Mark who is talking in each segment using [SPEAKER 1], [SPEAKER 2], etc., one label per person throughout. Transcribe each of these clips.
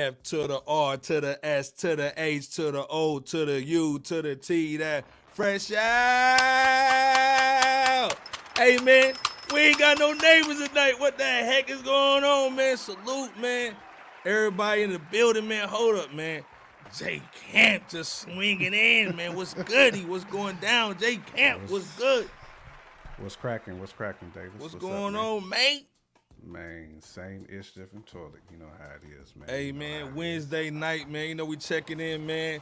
[SPEAKER 1] F to the R to the S to the H to the O to the U to the T, that fresh out. Hey, man, we ain't got no neighbors tonight. What the heck is going on, man? Salute, man. Everybody in the building, man. Hold up, man. Jay Camp just swinging in, man. What's goody? What's going down? Jay Camp, what's good?
[SPEAKER 2] What's cracking, Davis?
[SPEAKER 1] What's going on, mate?
[SPEAKER 2] Man, same ish, different toilet. You know how it is, man.
[SPEAKER 1] Hey, man, Wednesday night, man. You know we checking in, man.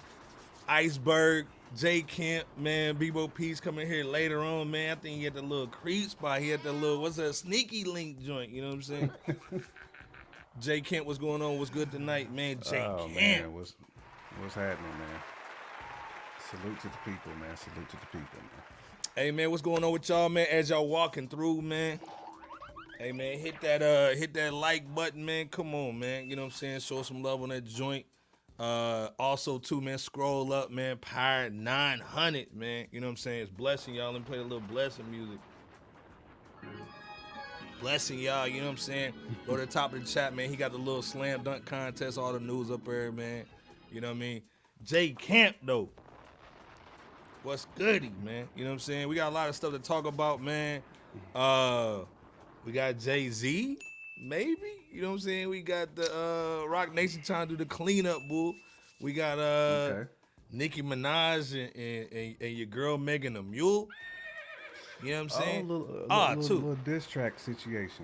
[SPEAKER 1] Iceberg, Jay Camp, man. Bebo Peace coming here later on, man. I think he had the little creep spot. He had the little, what's that, sneaky link joint, you know what I'm saying? Jay Camp, what's going on? What's good tonight, man? Jay Camp.
[SPEAKER 2] Man, what's happening, man? Salute to the people, man. Salute to the people, man.
[SPEAKER 1] Hey, man, what's going on with y'all, man? As y'all walking through, man. Hey, man, hit that like button, man. Come on, man. You know what I'm saying? Show some love on that joint. Also, too, man, scroll up, man. Pirate 900, man. You know what I'm saying? It's blessing y'all. Let me play a little blessing music. Blessing y'all, you know what I'm saying? Go to the top of the chat, man. He got the little slam dunk contest, all the news up there, man. You know what I mean? Jay Camp, though. What's goody, man? You know what I'm saying? We got a lot of stuff to talk about, man. We got Jay-Z, maybe. You know what I'm saying? We got the Roc Nation trying to do the cleanup, bull. We got Nicki Minaj and your girl Megan the Mule. You know what I'm saying?
[SPEAKER 2] A little diss track situation.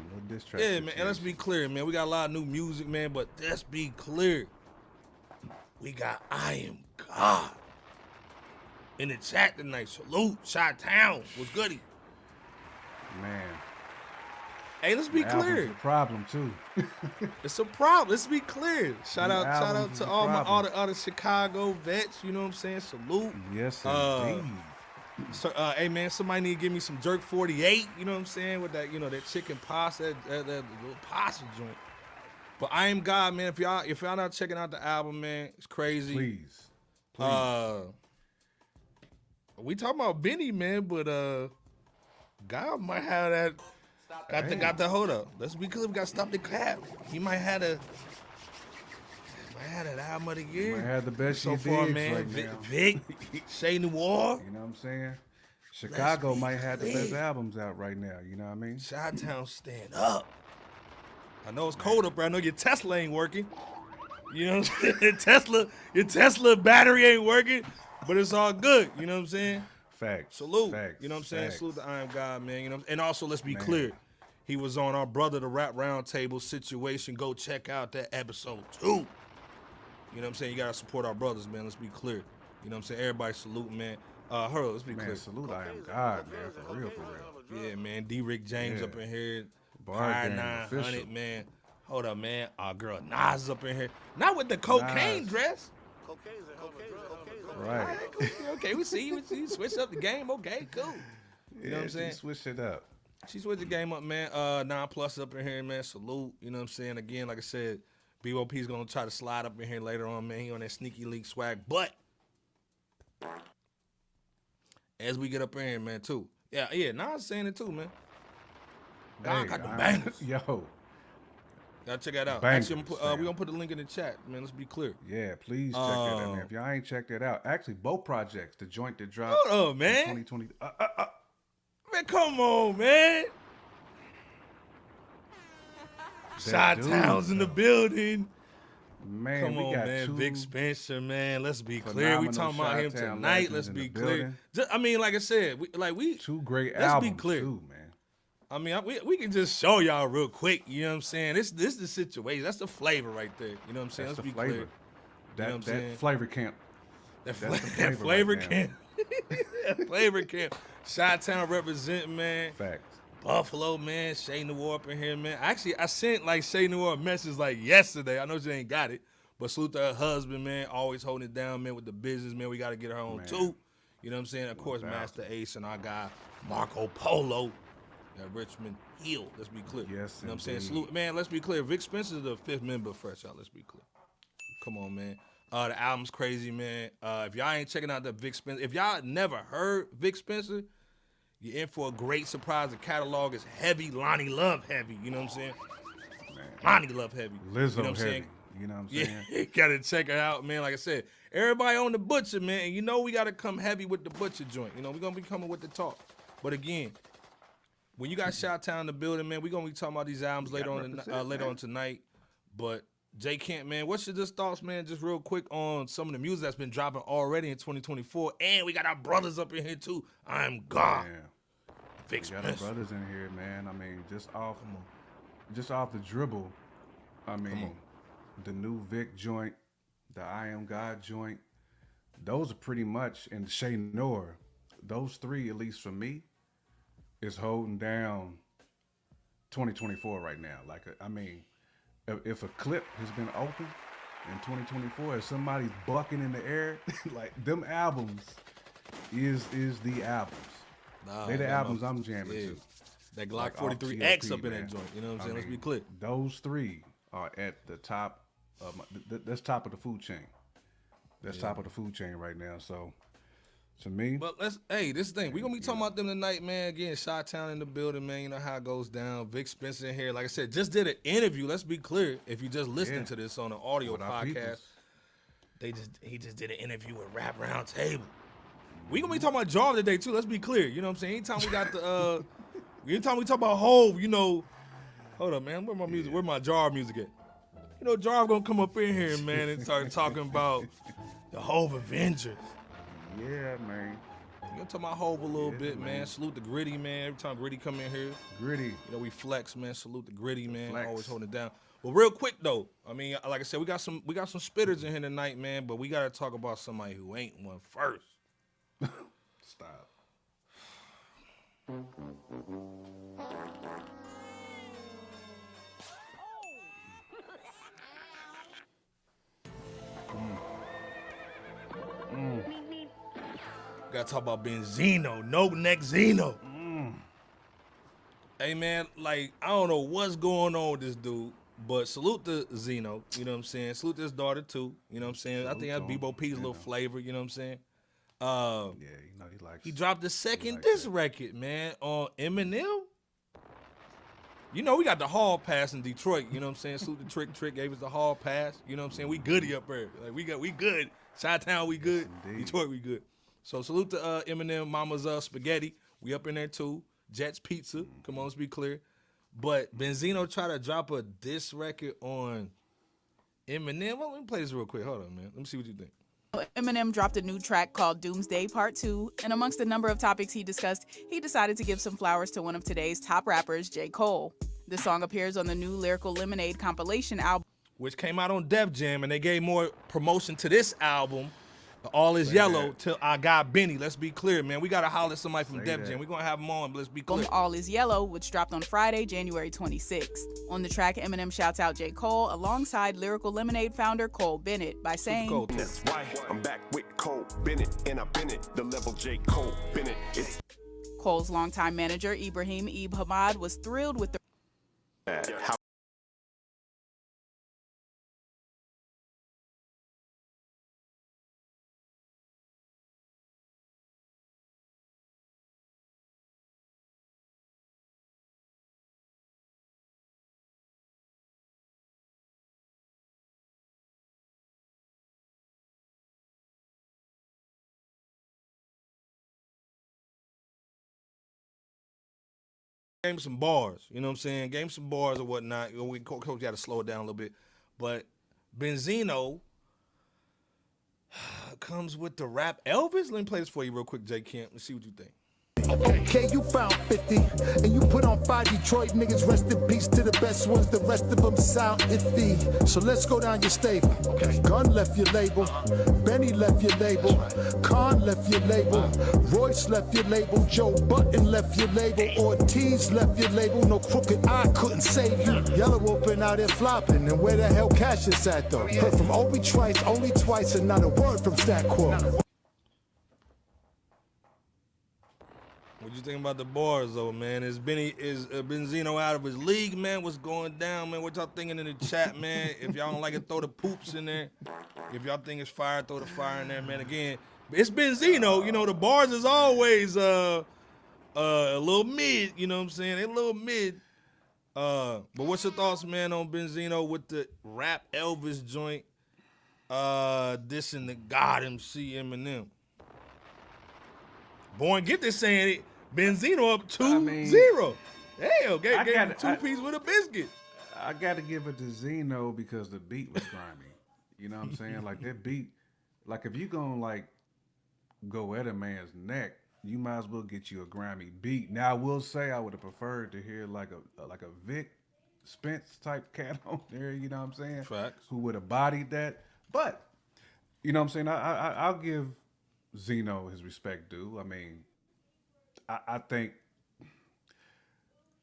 [SPEAKER 1] Yeah, man. And let's be clear, man. We got a lot of new music, man. But let's be clear. We got I Am God in the chat tonight. Salute, Shot Town. What's goody?
[SPEAKER 2] Man.
[SPEAKER 1] Hey, let's be clear.
[SPEAKER 2] It's a problem too.
[SPEAKER 1] It's a problem. Let's be clear. Shout out to all the Chicago vets. You know what I'm saying? Salute.
[SPEAKER 2] Yes, indeed.
[SPEAKER 1] So, hey man, somebody need to give me some jerk 48. You know what I'm saying? With that, you know, that chicken pasta, that little pasta joint. But I Am God, man. If y'all not checking out the album, man, it's crazy.
[SPEAKER 2] Please.
[SPEAKER 1] We talking about Benny, man, but God might have that. Got the hold up. Let's be clear. We got to stop the cap. He might have that album of the year.
[SPEAKER 2] Might have the best
[SPEAKER 1] so far, man.
[SPEAKER 2] right
[SPEAKER 1] Vic, Shay Noir.
[SPEAKER 2] You know what I'm saying? Chicago might have the best albums out right now. You know what I mean?
[SPEAKER 1] Chi-Town, stand up. I know it's cold up there. I know your Tesla ain't working. You know what I'm saying? Your Tesla battery ain't working, but it's all good. You know what I'm saying?
[SPEAKER 2] Facts.
[SPEAKER 1] Salute.
[SPEAKER 2] Facts.
[SPEAKER 1] You know what I'm saying?
[SPEAKER 2] Facts.
[SPEAKER 1] Salute to I Am God, man. You know, and also let's be clear. He was on our Brother the Rap Roundtable situation. Go check out that episode 2. You know what I'm saying? You gotta support our brothers, man. Let's be clear. You know what I'm saying? Everybody salute, man. Hurl, let's be clear.
[SPEAKER 2] Salute I Am God, man. For real.
[SPEAKER 1] Yeah, man. D. Rick James up in here.
[SPEAKER 2] Bar
[SPEAKER 1] 900,
[SPEAKER 2] official.
[SPEAKER 1] man. Hold up, man. Our girl Nas up in here. Not with the cocaine
[SPEAKER 2] Nas.
[SPEAKER 1] dress.
[SPEAKER 2] Right.
[SPEAKER 1] Okay, we see you. Switch up the game. Okay, cool. You know what I'm saying?
[SPEAKER 2] Switch it up.
[SPEAKER 1] She switched the game up, man. 9+ up in here, man. Salute. You know what I'm saying? Again, like I said, BOP's going to try to slide up in here later on, man. He on that sneaky league swag. But as we get up in here, man, too. Yeah, Nas saying it too, man. God got the bangers.
[SPEAKER 2] Yo.
[SPEAKER 1] Y'all check that out.
[SPEAKER 2] Bangers,
[SPEAKER 1] Actually, we're going to put the link in the chat, man. Let's be clear.
[SPEAKER 2] Yeah, please check that out, man. If y'all ain't checked that out. Actually, both projects, the joint that dropped
[SPEAKER 1] Hold on, man.
[SPEAKER 2] in 2020.
[SPEAKER 1] Man, come on, man. Chi-Town's in the building.
[SPEAKER 2] Man,
[SPEAKER 1] come
[SPEAKER 2] we
[SPEAKER 1] on,
[SPEAKER 2] got
[SPEAKER 1] man.
[SPEAKER 2] two
[SPEAKER 1] Vic Spencer, man. Let's be clear. We talking about him
[SPEAKER 2] Chi-Town
[SPEAKER 1] tonight.
[SPEAKER 2] legends
[SPEAKER 1] Let's
[SPEAKER 2] in
[SPEAKER 1] be
[SPEAKER 2] the
[SPEAKER 1] clear.
[SPEAKER 2] building.
[SPEAKER 1] I mean, like I said, we
[SPEAKER 2] two great
[SPEAKER 1] let's
[SPEAKER 2] albums,
[SPEAKER 1] be clear.
[SPEAKER 2] too, man.
[SPEAKER 1] I mean, we can just show y'all real quick. You know what I'm saying? This is the situation. That's the flavor right there. You know what I'm saying?
[SPEAKER 2] That's
[SPEAKER 1] Let's
[SPEAKER 2] the
[SPEAKER 1] be
[SPEAKER 2] flavor.
[SPEAKER 1] clear.
[SPEAKER 2] That flavor camp.
[SPEAKER 1] That
[SPEAKER 2] That's the
[SPEAKER 1] flavor
[SPEAKER 2] flavor right
[SPEAKER 1] camp. That flavor camp. Chi-Town representing, man.
[SPEAKER 2] Facts.
[SPEAKER 1] Buffalo, man. Shay Noir up in here, man. Actually, I sent like Shay Noir a message like yesterday. I know she ain't got it, but salute to her husband, man. Always holding it down, man, with the business, man. We got to get her on too. You know what I'm saying? Of course, Master Ace and our guy Marco Polo at Richmond Hill. Let's be clear.
[SPEAKER 2] Yes,
[SPEAKER 1] you know what I'm saying?
[SPEAKER 2] indeed.
[SPEAKER 1] Salute, man. Let's be clear. Vic Spencer's the 5th member of FRSHOUT. Let's be clear. Come on, man. The album's crazy, man. If y'all ain't checking out the Vic Spencer, if y'all never heard Vic Spencer, you're in for a great surprise. The catalog is heavy. Lonnie Love heavy. You know what I'm saying?
[SPEAKER 2] Man.
[SPEAKER 1] Lonnie Love heavy.
[SPEAKER 2] Lizzo
[SPEAKER 1] you know what I'm
[SPEAKER 2] heavy.
[SPEAKER 1] saying?
[SPEAKER 2] You know what I'm saying?
[SPEAKER 1] Yeah, gotta check it out, man. Like I said, everybody on the butcher, man. And you know we gotta come heavy with the butcher joint. You know, we're gonna be coming with the talk. But again, when you got Chi-Town in the building, man, we're gonna be talking about these albums later on tonight. But Jay Camp, man, what's your just thoughts, man, just real quick on some of the music that's been dropping already in 2024? And we got our brothers up in here too. I'm God.
[SPEAKER 2] We got our brothers in here, man. I mean, just off the dribble. I mean, the new Vic joint, the IAMGAWD joint, those are pretty much, and Shay Noor, those three, at least for me, is holding down 2024 right now. Like, I mean, if a clip has been open in 2024, if somebody's bucking in the air, like them albums is the albums. They the albums I'm jamming to.
[SPEAKER 1] That Glock 43X up in that joint. You know what I'm saying? Let's be clear.
[SPEAKER 2] Those three are at the top of that's top of the food chain. That's top of the food chain right now. So to me.
[SPEAKER 1] But this thing. We're gonna be talking about them tonight, man. Again, Chi-Town in the building, man. You know how it goes down. Vic Spencer in here. Like I said, just did an interview. Let's be clear. If you just listening to this on an audio podcast, he just did an interview with Rap Round Table. We gonna be talking about Jarve today too. Let's be clear. You know what I'm saying? Anytime we got the anytime we talk about Hove, you know, hold up, man. Where my music? Where my Jarve music at? You know, Jarve gonna come up in here, man, and start talking about the Hove Avengers.
[SPEAKER 2] Yeah, man.
[SPEAKER 1] You gonna talk about Hove a little bit, man. Salute the Gritty, man. Every time Gritty come in here,
[SPEAKER 2] Gritty.
[SPEAKER 1] You know, we flex, man. Salute the Gritty, man.
[SPEAKER 2] Flex.
[SPEAKER 1] Always holding it down. Well, real quick though, I mean, like I said, we got some spitters in here tonight, man. But we gotta talk about somebody who ain't one first.
[SPEAKER 2] Stop.
[SPEAKER 1] Gotta talk about Benzino, no neck Zeno. Hey man, like I don't know what's going on with this dude, but salute to Zeno. You know what I'm saying? Salute to his daughter too. You know what I'm saying? I think that's Bebo P's little flavor. You know what I'm saying?
[SPEAKER 2] Yeah, you know he likes.
[SPEAKER 1] He dropped the second diss record, man, on Eminem. You know, we got the hall pass in Detroit. You know what I'm saying? Salute the Trick gave us the hall pass. You know what I'm saying? We goody up there. Like we good. Chi-Town, we good.
[SPEAKER 2] Indeed.
[SPEAKER 1] Detroit, we good. So salute to Eminem, Mama's Spaghetti. We up in there too. Jet's Pizza. Come on, let's be clear. But Benzino tried to drop a diss record on Eminem. Well, let me play this real quick. Hold on, man. Let me see what you think.
[SPEAKER 3] Eminem dropped a new track called Doomsday Part 2, and amongst the number of topics he discussed, he decided to give some flowers to one of today's top rappers, J. Cole. The song appears on the new Lyrical Lemonade compilation album,
[SPEAKER 1] which came out on Def Jam, and they gave more promotion to this album, All Is Yellow, till I Got Benny. Let's be clear, man. We got to holler at somebody from Def Jam. We're going to have them on, but let's be clear.
[SPEAKER 3] All Is Yellow, which dropped on Friday, January 26th. On the track, Eminem shouts out J. Cole alongside Lyrical Lemonade founder Cole Bennett by saying,
[SPEAKER 4] "That's why I'm back with Cole Bennett, and I've been at the level J. Cole Bennett."
[SPEAKER 3] Cole's longtime manager, Ibrahim Ib Hamad, was thrilled with the
[SPEAKER 4] How
[SPEAKER 1] Gave him some bars, you know what I'm saying? Gave him some bars or whatnot. You know, Coach got to slow it down a little bit. But Benzino comes with the rap Elvis. Let me play this for you real quick, J. Camp. Let's see what you think.
[SPEAKER 5] Okay, you found 50, and you put on 5 Detroit niggas. Rest in peace to the best ones, the rest of them sound iffy. So let's go down your stable. Gun left your label, Benny left your label, Khan left your label, Royce left your label, Joe Button left your label, Ortiz left your label. No crooked eye couldn't save you. Yellow open out there flopping, and where the hell Cash is at though? Heard from Obi twice, only twice, and not a word from Stat Quo.
[SPEAKER 1] What you think about the bars, though, man? Is Benzino out of his league, man? What's going down, man? What y'all thinking in the chat, man? If y'all don't like it, throw the poops in there. If y'all think it's fire, throw the fire in there, man. Again, it's Benzino. You know, the bars is always a little mid, you know what I'm saying? They a little mid. But what's your thoughts, man, on Benzino with the rap Elvis joint? Dissing the God MC Eminem. Boy, get this saying it. Benzino up 2-0. Damn, gave him 2-piece with a biscuit.
[SPEAKER 2] I got to give it to Zeno because the beat was grimy. You know what I'm saying? Like that beat, like if you gonna like go at a man's neck, you might as well get you a grimy beat. Now I will say I would have preferred to hear like a Vic Spence type cat on there. You know what I'm saying?
[SPEAKER 1] Facts.
[SPEAKER 2] Who would have bodied that? But you know what I'm saying? I'll give Zeno his respect due. I mean, I think.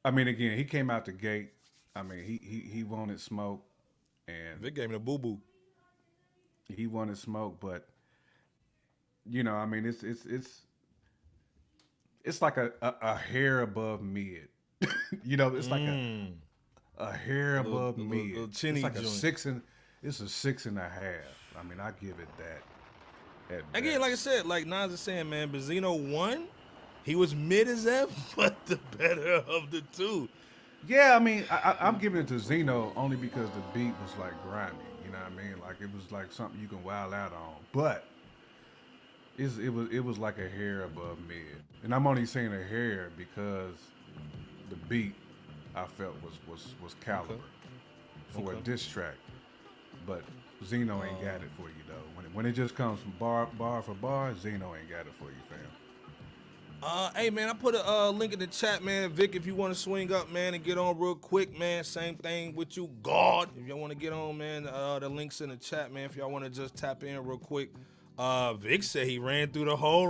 [SPEAKER 2] I mean, again, he came out the gate. I mean, he wanted smoke, and
[SPEAKER 1] Vic gave him a boo boo.
[SPEAKER 2] He wanted smoke, but you know, I mean, it's like a hair above mid. You know, it's like a hair above mid.
[SPEAKER 1] Little chinny
[SPEAKER 2] it's like
[SPEAKER 1] joint.
[SPEAKER 2] It's a 6.5. I mean, I give it that.
[SPEAKER 1] Again, like I said, like Nas is saying, man, Benzino won. He was mid as F, but the better of the two.
[SPEAKER 2] Yeah, I mean, I'm giving it to Zeno only because the beat was like grimy. You know what I mean? Like it was like something you can wild out on. But it was like a hair above mid, and I'm only saying a hair because the beat I felt was caliber for a diss track. But Zeno ain't got it for you though. When it just comes from bar for bar, Zeno ain't got it for you, fam.
[SPEAKER 1] Hey man, I put a link in the chat, man. Vic, if you want to swing up, man, and get on real quick, man. Same thing with you, God. If y'all want to get on, man, the link's in the chat, man. If y'all want to just tap in real quick. Vic said he ran through the whole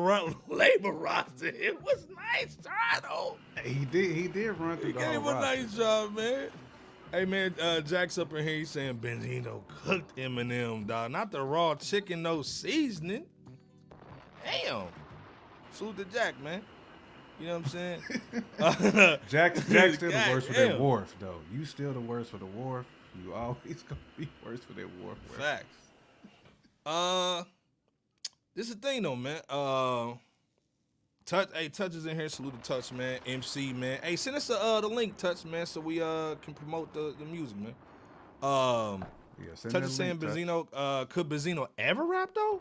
[SPEAKER 1] labor roster. It was nice try though.
[SPEAKER 2] He did run through the whole roster.
[SPEAKER 1] He gave a nice job, man. Hey man, Jack's up in here. He's saying Benzino cooked Eminem, dog. Not the raw chicken, no seasoning. Damn. Salute to Jack, man. You know what I'm saying?
[SPEAKER 2] Jack's still the worst for that wharf, though. You still the worst for the wharf. You always gonna be worse for that wharf.
[SPEAKER 1] Facts. This is the thing though, man. Touch is in here. Salute to Touch, man. MC, man. Hey, send us the link, Touch, man, so we can promote the music, man. Touch is saying Benzino. Could Benzino ever rap though?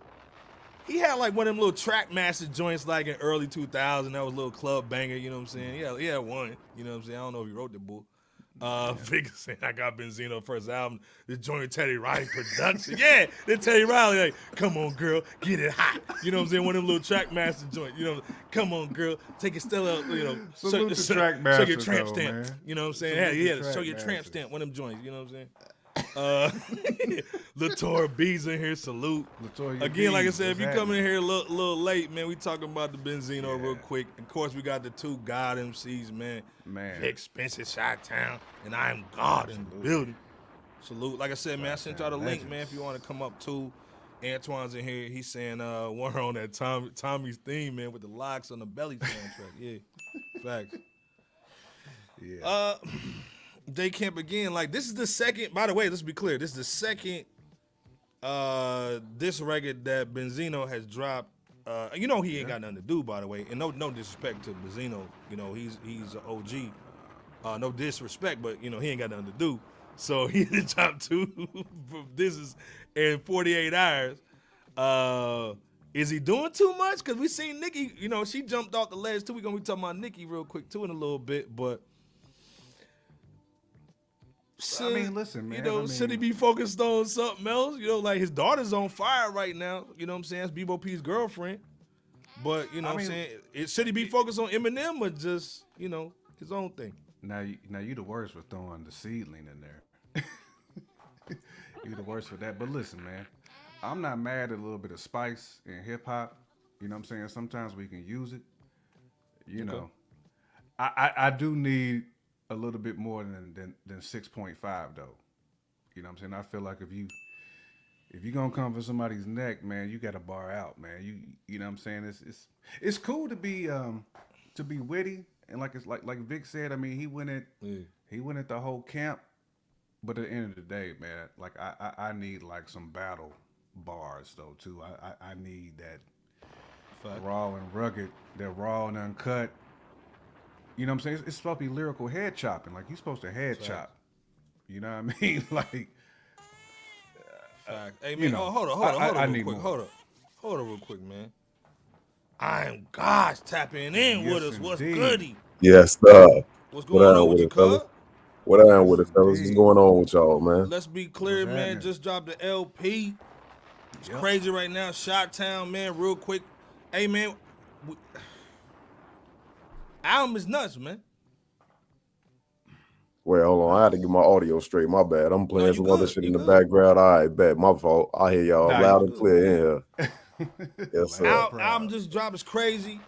[SPEAKER 1] He had like one of them little track master joints like in early 2000. That was a little club banger, you know what I'm saying? Yeah, he had one, you know what I'm saying? I don't know if he wrote the bull. Vic saying I got Benzino first album, the joint Teddy Riley production. Yeah, the Teddy Riley like, come on girl, get it hot. You know what I'm saying? One of them little track master joints. You know, come on girl, take it still up. You know,
[SPEAKER 2] track master,
[SPEAKER 1] show your tramp
[SPEAKER 2] though,
[SPEAKER 1] stamp.
[SPEAKER 2] man.
[SPEAKER 1] You know what I'm saying? Yeah, show your tramp stamp. One of them joints. You know what I'm saying? Latour B's in here, salute. Again, like I said, if you coming in here a little late, man, we talking about the Benzino real quick. Of course, we got the two God MCs, man. Vic Spencer, Chi-Town, and IAMGAWD in the building. Salute. Like I said, man, I sent y'all the link, man, if you want to come up too. Antoine's in here. He's saying one on that Tommy's theme, man, with the locks on the belly soundtrack. Yeah, facts.
[SPEAKER 2] Yeah.
[SPEAKER 1] They can't begin. Like, this is the second, by the way, let's be clear. This is the second this record that Benzino has dropped. You know he ain't got nothing to do, by the way. And no disrespect to Benzino. You know, he's an OG. No disrespect, but, you know, he ain't got nothing to do. So he dropped two. This is in 48 hours. Is he doing too much? Because we seen Nicki, you know, she jumped off the ledge, too. We're going to be talking about Nicki real quick, too, in a little bit. But
[SPEAKER 2] I mean, listen, man.
[SPEAKER 1] You know, should he be focused on something else? You know, like his daughter's on fire right now. You know what I'm saying? That's Bebo P's girlfriend. But, you know what I'm saying? Should he be focused on Eminem or just, you know, his own thing?
[SPEAKER 2] Now you the worst for throwing the seedling in there. You the worst for that. But listen, man, I'm not mad at a little bit of spice in hip hop. You know what I'm saying? Sometimes we can use it. You know, I do need a little bit more than 6.5 though. You know what I'm saying? I feel like if you gonna come for somebody's neck, man, you got to bar out, man. You know what I'm saying? It's cool to be witty and like Vic said. I mean, he went at the whole camp, but at the end of the day, man, like I need like some battle bars though too. I need that raw and rugged, that raw and uncut. You know what I'm saying? It's supposed to be lyrical head chopping. Like, you're supposed to head chop. You know what I mean? Like,
[SPEAKER 1] Fact. Hey man,
[SPEAKER 2] you know,
[SPEAKER 1] hold on,
[SPEAKER 2] I
[SPEAKER 1] real
[SPEAKER 2] need
[SPEAKER 1] quick.
[SPEAKER 2] more.
[SPEAKER 1] Hold on real quick, man. I am God's tapping in
[SPEAKER 2] Yes,
[SPEAKER 1] with us. What's
[SPEAKER 2] indeed.
[SPEAKER 1] goody?
[SPEAKER 6] Yes,
[SPEAKER 1] What's
[SPEAKER 6] what
[SPEAKER 1] going
[SPEAKER 6] down
[SPEAKER 1] on with
[SPEAKER 6] with
[SPEAKER 1] you,
[SPEAKER 6] it, fellas?
[SPEAKER 1] cuz?
[SPEAKER 6] What down
[SPEAKER 2] Yes,
[SPEAKER 6] with it, fellas? What's
[SPEAKER 2] indeed.
[SPEAKER 6] going on with y'all, man?
[SPEAKER 1] Let's be
[SPEAKER 2] What's
[SPEAKER 1] clear, man.
[SPEAKER 2] happening?
[SPEAKER 1] Just dropped the LP. It's
[SPEAKER 2] Yep.
[SPEAKER 1] crazy right now. Shot Town, man, real quick. Hey man, album is nuts, man.
[SPEAKER 6] Wait, hold on. I had to get my audio straight. My bad. I'm
[SPEAKER 1] No,
[SPEAKER 6] playing
[SPEAKER 1] you
[SPEAKER 6] some other
[SPEAKER 1] good.
[SPEAKER 6] shit
[SPEAKER 1] You
[SPEAKER 6] in the
[SPEAKER 1] good.
[SPEAKER 6] background. All right, bet. My fault. I hear y'all
[SPEAKER 2] Nah,
[SPEAKER 6] loud
[SPEAKER 2] you
[SPEAKER 6] and clear in here. Yes, sir.
[SPEAKER 2] Loud.
[SPEAKER 1] Album just dropped. It's crazy.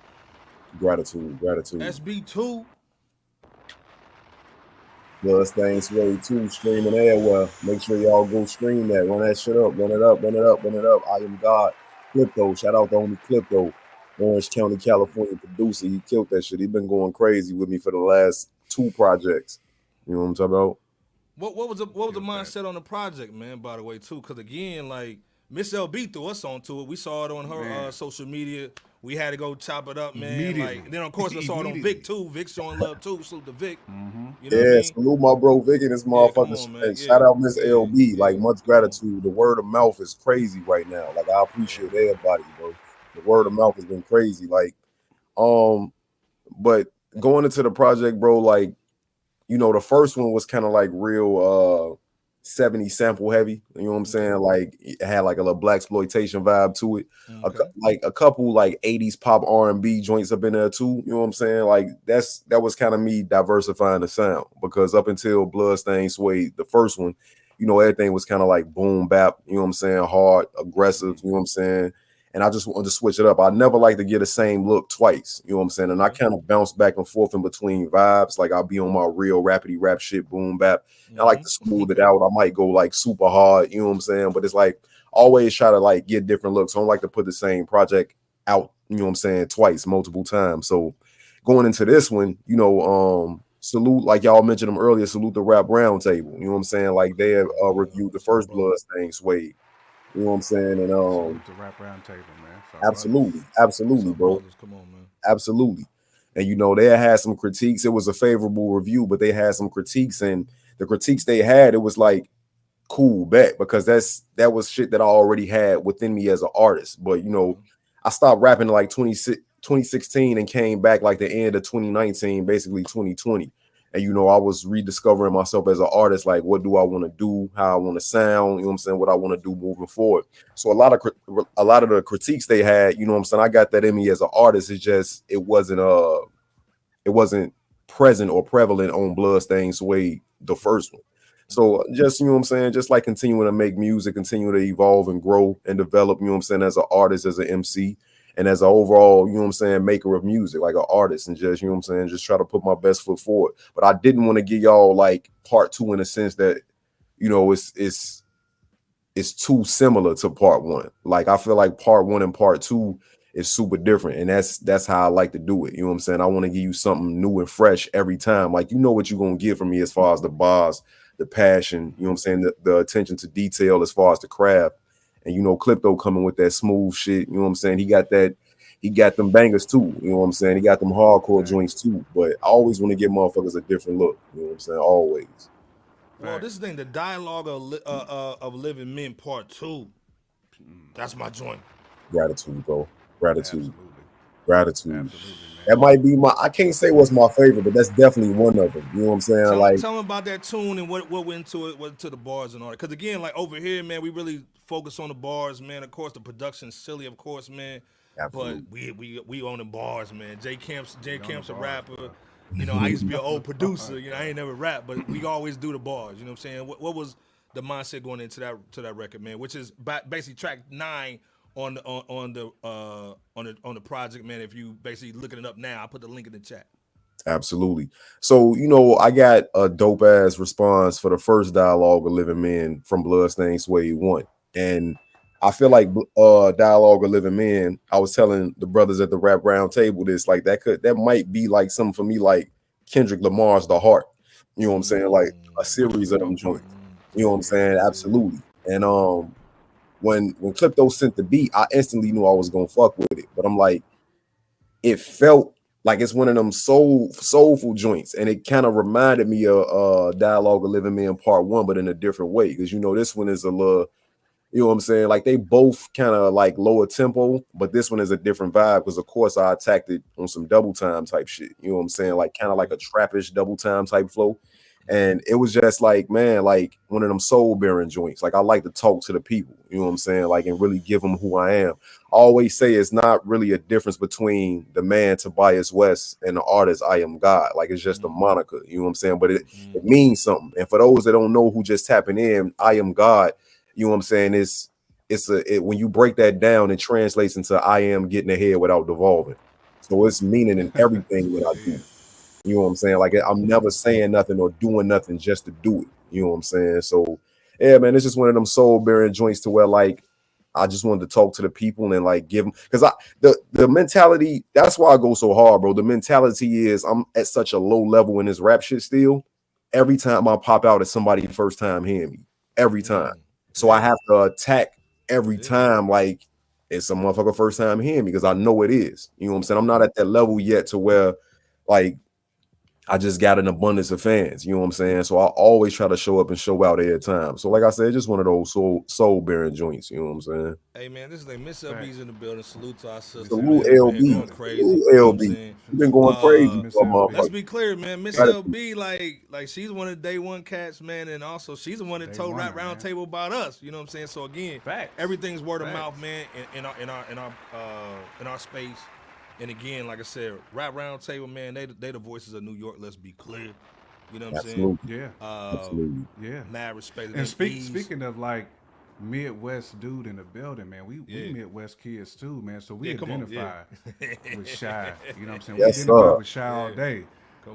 [SPEAKER 6] Gratitude.
[SPEAKER 1] SB2.
[SPEAKER 6] Bloodstained Sway 2 streaming everywhere. Make sure y'all go stream that. Run that shit up. Run it up. I am God. Clipto. Shout out to homie Clipto. Orange County, California producer. He killed that shit. He been going crazy with me for the last 2 projects. You know what I'm talking about?
[SPEAKER 1] What was the mindset on the project, man? By the way, too, because again, like Miss LB threw us onto it. We saw it on her social media. We had to go chop it up, man.
[SPEAKER 2] Immediately.
[SPEAKER 1] Like then, of course, I saw it on Vic too. Vic showing love too. Salute to Vic. You know
[SPEAKER 6] Yeah,
[SPEAKER 1] what I mean?
[SPEAKER 6] salute my bro Vic and this
[SPEAKER 1] Yeah, come
[SPEAKER 6] motherfucker.
[SPEAKER 1] on, man.
[SPEAKER 6] And shout out Miss
[SPEAKER 1] Yeah,
[SPEAKER 6] LB. Like,
[SPEAKER 1] yeah.
[SPEAKER 6] much gratitude. The word of mouth is crazy right now. Like, I appreciate everybody, bro. The word of mouth has been crazy. Like, but going into the project, bro, like, you know, the first one was kind of like real 70 sample heavy. You know what I'm saying? Like, it had like a little black exploitation vibe to it.
[SPEAKER 1] Okay.
[SPEAKER 6] Like a couple like 80s pop R&B joints up in there too. You know what I'm saying? Like, that was kind of me diversifying the sound, because up until Bloodstained Sway, the first one, you know, everything was kind of like boom bap, you know what I'm saying? Hard, aggressive, you know what I'm saying? And I just wanted to switch it up. I never like to get the same look twice. You know what I'm saying? And I kind of bounce back and forth in between vibes. Like, I'll be on my real rapidy rap shit, boom bap. And I like to smooth it out. I might go like super hard, you know what I'm saying? But it's like always try to like get different looks. I don't like to put the same project out, you know what I'm saying, twice, multiple times. So going into this one, you know, salute, like y'all mentioned them earlier, salute the Rap Roundtable. You know what I'm saying? Like, they have reviewed the first Bloodstained Sway. You know what I'm saying? And
[SPEAKER 2] Salute to Rap Round Table, man.
[SPEAKER 6] absolutely, bro.
[SPEAKER 1] Brothers, come on, man.
[SPEAKER 6] Absolutely. And you know, they had some critiques. It was a favorable review, but they had some critiques, and the critiques they had, it was like, cool, bet, because that was shit that I already had within me as an artist. But you know, I stopped rapping in like 2016 and came back like the end of 2019, basically 2020. And you know, I was rediscovering myself as an artist. Like, what do I want to do? How I want to sound? You know what I'm saying? What I want to do moving forward. So a lot of the critiques they had, you know what I'm saying, I got that in me as an artist. It's just it wasn't present or prevalent on Bloodstained Sway, the first one. So just, you know what I'm saying, just like continuing to make music, continue to evolve and grow and develop, you know what I'm saying, as an artist, as an MC, and as an overall, you know what I'm saying, maker of music, like an artist, and just, you know what I'm saying, just try to put my best foot forward. But I didn't want to give y'all like part 2 in a sense that, you know, it's too similar to part 1. Like, I feel like part 1 and part 2 is super different, and that's how I like to do it. You know what I'm saying? I want to give you something new and fresh every time. Like, you know what you're gonna get from me as far as the bars, the passion, you know what I'm saying, the attention to detail as far as the craft. And you know, Clipto coming with that smooth shit, you know what I'm saying? He got them bangers too, you know what I'm saying? He got them hardcore joints too. But I always want to give motherfuckers a different look, you know what I'm saying? Always.
[SPEAKER 1] Well, this is the thing, the dialogue of Living Men Part 2. That's my joint.
[SPEAKER 6] Gratitude, bro. Gratitude.
[SPEAKER 2] Absolutely,
[SPEAKER 6] That might be I can't say what's my favorite, but that's definitely one of them. You know what I'm saying?
[SPEAKER 1] Tell me about that tune and what went into it, what into the bars and all that. Because again, like over here, man, we really focus on the bars, man. Of course, the production's silly, of course, man.
[SPEAKER 6] Absolutely.
[SPEAKER 1] But we own the bars, man. Jay Camp's a rapper. You know, I used to be an old producer. You know, I ain't never rap, but we always do the bars. You know what I'm saying? What was the mindset going into that record, man? Which is basically track 9 on the project, man. If you basically looking it up now, I put the link in the chat.
[SPEAKER 6] Absolutely. So, you know, I got a dope ass response for the first Dialogue of Living Men from Bloodstained Sway 1. And I feel like Dialogue of Living Men, I was telling the brothers at the Rap Round Table this, like that might be like something for me, like Kendrick Lamar's The Heart. You know what I'm saying? Like a series of them joints. You know what I'm saying? Absolutely. And when Clipto sent the beat, I instantly knew I was gonna fuck with it. But I'm like, it felt Like it's one of them soulful joints, and it kind of reminded me of Dialogue of Living Man Part 1, but in a different way. Because this one is a little, you know what I'm saying? Like they both kind of like lower tempo, but this one is a different vibe. Because of course I attacked it on some double time type shit. You know what I'm saying? Like kind of like a trappish double time type flow. And it was just like, man, like one of them soul bearing joints. Like I like to talk to the people, you know what I'm saying? Like, and really give them who I am. I always say it's not really a difference between the man Tobias West and the artist I Am God. Like it's just a moniker, you know what I'm saying? But it means something. And for those that don't know who just tapping in, I Am God, you know what I'm saying? When you break that down, it translates into I am getting ahead without devolving. So it's meaning in everything that I do. You know what I'm saying? Like I'm never saying nothing or doing nothing just to do it. You know what I'm saying? So yeah, man, it's just one of them soul bearing joints to where like I just wanted to talk to the people and like give them, because the mentality, that's why I go so hard, bro. The mentality is I'm at such a low level in this rap shit still. Every time I pop out, it's somebody first time hearing me. Every time. So I have to attack every time like it's a motherfucker first time hearing me, because I know it is. You know what I'm saying? I'm not at that level yet to where like I just got an abundance of fans, you know what I'm saying? So I always try to show up and show out every time. So like I said, just one of those soul bearing joints, you know what I'm saying?
[SPEAKER 1] Hey man, this is like Miss LB's in the building. Salute to our sister.
[SPEAKER 6] Salute
[SPEAKER 1] Man.
[SPEAKER 6] LB.
[SPEAKER 1] Going crazy.
[SPEAKER 6] Salute
[SPEAKER 1] You know what I'm
[SPEAKER 6] LB.
[SPEAKER 1] saying?
[SPEAKER 6] You've been going crazy for a
[SPEAKER 2] LB.
[SPEAKER 1] Let's
[SPEAKER 6] motherfucker.
[SPEAKER 1] be clear, man. Miss LB, like she's one of the day one cats, man, and also she's the one that told Rap Roundtable about us. You know what I'm saying? So again, everything's word of mouth, man, in our space. And again, like I said, Rap Roundtable, man, they the voices of New York. Let's be clear. You know what I'm saying?
[SPEAKER 2] Yeah.
[SPEAKER 1] Absolutely.
[SPEAKER 2] Yeah.
[SPEAKER 1] Mad respect.
[SPEAKER 2] And speaking of like Midwest dude in the building, man, we Midwest kids too, man. So we identify with Shy. You know what I'm saying?
[SPEAKER 6] Yes,
[SPEAKER 2] we identify
[SPEAKER 6] sir.
[SPEAKER 2] with Shy all day.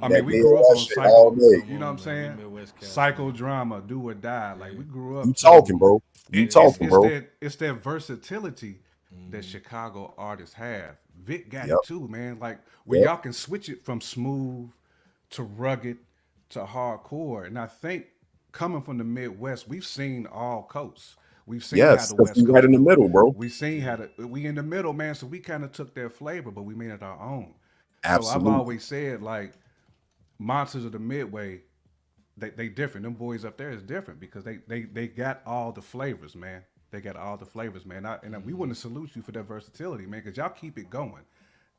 [SPEAKER 6] I mean, we grew up on Psycho,
[SPEAKER 2] you know what I'm saying? Psychodrama, Do or Die. Like we grew up.
[SPEAKER 6] You talking, bro. You talking, bro.
[SPEAKER 2] It's that versatility that Chicago artists have. Vic got
[SPEAKER 6] Yep.
[SPEAKER 2] it too, man. Like where y'all can switch it from smooth to rugged to hardcore. And I think coming from the Midwest, we've seen all coasts. We've seen how the West Coast
[SPEAKER 6] right in the middle, bro.
[SPEAKER 2] We've seen we in the middle, man. So we kind of took their flavor, but we made it our own.
[SPEAKER 6] Absolutely.
[SPEAKER 2] So I've always said, like, Monsters of the Midway, they different. Them boys up there is different because they got all the flavors, man. They got all the flavors, man. And we want to salute you for that versatility, man, because y'all keep it going.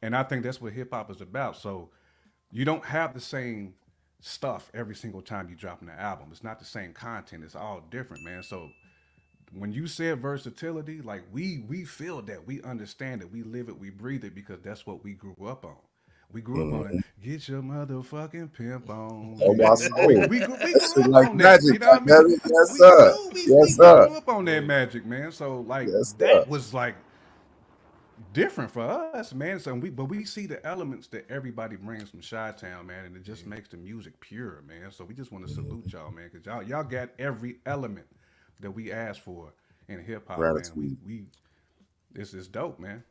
[SPEAKER 2] And I think that's what hip hop is about. So you don't have the same stuff every single time you drop an album. It's not the same content. It's all different, man. So when you said versatility, like we feel that, we understand it, we live it, we breathe it, because that's what we grew up on. We grew up on it. Get your motherfucking pimp on.
[SPEAKER 6] Oh, my soul.
[SPEAKER 2] We grew
[SPEAKER 6] Shit
[SPEAKER 2] up
[SPEAKER 6] like
[SPEAKER 2] on that.
[SPEAKER 6] magic,
[SPEAKER 2] You know what I mean?
[SPEAKER 6] yes, sir. Yes, sir.
[SPEAKER 2] We grew up on that magic, man. So like that was like different for us, man. So but we see the elements that everybody brings from Chi-Town, man, and it just makes the music pure, man. So we just want to salute y'all, man, because y'all got every element that we asked for in hip hop, man. We this is dope, man.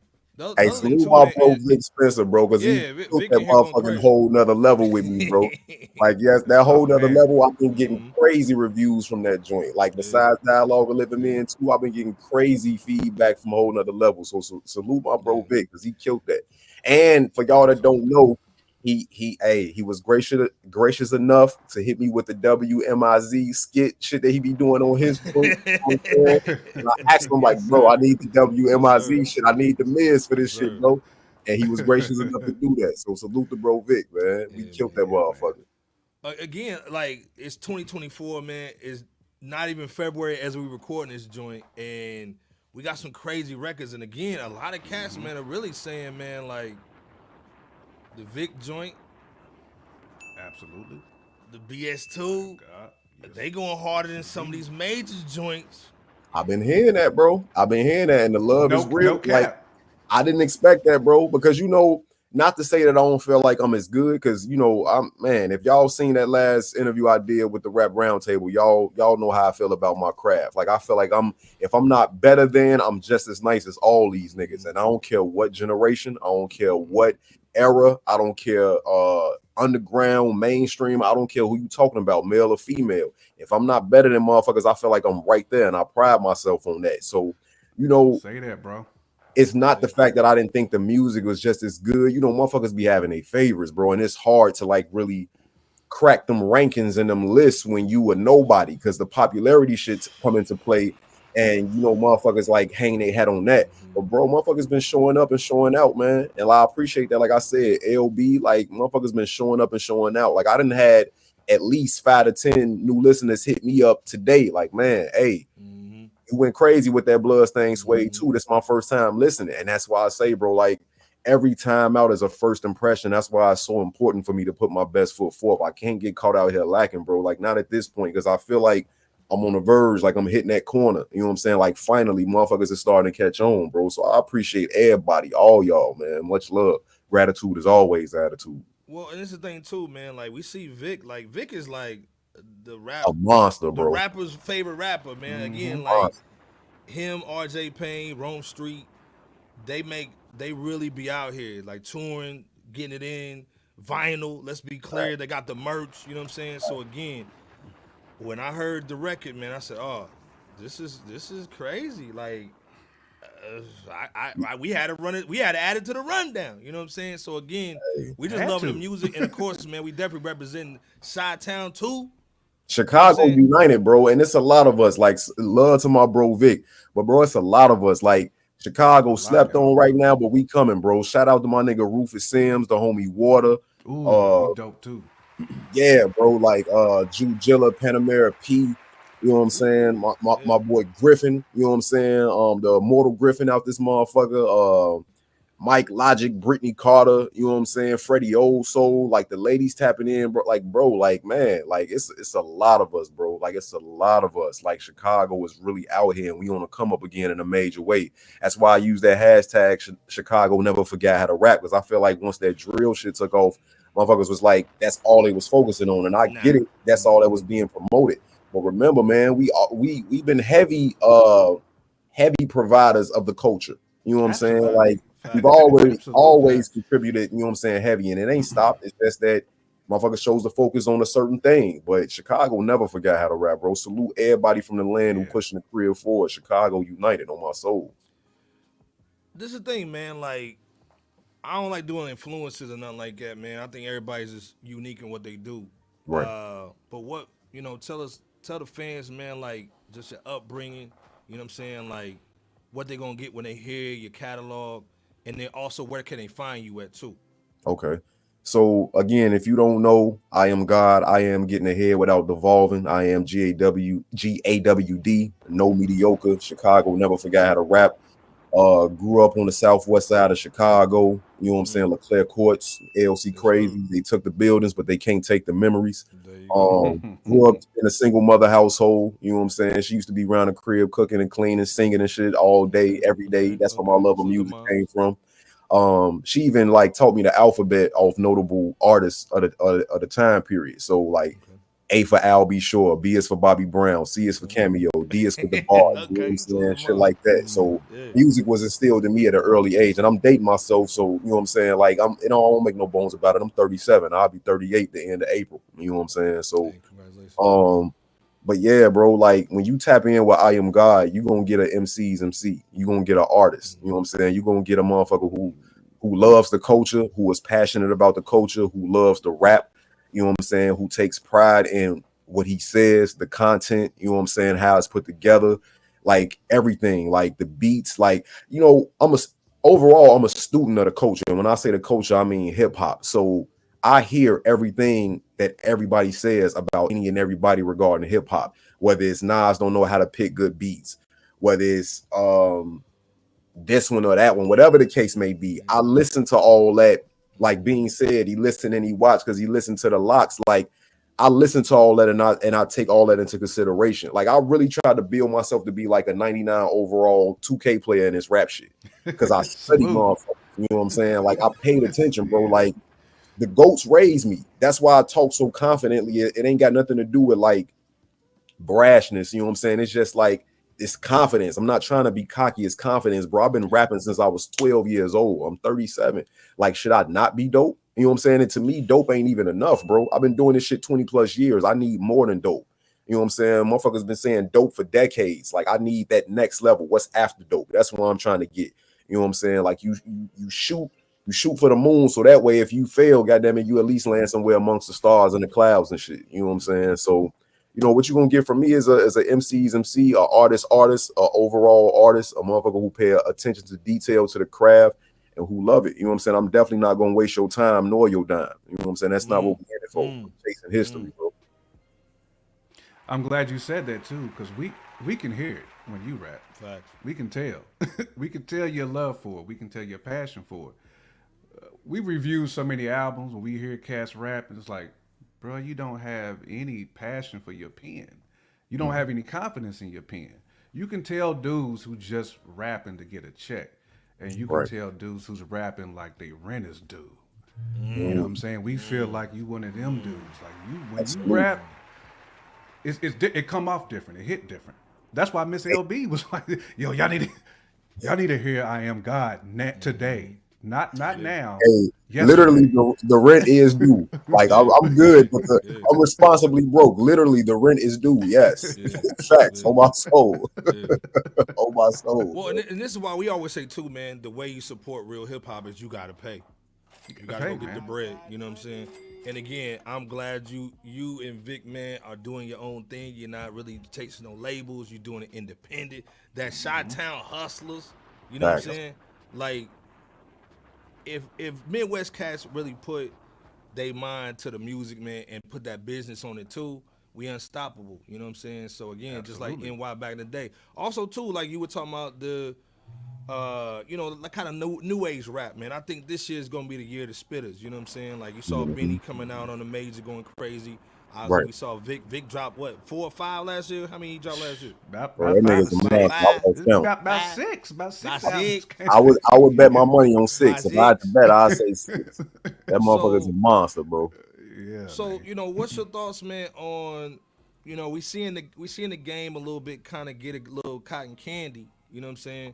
[SPEAKER 6] Hey, salute my bro Vic Spencer, bro, because he took that motherfucking whole nother level with me, bro. Like, yes, that whole nother level, I've been getting crazy reviews from that joint. Like, besides Dialogue of Living Men 2, I've been getting crazy feedback from a whole nother level. So salute my bro Vic, because he killed that. And for y'all that don't know, he was gracious enough to hit me with the WMIZ skit shit that he be doing on his book. And I asked him, like, bro, I need the WMIZ shit. I need the Miz for this shit, bro. And he was gracious enough to do that. So salute to bro Vic, man. We killed that motherfucker.
[SPEAKER 1] Again, like, it's 2024, man. It's not even February as we recording this joint, and we got some crazy records. And again, a lot of cats, man, are really saying, man, like, the Vic joint,
[SPEAKER 2] absolutely,
[SPEAKER 1] the BS2, they going harder than some of these major joints.
[SPEAKER 6] I've been hearing that, bro. I've been hearing that, and the love is real.
[SPEAKER 2] No cap.
[SPEAKER 6] Like, I didn't expect that, bro, because not to say that I don't feel like I'm as good, because if y'all seen that last interview I did with the Rap Roundtable, y'all know how I feel about my craft. Like, I feel like if I'm not better than, I'm just as nice as all these niggas, and I don't care what generation, I don't care what era, I don't care underground, mainstream, I don't care who you talking about, male or female. If I'm not better than motherfuckers, I feel like I'm right there, and I pride myself on that. So,
[SPEAKER 2] say that, bro.
[SPEAKER 6] it's not the fact that I didn't think the music was just as good. You know, motherfuckers be having their favorites, bro, and it's hard to like really crack them rankings and them lists when you a nobody, because the popularity shit come into play, and you know motherfuckers like hang their head on that. But bro, motherfuckers been showing up and showing out, man, and I appreciate that. Like I said, LB, like motherfuckers been showing up and showing out. Like I done had at least 5 to 10 new listeners hit me up today, like, man, hey, you went crazy with that Bloodstained Suede too. That's my first time listening, and that's why I say, bro, like every time out is a first impression. That's why it's so important for me to put my best foot forth. I can't get caught out here lacking, bro. Like not at this point, because I feel like I'm on the verge, like I'm hitting that corner. You know what I'm saying? Like finally, motherfuckers are starting to catch on, bro. So I appreciate everybody, all y'all, man. Much love. Gratitude is always attitude.
[SPEAKER 1] Well, and this is the thing too, man. Like we see Vic, like Vic is like the
[SPEAKER 6] A monster,
[SPEAKER 1] the
[SPEAKER 6] bro.
[SPEAKER 1] rapper's favorite rapper, man. Again, like him, RJ Payne, Rome Street, they really be out here like touring, getting it in, vinyl. Let's be clear, they got the merch. You know what I'm saying? So again, when I heard the record, man, I said, "Oh, this is crazy." Like, we had to run it. We had to add it to the rundown. You know what I'm saying? So again, we just love the music, and of course, man, we definitely represent Chi-Town too.
[SPEAKER 6] Chicago united, bro, and it's a lot of us. Like love to my bro Vic, but bro, it's a lot of us. Like Chicago slept on right now, but we coming, bro. Shout out to my nigga Rufus Sims, the homie Water.
[SPEAKER 2] Ooh, dope too.
[SPEAKER 6] Yeah, bro, like Jujilla, Panamera P, you know what I'm saying? My boy Griffin, you know what I'm saying? The immortal Griffin out this motherfucker. Mike Logic, Brittany Carter, you know what I'm saying? Freddie Old Soul, like the ladies tapping in, bro. Like, bro, like, man, like it's a lot of us, bro. Like, it's a lot of us. Like, Chicago is really out here, and we want to come up again in a major way. That's why I use that hashtag Chicago never forgot how to rap, because I feel like once that drill shit took off, motherfuckers was like, that's all they was focusing on. And I get it, that's all that was being promoted. But remember, man, we've been heavy providers of the culture. You know what I'm saying? Like, we've always contributed, you know what I'm saying, heavy, and it ain't stopped. It's just that motherfucker chose to focus on a certain thing. But Chicago never forgot how to rap, bro. Salute everybody from the land who pushing the career forward. Chicago united on my soul.
[SPEAKER 1] This is the thing, man. Like, I don't like doing influences or nothing like that, man. I think everybody's just unique in what they do.
[SPEAKER 6] Right.
[SPEAKER 1] But what, you know, tell the fans, man, like, just your upbringing, you know what I'm saying, like, what they gonna get when they hear your catalog, and then also where can they find you at too.
[SPEAKER 6] Okay. So again, if you don't know, I am God. I am getting ahead without devolving. I am GAWD. No mediocre. Chicago never forgot how to rap. Grew up on the southwest side of Chicago. You know what I'm saying? LeClaire Courts, LC Crazy. They took the buildings, but they can't take the memories. Grew up in a single mother household. You know what I'm saying? She used to be around the crib cooking and cleaning, singing and shit all day, every day. That's where my love of music came from. She even like taught me the alphabet of notable artists of the time period. So like A for Al B. Shore, B is for Bobby Brown, C is for Cameo, D is for the bar, you know what I'm saying? Shit like that. So music was instilled in me at an early age, and I'm dating myself, so you know what I'm saying? Like I don't make no bones about it. I'm 37. I'll be 38 the end of April. You know what I'm saying? So but yeah, bro, like when you tap in with I Am God, you gonna get an MC's MC. You gonna get an artist. You know what I'm saying? You gonna get a motherfucker who loves the culture, who is passionate about the culture, who loves the rap. You know what I'm saying? Who takes pride in what he says, the content. You know what I'm saying? How it's put together, like everything, like the beats. Like, you know, I'm a student of the culture, and when I say the culture, I mean hip hop. So I hear everything that everybody says about any and everybody regarding hip hop, whether it's Nas don't know how to pick good beats, whether it's this one or that one, whatever the case may be. I listen to all that. Like being said, he listened and he watched because he listened to the locks. Like I listen to all that and I take all that into consideration. Like I really tried to build myself to be like a 99 overall 2K player in this rap shit because I studied motherfuckers. You know what I'm saying? Like I paid attention, bro. Like the GOATs raised me. That's why I talk so confidently. It ain't got nothing to do with like brashness. You know what I'm saying? It's just like it's confidence. I'm not trying to be cocky. It's confidence, bro. I've been rapping since I was 12 years old. I'm 37. Like, should I not be dope? You know what I'm saying? And to me, dope ain't even enough, bro. I've been doing this shit 20 plus years. I need more than dope. You know what I'm saying? Motherfuckers been saying dope for decades. Like, I need that next level. What's after dope? That's what I'm trying to get. You know what I'm saying? Like you shoot for the moon, so that way if you fail, goddamn it, you at least land somewhere amongst the stars and the clouds and shit. You know what I'm saying? So, you know, what you're gonna get from me is a MC's MC, a artist, a overall artist, a motherfucker who pay attention to detail to the craft and who love it. You know what I'm saying? I'm definitely not gonna waste your time nor your dime. You know what I'm saying? That's not what we're in it for. Chasing history, bro.
[SPEAKER 2] I'm glad you said that too, because we can hear it when you rap.
[SPEAKER 1] Facts.
[SPEAKER 2] We can tell. We can tell your love for it. We can tell your passion for it. We review so many albums when we hear cats rap, and it's like, bro, you don't have any passion for your pen. You don't have any confidence in your pen. You can tell dudes who just rapping to get a check, and you can tell dudes who's rapping like they rent is due. You know what I'm saying? We feel like you one of them dudes. Like when you rap, it come off different. It hit different. That's why Miss LB was like, yo, y'all need to hear I Am God today. Not now.
[SPEAKER 6] Hey, literally, the rent is due. Like I'm good, but I'm responsibly broke. Literally, the rent is due. Yes, facts on my soul. On my soul.
[SPEAKER 1] Well, and this is why we always say too, man. The way you support real hip hop is you gotta pay. You gotta go get the bread. You know what I'm saying? And again, I'm glad you and Vic, man, are doing your own thing. You're not really chasing no labels. You're doing it independent. That Chi-Town hustlers. You know what I'm saying? Like, if Midwest cats really put their mind to the music, man, and put that business on it too, we unstoppable. You know what I'm saying? So again, just like NY back in the day. Also too, like you were talking about the you know, like kind of new age rap, man. I think this year is gonna be the year of the spitters. You know what I'm saying? Like you saw Benny coming out on the major going crazy. We saw Vic drop what 4 or 5 last year. How many he dropped last year?
[SPEAKER 2] About six. About six.
[SPEAKER 6] I would bet my money on 6. If I had to bet, I'd say 6. That motherfucker's a monster, bro.
[SPEAKER 2] Yeah.
[SPEAKER 1] So
[SPEAKER 2] man.
[SPEAKER 1] you know, what's your thoughts, man, on we seeing the game a little bit kind of get a little cotton candy. You know what I'm saying?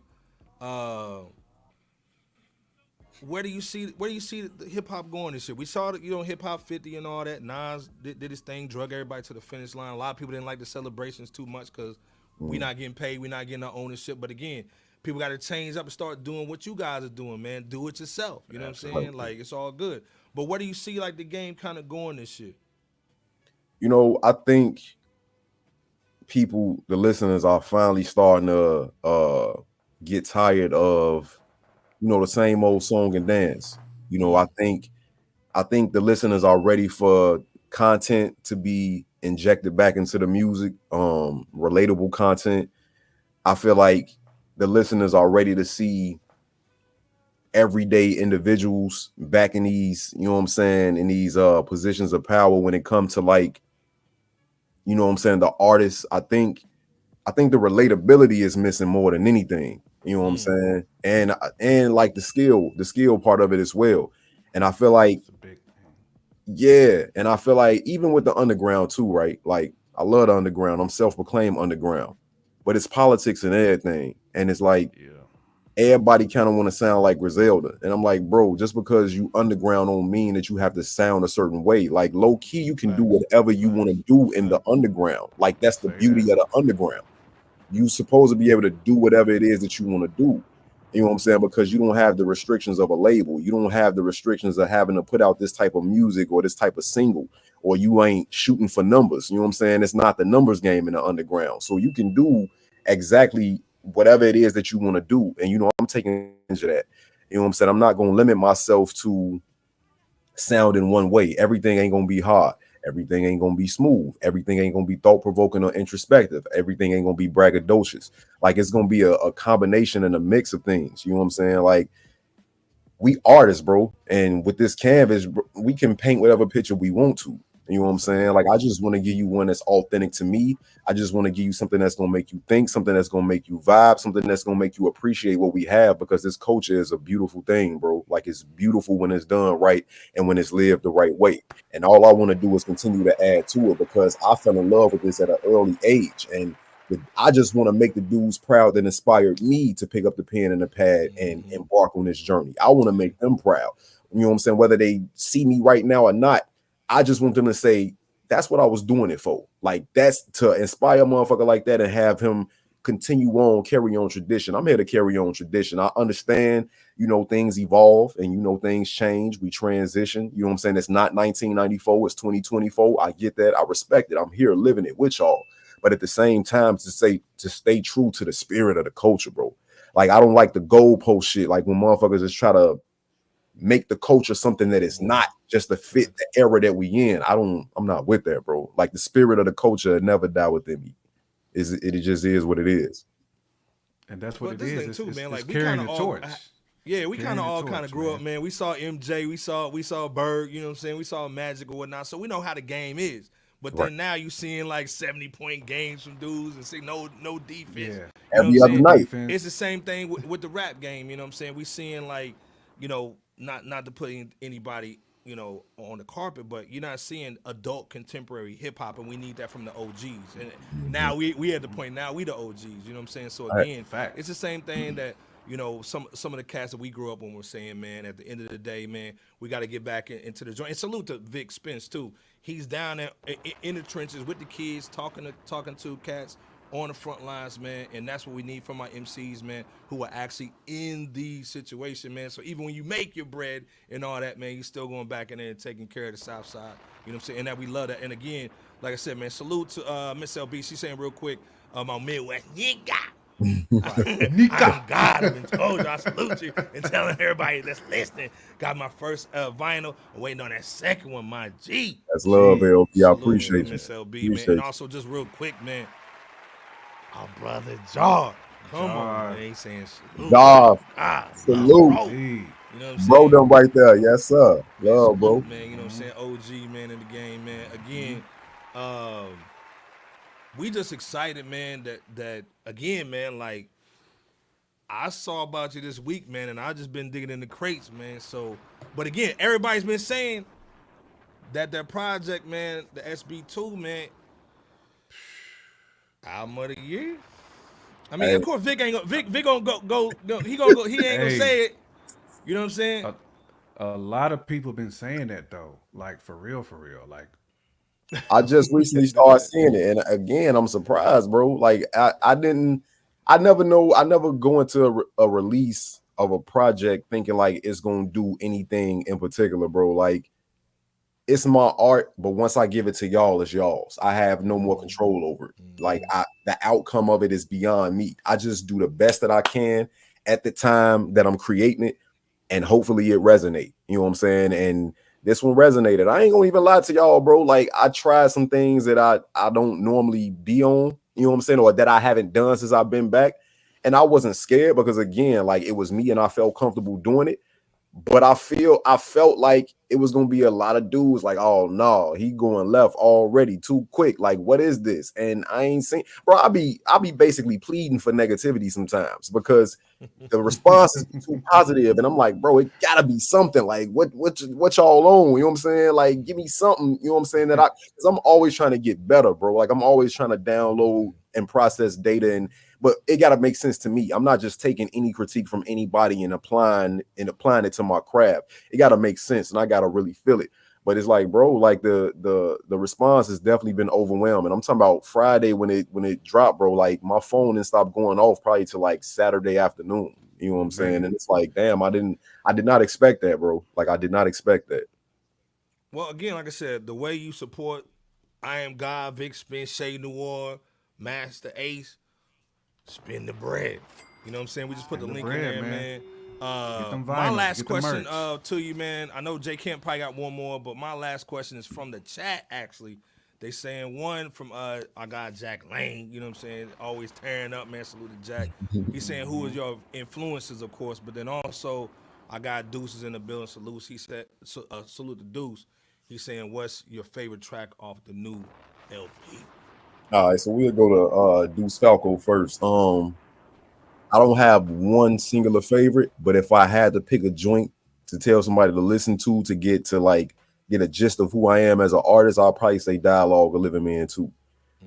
[SPEAKER 1] Where do you see the hip hop going this year? We saw that hip hop 50 and all that. Nas did his thing, drug everybody to the finish line. A lot of people didn't like the celebrations too much because we not getting paid, we not getting our ownership. But again, people got to change up and start doing what you guys are doing, man. Do it yourself. You know what I'm saying? Like it's all good. But where do you see like the game kind of going this year?
[SPEAKER 6] You know, I think the listeners are finally starting to get tired of the same old song and dance. I think the listeners are ready for content to be injected back into the music, relatable content. I feel like the listeners are ready to see everyday individuals back in these, in these positions of power when it comes to like, the artists. I think the relatability is missing more than anything. You know what I'm saying? And like the skill part of it as well. And I feel like, and I feel like even with the underground too, right? Like I love the underground. I'm self-proclaimed underground, but it's politics and everything. And it's like, everybody kind of want to sound like Griselda. And I'm like, bro, just because you underground don't mean that you have to sound a certain way. Like low key, you can do whatever you want to do in the underground. Like that's the beauty of the underground. You supposed to be able to do whatever it is that you want to do. You know what I'm saying? Because you don't have the restrictions of a label. You don't have the restrictions of having to put out this type of music or this type of single, or you ain't shooting for numbers. You know what I'm saying? It's not the numbers game in the underground. So you can do exactly whatever it is that you want to do. And, I'm taking advantage of that. You know what I'm saying? I'm not going to limit myself to sound in one way. Everything ain't going to be hard. Everything ain't gonna be smooth. Everything ain't gonna be thought-provoking or introspective. Everything ain't gonna be braggadocious. Like it's gonna be a combination and a mix of things. You know what I'm saying? Like we artists, bro. And with this canvas, we can paint whatever picture we want to. You know what I'm saying? Like I just want to give you one that's authentic to me. I just want to give you something that's gonna make you think, something that's gonna make you vibe, something that's gonna make you appreciate what we have, because this culture is a beautiful thing, bro. Like it's beautiful when it's done right and when it's lived the right way. And all I want to do is continue to add to it, because I fell in love with this at an early age. And I just want to make the dudes proud that inspired me to pick up the pen and the pad and embark on this journey. I want to make them proud. You know what I'm saying? Whether they see me right now or not, I just want them to say, that's what I was doing it for. Like that's to inspire a motherfucker like that and have him continue on, carry on tradition. I'm here to carry on tradition. I understand, things evolve and, things change. We transition. You know what I'm saying? It's not 1994. It's 2024. I get that. I respect it. I'm here living it with y'all. But at the same time, to stay true to the spirit of the culture, bro. Like, I don't like the goalpost shit. Like when motherfuckers just try to make the culture something that it's not, just to fit the era that we in. I'm not with that, bro. Like the spirit of the culture never die within me. It just is what it is.
[SPEAKER 2] And that's what
[SPEAKER 1] but
[SPEAKER 2] it
[SPEAKER 1] this
[SPEAKER 2] is.
[SPEAKER 1] thing too,
[SPEAKER 2] It's
[SPEAKER 1] man. Like we
[SPEAKER 2] carrying
[SPEAKER 1] kind
[SPEAKER 2] the
[SPEAKER 1] of
[SPEAKER 2] torch.
[SPEAKER 1] We kind of all
[SPEAKER 2] torch,
[SPEAKER 1] grew
[SPEAKER 2] man.
[SPEAKER 1] up, man. We saw MJ, we saw Bird, you know what I'm saying? We saw Magic or whatnot, so we know how the game is. But then now you seeing like 70-point games from dudes and see no defense.
[SPEAKER 2] Yeah.
[SPEAKER 1] You know
[SPEAKER 6] Every
[SPEAKER 1] what I'm
[SPEAKER 6] other
[SPEAKER 1] saying?
[SPEAKER 6] night.
[SPEAKER 2] Defense.
[SPEAKER 1] It's the same thing with the rap game, you know what I'm saying? We seeing like, not to put anybody, on the carpet, but you're not seeing adult contemporary hip hop, and we need that from the OGs. And now we at the point now we the OGs, you know what I'm saying? So again,
[SPEAKER 2] Fact.
[SPEAKER 1] it's the same thing that some of the cats that we grew up on were saying, man. At the end of the day, man, we got to get back into the joint. And salute to Vic Spence too. He's down there in the trenches with the kids, talking to cats on the front lines, man, and that's what we need from our MCs, man, who are actually in the situation, man. So even when you make your bread and all that, man, you still going back in there and taking care of the South Side. You know what I'm saying? And that we love that. And again, like I said, man, salute to Miss LB. She's saying real quick, my Midwest nigga. I'm God. I've been told you. I salute you and telling everybody that's listening. Got my first vinyl. I'm waiting on that second one, my G.
[SPEAKER 6] That's love, LB. I
[SPEAKER 1] Salute
[SPEAKER 6] appreciate
[SPEAKER 1] to
[SPEAKER 6] you.
[SPEAKER 1] Miss LB, man.
[SPEAKER 6] Appreciate
[SPEAKER 1] And
[SPEAKER 6] you.
[SPEAKER 1] also, just real quick, man, our brother Jar. Come on, man. He's saying salute.
[SPEAKER 6] Jar.
[SPEAKER 1] God,
[SPEAKER 6] Salute.
[SPEAKER 1] bro.
[SPEAKER 2] Hey.
[SPEAKER 1] You know what I'm saying?
[SPEAKER 6] Bro, them right there. Yes, sir.
[SPEAKER 1] Man,
[SPEAKER 6] Love,
[SPEAKER 1] salute,
[SPEAKER 6] bro.
[SPEAKER 1] man. You know what I'm saying? OG, man, in the game, man. Again, we just excited, man, that again, man, like, I saw about you this week, man, and I just been digging in the crates, man. So, but again, everybody's been saying that project, man, the SB2, man, album of the year. I mean,
[SPEAKER 6] Hey.
[SPEAKER 1] of course, Vic ain't gonna Vic gonna go. He gonna go. He ain't gonna say it. You know what I'm saying?
[SPEAKER 2] A lot of people been saying that though, like for real. Like
[SPEAKER 6] I just recently started seeing it, and again, I'm surprised, bro. Like I never go into a release of a project thinking like it's gonna do anything in particular, bro. Like, it's my art, but once I give it to y'all, it's y'all's. I have no more control over it. Like, the outcome of it is beyond me. I just do the best that I can at the time that I'm creating it, and hopefully it resonate. You know what I'm saying? And this one resonated. I ain't gonna even lie to y'all, bro. Like, I tried some things that I don't normally be on, you know what I'm saying, or that I haven't done since I've been back. And I wasn't scared because, again, like, it was me and I felt comfortable doing it. But I felt like it was gonna be a lot of dudes like, oh no, he going left already too quick. Like, what is this? And I ain't seen, bro. I be basically pleading for negativity sometimes because the response is too positive, and I'm like, bro, it gotta be something. Like, what y'all on? You know what I'm saying? Like, give me something. You know what I'm saying? Because I'm always trying to get better, bro. Like, I'm always trying to download and process data, but it got to make sense to me. I'm not just taking any critique from anybody and applying it to my craft. It got to make sense, and I got to really feel it. But it's like, bro, like the response has definitely been overwhelming. I'm talking about Friday when it dropped, bro. Like, my phone didn't stop going off probably till like Saturday afternoon. You know what I'm saying? And it's like, damn, I did not expect that, bro. Like, I did not expect that.
[SPEAKER 1] Well, again, like I said, the way you support IAMGAWD, Vic Spence, Shay Noir, Master Ace, spend the bread. You know what I'm saying? We just put the link in there, man. My last question to you, man. I know Jay Kemp probably got one more, but my last question is from the chat, actually. They saying one from I got Jack Lane, you know what I'm saying? Always tearing up, man. Salute to Jack. He's saying who is your influences, of course, but then also I got Deuces in the building. Salute. He said salute to Deuce. He's saying, what's your favorite track off the new LP?
[SPEAKER 6] All right, so we'll go to Deuce Falco first. I don't have one singular favorite, but if I had to pick a joint to tell somebody to listen to get a gist of who I am as an artist, I'll probably say Dialogue of Living Man 2.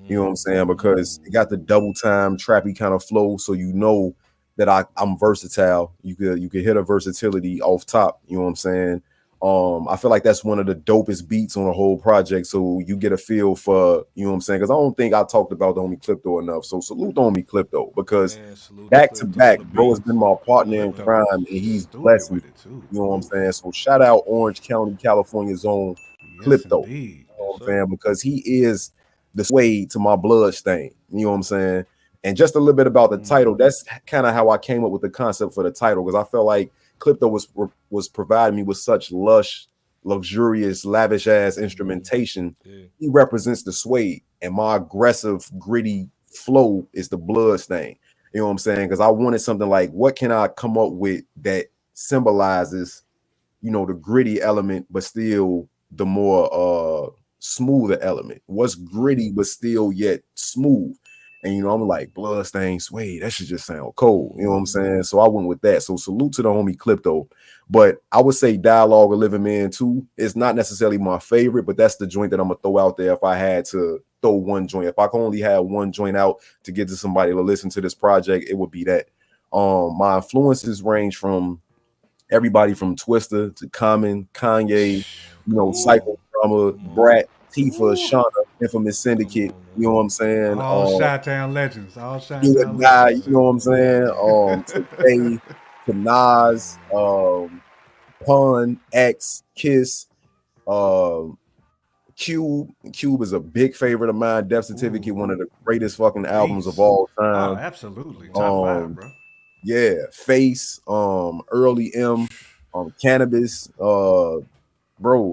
[SPEAKER 6] You know what I'm saying? Because it got the double time trappy kind of flow, so you know that I'm versatile. You could hit a versatility off top. You know what I'm saying? I feel like that's one of the dopest beats on the whole project. So you get a feel for, you know what I'm saying? Because I don't think I talked about the homie Clipto enough. So salute the homie Clipto, because
[SPEAKER 1] Man, salute to
[SPEAKER 6] back to
[SPEAKER 1] Clipto on
[SPEAKER 6] back,
[SPEAKER 1] the
[SPEAKER 6] bro has
[SPEAKER 1] beats.
[SPEAKER 6] been my partner in
[SPEAKER 2] Clipto
[SPEAKER 6] crime,
[SPEAKER 2] was
[SPEAKER 6] and he's
[SPEAKER 2] stupid
[SPEAKER 6] blessed me.
[SPEAKER 2] with it too.
[SPEAKER 6] You know what I'm
[SPEAKER 2] Ooh.
[SPEAKER 6] saying? So shout out Orange County, California's own
[SPEAKER 2] Yes,
[SPEAKER 6] Clipto.
[SPEAKER 2] indeed.
[SPEAKER 6] You know
[SPEAKER 1] Yes,
[SPEAKER 6] what I'm
[SPEAKER 1] sir.
[SPEAKER 6] saying? Because he is the sway to my blood stain. You know what I'm saying? And just a little bit about the title. That's kind of how I came up with the concept for the title, because I felt like Clipto was providing me with such luxurious, lavish ass instrumentation.
[SPEAKER 1] Yeah.
[SPEAKER 6] He represents the suede, and my aggressive, gritty flow is the blood stain. You know what I'm saying? Because I wanted something like, what can I come up with that symbolizes, you know, the gritty element, but still the more smoother element. What's gritty but still yet smooth? And you know, I'm like, bloodstained suede. That should just sound cold. You know what I'm saying? So I went with that. So salute to the homie Clipto. But I would say Dialogue of Living Man too. It's not necessarily my favorite, but that's the joint that I'm gonna throw out there if I had to throw one joint. If I could only have one joint out to get to somebody to listen to this project, it would be that. My influences range from everybody from Twister to Common, Kanye, you know,
[SPEAKER 1] Come on.
[SPEAKER 6] Cypher Drama,
[SPEAKER 1] Come on.
[SPEAKER 6] Brat, Tifa, Shauna, Infamous
[SPEAKER 1] Come
[SPEAKER 6] Syndicate.
[SPEAKER 1] on,
[SPEAKER 6] You
[SPEAKER 1] man.
[SPEAKER 6] know what I'm saying?
[SPEAKER 2] All Chi-Town legends. All
[SPEAKER 6] You
[SPEAKER 2] Chi-Town
[SPEAKER 6] and I, you
[SPEAKER 2] legends.
[SPEAKER 6] know what I'm saying? To Jay, to Nas, Pun, X, Kiss, Cube. Cube is a big favorite of mine. Death Certificate, one of the greatest fucking albums of
[SPEAKER 2] Beast.
[SPEAKER 6] all
[SPEAKER 2] Oh,
[SPEAKER 6] time.
[SPEAKER 2] absolutely. Top 5,
[SPEAKER 6] Um,
[SPEAKER 2] bro.
[SPEAKER 6] yeah, Face, Early M, Cannabis, bro,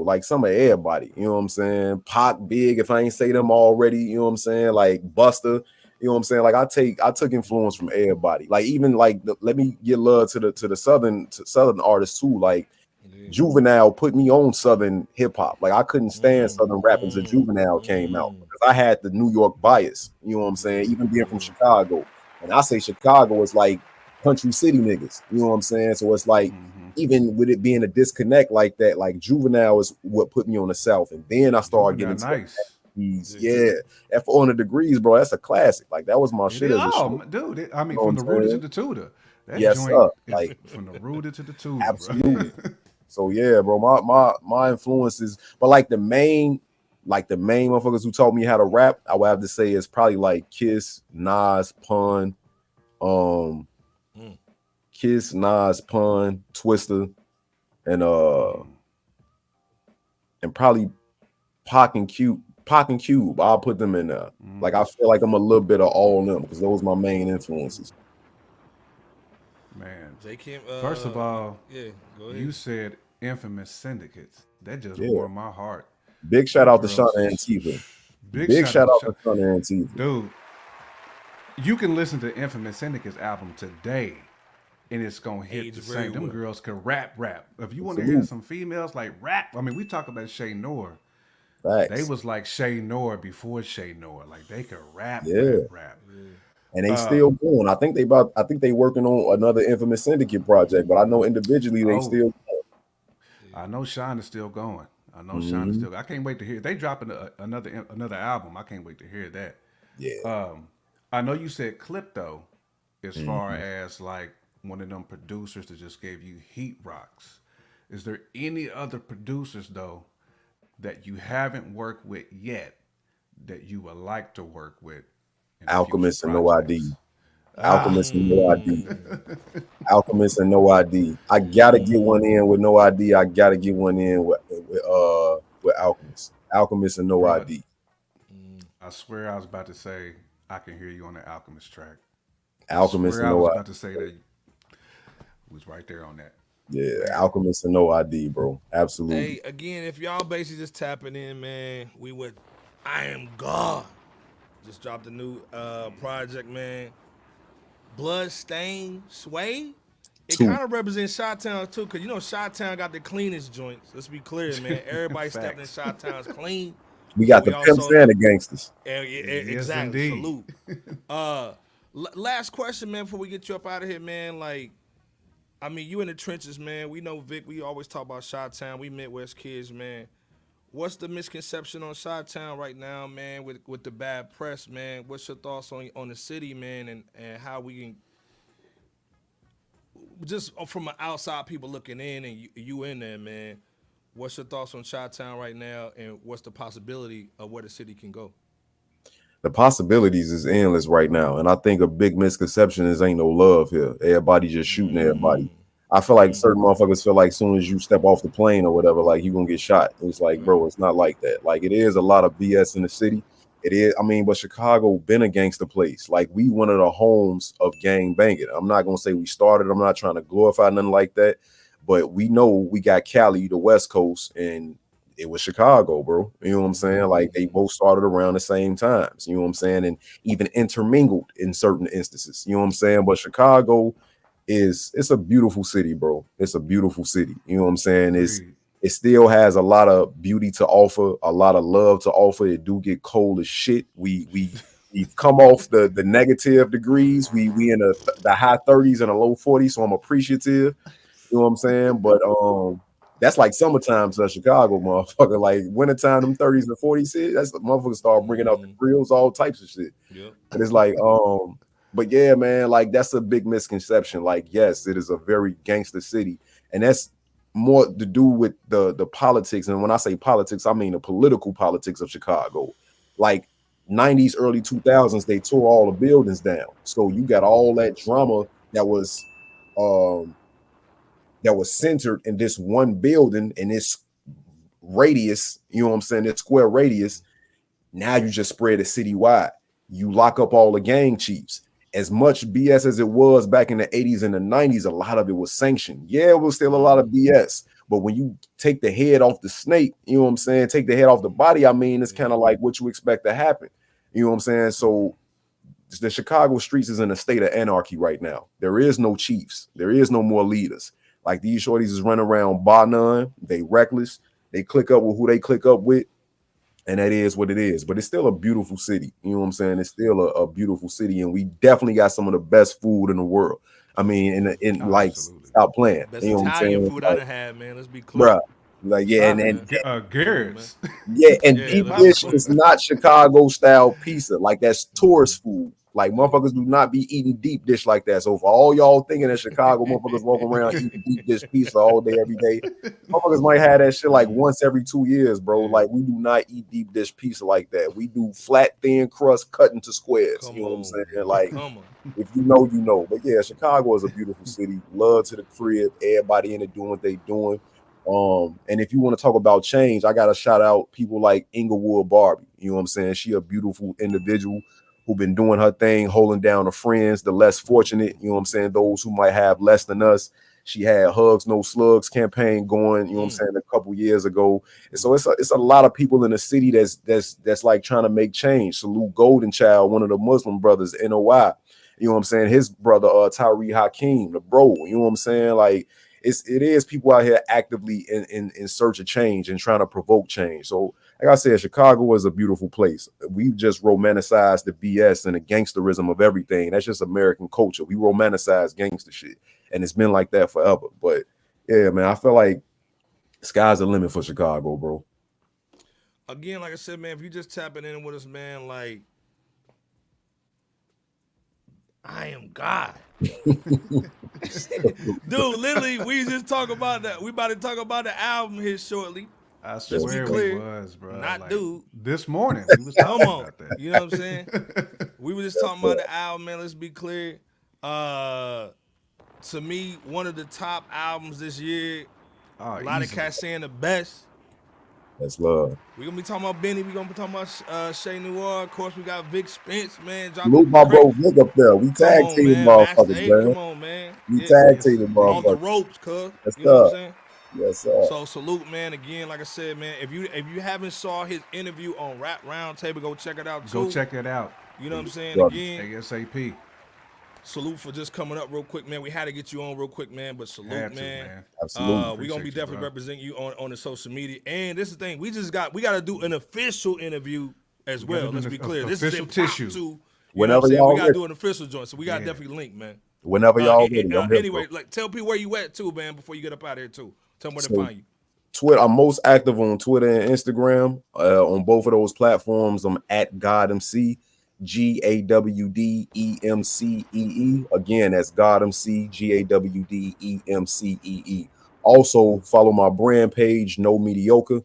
[SPEAKER 6] like some of everybody, you know what I'm saying? Pac, Big, if I ain't say them already, you know what I'm saying? Like Buster, you know what I'm saying? Like I took influence from everybody. Like even like let me get love to the southern artists too. Like
[SPEAKER 1] Yeah.
[SPEAKER 6] Juvenile put me on Southern hip hop. Like I couldn't stand Southern rap until Juvenile came out, because I had the New York bias. You know what I'm saying? Even being from Chicago, and I say Chicago is like country city niggas. You know what I'm saying? So it's like, even with it being a disconnect like that, like Juvenile is what put me on the South, and then I started getting
[SPEAKER 2] Juvenile
[SPEAKER 6] into
[SPEAKER 2] nice.
[SPEAKER 6] these. Yeah, F400 Degrees, bro. That's a classic. Like that was my
[SPEAKER 2] It
[SPEAKER 6] shit
[SPEAKER 2] is,
[SPEAKER 6] as a shit.
[SPEAKER 2] oh, dude. I
[SPEAKER 6] You
[SPEAKER 2] mean,
[SPEAKER 6] know what
[SPEAKER 2] from
[SPEAKER 6] I'm
[SPEAKER 2] the rooter to
[SPEAKER 6] saying?
[SPEAKER 2] the tutor. That
[SPEAKER 6] Yes,
[SPEAKER 2] joint
[SPEAKER 6] sir.
[SPEAKER 2] is
[SPEAKER 6] Like
[SPEAKER 2] from the rooter to the tutor, bro.
[SPEAKER 6] absolutely. So yeah, bro, my influences, but like the main motherfuckers who taught me how to rap, I would have to say is probably like Kiss, Nas, Pun, um, Kiss, Nas, Pun, Twister, and probably Pac and Cube. I'll put them in there. Like I feel like I'm a little bit of all of them, because those are my main influences.
[SPEAKER 2] Man.
[SPEAKER 1] J. Kim,
[SPEAKER 2] First of all,
[SPEAKER 1] yeah, go ahead.
[SPEAKER 2] you said infamous syndicates. That just
[SPEAKER 6] Yeah.
[SPEAKER 2] warmed my heart.
[SPEAKER 6] Big shout
[SPEAKER 2] Them
[SPEAKER 6] out to
[SPEAKER 2] girls
[SPEAKER 6] Shauna and
[SPEAKER 2] is
[SPEAKER 6] Tifa.
[SPEAKER 2] big
[SPEAKER 6] Big
[SPEAKER 2] shout out
[SPEAKER 6] shout
[SPEAKER 2] to
[SPEAKER 6] out to Shauna and Tifa.
[SPEAKER 2] dude. You can listen to Infamous Syndicate's album today, and it's gonna hit
[SPEAKER 1] Aged
[SPEAKER 2] the
[SPEAKER 1] very
[SPEAKER 2] same. Them
[SPEAKER 1] well.
[SPEAKER 2] girls can rap. If you want to hear
[SPEAKER 6] Salute.
[SPEAKER 2] some females like rap, I mean, we talk about Shay Noor. They
[SPEAKER 6] Facts.
[SPEAKER 2] was like Shay Noor before Shay Noor. Like they could rap.
[SPEAKER 6] Yeah. And they still going. I think they working on another Infamous Syndicate project, but I know individually they
[SPEAKER 2] Oh,
[SPEAKER 6] still
[SPEAKER 2] I know Shine is still going.
[SPEAKER 6] going.
[SPEAKER 2] I can't wait to hear. They dropping another album. I can't wait to hear that.
[SPEAKER 6] Yeah.
[SPEAKER 2] I know you said Clipto, as far
[SPEAKER 6] Mhm.
[SPEAKER 2] as like one of them producers that just gave you heat rocks. Is there any other producers though that you haven't worked with yet that you would like to work with in future
[SPEAKER 6] Alchemist and No ID.
[SPEAKER 2] projects?
[SPEAKER 6] Alchemist and No ID. Alchemist and No ID. I gotta get one in with No ID. I gotta get one in with Alchemist. Alchemist and No
[SPEAKER 2] Bruh,
[SPEAKER 6] ID.
[SPEAKER 2] I swear I was about to say I can hear you on the Alchemist track. I
[SPEAKER 6] Alchemist
[SPEAKER 2] swear
[SPEAKER 6] and
[SPEAKER 2] I
[SPEAKER 6] No
[SPEAKER 2] was
[SPEAKER 6] ID.
[SPEAKER 2] about to say that was right there on that.
[SPEAKER 6] Yeah,
[SPEAKER 2] Man,
[SPEAKER 6] Alchemist and No ID, bro. Absolutely.
[SPEAKER 1] Hey, again, if y'all basically just tapping in, man, we with I Am God. Just dropped a new project, man. Bloodstained Sway. It
[SPEAKER 6] Two
[SPEAKER 1] kind of represents Chi-Town too, cause you know Chi-Town got the cleanest joints. Let's be clear, man. Everybody stepping in
[SPEAKER 2] facts.
[SPEAKER 1] Chi-Town's clean,
[SPEAKER 6] We
[SPEAKER 1] but
[SPEAKER 6] got
[SPEAKER 1] we
[SPEAKER 6] the pimps
[SPEAKER 1] also
[SPEAKER 6] and the gangsters.
[SPEAKER 2] Yes,
[SPEAKER 1] exactly
[SPEAKER 2] indeed.
[SPEAKER 1] salute. Last question, man, before we get you up out of here, man. Like, I mean, you in the trenches, man. We know Vic. We always talk about Chi-Town. We Midwest kids, man. What's the misconception on Chi-Town right now, man, with the bad press, man? What's your thoughts on the city, man, and how we can just from an outside people looking in and you in there, man. What's your thoughts on Chi-Town right now, and what's the possibility of where the city can go?
[SPEAKER 6] The possibilities is endless right now, and I think a big misconception is ain't no love here. Everybody just shooting everybody. I feel like certain motherfuckers feel like as soon as you step off the plane or whatever, like you gonna get shot. It's like, bro, it's not like that. Like it is a lot of BS in the city. It is. I mean, but Chicago been a gangster place. Like we one of the homes of gang banging. I'm not gonna say we started. I'm not trying to glorify nothing like that, but we know we got Cali, the West Coast, and it was Chicago, bro. You know what I'm saying? Like they both started around the same times. You know what I'm saying? And even intermingled in certain instances. You know what I'm saying? But Chicago it's a beautiful city, bro. It's a beautiful city. You know what I'm saying? It still has a lot of beauty to offer, a lot of love to offer. It do get cold as shit. We've come off the negative degrees. We in the high 30s and the low 40s, so I'm appreciative. You know what I'm saying? But that's like summertime to Chicago, motherfucker. Like wintertime, them 30s and 40s, that's the motherfuckers start bringing out the grills, all types of shit.
[SPEAKER 1] Yep.
[SPEAKER 6] And it's like, but yeah, man, like that's a big misconception. Like, yes, it is a very gangster city, and that's more to do with the politics. And when I say politics, I mean the political politics of Chicago. Like 90s, early 2000s, they tore all the buildings down. So you got all that drama that was centered in this one building in this radius, you know what I'm saying, this square radius. Now you just spread it citywide. You lock up all the gang chiefs. As much BS as it was back in the 80s and the 90s, a lot of it was sanctioned. Yeah, it was still a lot of BS. But when you take the head off the snake, you know what I'm saying, take the head off the body, I mean, it's kind of like what you expect to happen. You know what I'm saying? So the Chicago streets is in a state of anarchy right now. There is no chiefs. There is no more leaders. Like these shorties is running around bar none. They reckless. They click up with who they click up with. And that is what it is. But it's still a beautiful city. You know what I'm saying? It's still a beautiful city. And we definitely got some of the best food in the world. I mean, like,
[SPEAKER 2] absolutely.
[SPEAKER 6] stop playing.
[SPEAKER 1] Best
[SPEAKER 6] you know
[SPEAKER 1] Italian food I
[SPEAKER 6] like,
[SPEAKER 1] done had, man. Let's be clear.
[SPEAKER 6] Bruh. Like, yeah, and
[SPEAKER 2] Garrett's.
[SPEAKER 6] yeah, and
[SPEAKER 1] Yeah,
[SPEAKER 6] deep
[SPEAKER 1] let's be
[SPEAKER 6] dish
[SPEAKER 1] clear.
[SPEAKER 6] is not Chicago style pizza. Like that's tourist food. Like motherfuckers do not be eating deep dish like that. So for all y'all thinking that Chicago motherfuckers walking around eating deep dish pizza all day, every day, motherfuckers might have that shit like once every 2 years, bro. Like we do not eat deep dish pizza like that. We do flat, thin crust cut into squares.
[SPEAKER 1] Come
[SPEAKER 6] you know
[SPEAKER 1] on,
[SPEAKER 6] what I'm saying?
[SPEAKER 1] man.
[SPEAKER 6] Like
[SPEAKER 1] Come on.
[SPEAKER 6] if you know, you know. But yeah, Chicago is a beautiful city. Love to the crib. Everybody in it doing what they doing. And if you want to talk about change, I gotta shout out people like Inglewood Barbie. You know what I'm saying? She a beautiful individual who been doing her thing, holding down the friends, the less fortunate, you know what I'm saying, those who might have less than us. She had Hugs No Slugs campaign going, you know what I'm saying, a couple years ago. And so it's a lot of people in the city that's like trying to make change. Salute Golden Child, one of the Muslim brothers, NOI. You know what I'm saying? His brother, Tyree Hakeem, the bro, you know what I'm saying? Like it is people out here actively in search of change and trying to provoke change. So like I said, Chicago is a beautiful place. We just romanticize the BS and the gangsterism of everything. That's just American culture. We romanticize gangster shit, and it's been like that forever. But yeah, man, I feel like sky's the limit for Chicago, bro.
[SPEAKER 1] Again, like I said, man, if you just tapping in with us, man, like I am God. Dude, literally, we just talk about that. We about to talk about the album here shortly.
[SPEAKER 2] I swear
[SPEAKER 1] clear,
[SPEAKER 2] we was, bro.
[SPEAKER 1] not
[SPEAKER 2] like,
[SPEAKER 1] dude.
[SPEAKER 2] This morning, we was
[SPEAKER 1] Come
[SPEAKER 2] talking
[SPEAKER 1] on.
[SPEAKER 2] about that.
[SPEAKER 1] You know what I'm saying? We were just talking about the album, man. Let's be clear. To me, one of the top albums this year. A lot of cats saying the best.
[SPEAKER 6] That's love.
[SPEAKER 1] We're going to be talking about Benny. We're going to be talking about Shay Noir. Of course, we got Vic Spence, man.
[SPEAKER 6] Salute my bro Vic up there. We tag team motherfuckers, man.
[SPEAKER 1] Come on, man.
[SPEAKER 6] We tag team motherfuckers.
[SPEAKER 1] On the ropes, cuz.
[SPEAKER 6] That's
[SPEAKER 1] you know what I'm saying?
[SPEAKER 6] Yes, sir.
[SPEAKER 1] So salute, man. Again, like I said, man, if you haven't saw his interview on Rap Roundtable, go check it out too.
[SPEAKER 2] Go check it out.
[SPEAKER 1] You know what I'm saying? Again,
[SPEAKER 2] ASAP.
[SPEAKER 1] Salute for just coming up real quick, man. We had to get you on real quick, man. But salute, man.
[SPEAKER 6] Absolutely.
[SPEAKER 1] We're gonna be definitely representing you on the social media. And this is the thing, we gotta do an official interview as well. Let's be clear. This is
[SPEAKER 2] tissue.
[SPEAKER 1] Too.
[SPEAKER 6] Whenever y'all
[SPEAKER 1] we gotta do an official joint. So we gotta definitely link, man.
[SPEAKER 6] Whenever y'all ready.
[SPEAKER 1] Anyway, like tell people where you at too, man, before you get up out of here too. Tell them where to find you.
[SPEAKER 6] Twitter. I'm most active on Twitter and Instagram. On both of those platforms, I'm at GawdMC, GAWDEMCEE. Again, that's GawdMC, GAWDEMCEE. Also, follow my brand page, No Mediocre.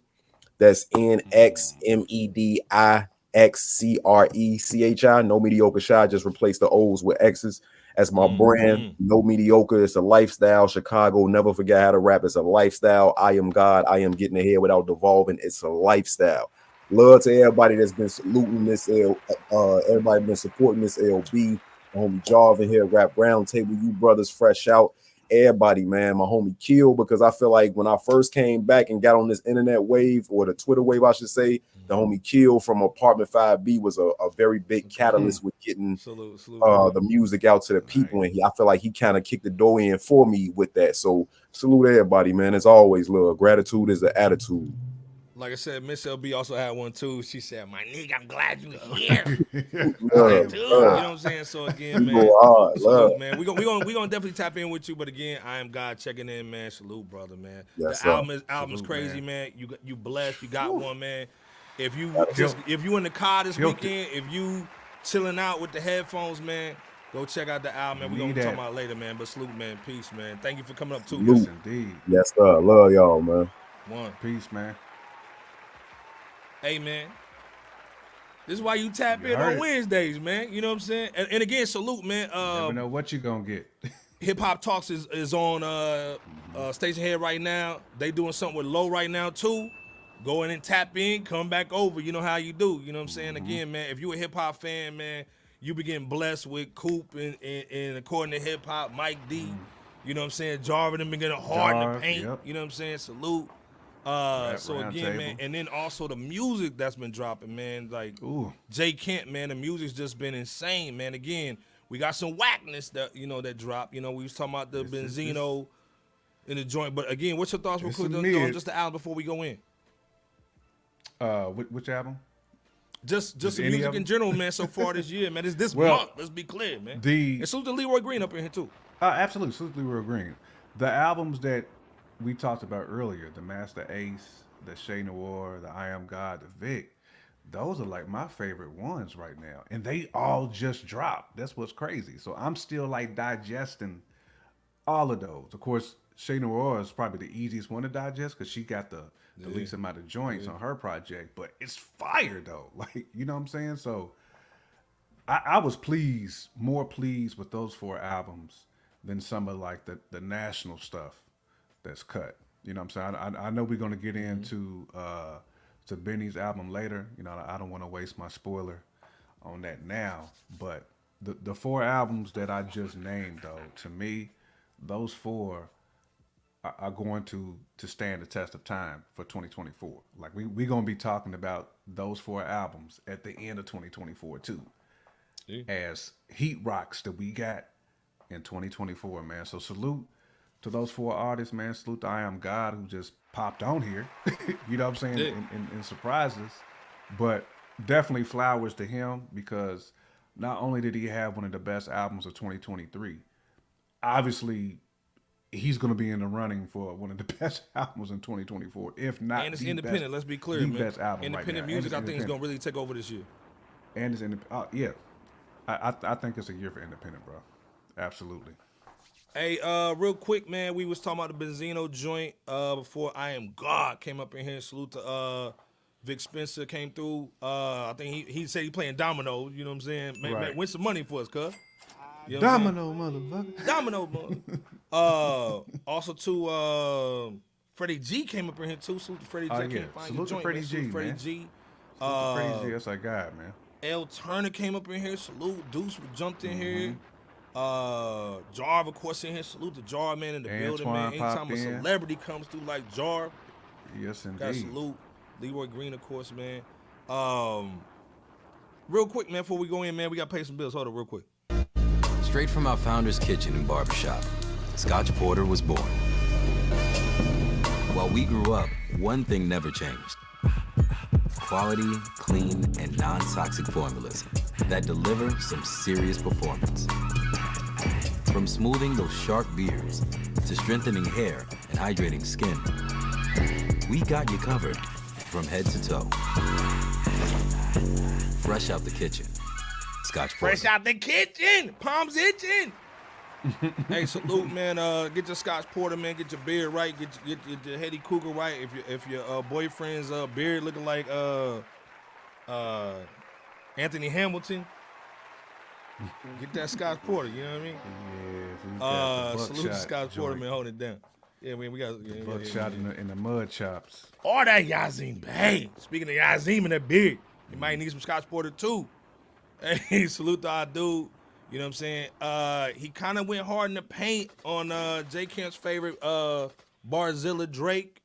[SPEAKER 6] That's NXMEDIXCRECHI. No Mediocre Shy. Just replace the O's with X's. As my brand, No Mediocre. It's a lifestyle. Chicago, never forget how to rap. It's a lifestyle. I am God. I am getting ahead without devolving. It's a lifestyle. Love to everybody that's been saluting this everybody been supporting this LB. My homie Jarvin here, Rap Roundtable, you brothers, Fresh Out. Everybody, man, my homie Kill, because I feel like when I first came back and got on this internet wave, or the Twitter wave, I should say, the homie Kill from Apartment 5B was a very big catalyst with getting the music out to the people. And I feel like he kind of kicked the door in for me with that. So salute everybody, man. As always, love. Gratitude is the attitude.
[SPEAKER 1] Like I said, Miss LB also had one too. She said, "My nigga, I'm glad you here." You know what I'm saying? So again, man, salute, man. We gonna definitely tap in with you. But again, I am God checking in, man. Salute, brother, man.
[SPEAKER 6] Yes,
[SPEAKER 1] the album's crazy, man. You blessed. You got one, man. If you in the car this weekend, if you chilling out with the headphones, man, go check out the album, man. We gonna talk about it later, man. But salute, man. Peace, man. Thank you for coming up too.
[SPEAKER 2] Yes, indeed.
[SPEAKER 6] Yes, sir. Love y'all, man.
[SPEAKER 1] One.
[SPEAKER 2] Peace, man.
[SPEAKER 1] Hey, man, this is why you tap in on Wednesdays, man. You know what I'm saying? And again, salute, man.
[SPEAKER 2] Never know what you gonna get.
[SPEAKER 1] Hip Hop Talks is on Station Head right now. They doing something with Low right now, too. Go in and tap in, come back over. You know how you do. You know what I'm saying? Again, man, if you a hip hop fan, man, you be getting blessed with Coop and according to hip hop, Mike D. You know what I'm saying? Jarvin been getting hard in the paint. Yep. You know what I'm saying? Salute. So again, man, and then also the music that's been dropping, man, like Jay Kent, man, the music's just been insane, man. Again, we got some whackness that that dropped. You know, we was talking about the Benzino in the joint, but again, what's your thoughts real quick on just the album before we go in?
[SPEAKER 2] Which album?
[SPEAKER 1] Just the music in general, man. So far this year, man, it's this month. Let's be clear, man. And salute to Leroy Green up in here too.
[SPEAKER 2] Absolutely, salute to Leroy Green. The albums that we talked about earlier, the Master Ace, the Shay Noir, the I Am God, the Vic, those are like my favorite ones right now. And they all just dropped. That's what's crazy. So I'm still like digesting all of those. Of course, Shay Noir is probably the easiest one to digest because she got the least amount of joints on her project. But it's fire though. Like, you know what I'm saying? So I was more pleased with those 4 albums than some of like the national stuff that's cut. You know what I'm saying? I know we're going to get into to Benny's album later. You know, I don't want to waste my spoiler on that now. But the 4 albums that I just named, though, to me, those 4 are going to stand the test of time for 2024. Like, we're going to be talking about those 4 albums at the end of 2024, too. Yeah. As heat rocks that we got in 2024, man. So salute to those 4 artists, man. Salute to I Am God, who just popped on here. You know what I'm saying? And surprised us. But definitely flowers to him, because not only did he have one of the best albums of 2023, obviously he's going to be in the running for one of the best albums in 2024, if not.
[SPEAKER 1] And it's independent. Let's be clear, man.
[SPEAKER 2] Best album
[SPEAKER 1] independent
[SPEAKER 2] right
[SPEAKER 1] music, I think, is going to really take over this year.
[SPEAKER 2] And it's yeah. I think it's a year for independent, bro. Absolutely.
[SPEAKER 1] Hey, real quick, man, we was talking about the Benzino joint before I Am God came up in here. Salute to Vic Spencer came through. I think he said he playing domino, you know what I'm saying? Man, win some money for us, cuz. You know
[SPEAKER 2] domino, motherfucker.
[SPEAKER 1] Domino, mother. Also, to Freddie G came up in here, too. Salute to Freddie G.
[SPEAKER 2] Yeah. Salute to Freddie G, man.
[SPEAKER 1] Freddie G.
[SPEAKER 2] Freddie G, that's our guy, man.
[SPEAKER 1] L. Turner came up in here. Salute. Deuce jumped in here. Jarv, of course, in here. Salute to Jarv, man, in the building, man. Anytime a celebrity comes through like Jarv,
[SPEAKER 2] yes, indeed.
[SPEAKER 1] Gotta salute. Leroy Green, of course, man. Real quick, man, before we go in, man, we gotta pay some bills. Hold up, real quick.
[SPEAKER 7] Straight from our founder's kitchen and barbershop, Scotch Porter was born. While we grew up, one thing never changed. Quality, clean, and non-toxic formulas that deliver some serious performance. From smoothing those sharp beards to strengthening hair and hydrating skin, we got you covered from head to toe. Fresh out the kitchen. Scotch Porter.
[SPEAKER 1] Fresh out the kitchen. Palms itching. Hey, salute, man. Get your Scotch Porter, man. Get your beard right. Get your Hetty Cougar right. If your boyfriend's beard looking like Anthony Hamilton, get that Scotch Porter. You know what I mean?
[SPEAKER 2] Yeah,
[SPEAKER 1] Salute to Scotch Porter, man. Hold it down. Yeah, man, we got
[SPEAKER 2] buckshot in the mud chops.
[SPEAKER 1] All that Yazim, hey. Speaking of Yazim and that beard, you might need some Scotch Porter too. Hey, salute to our dude. You know what I'm saying? He kind of went hard in the paint on J Camp's favorite Barzilla Drake.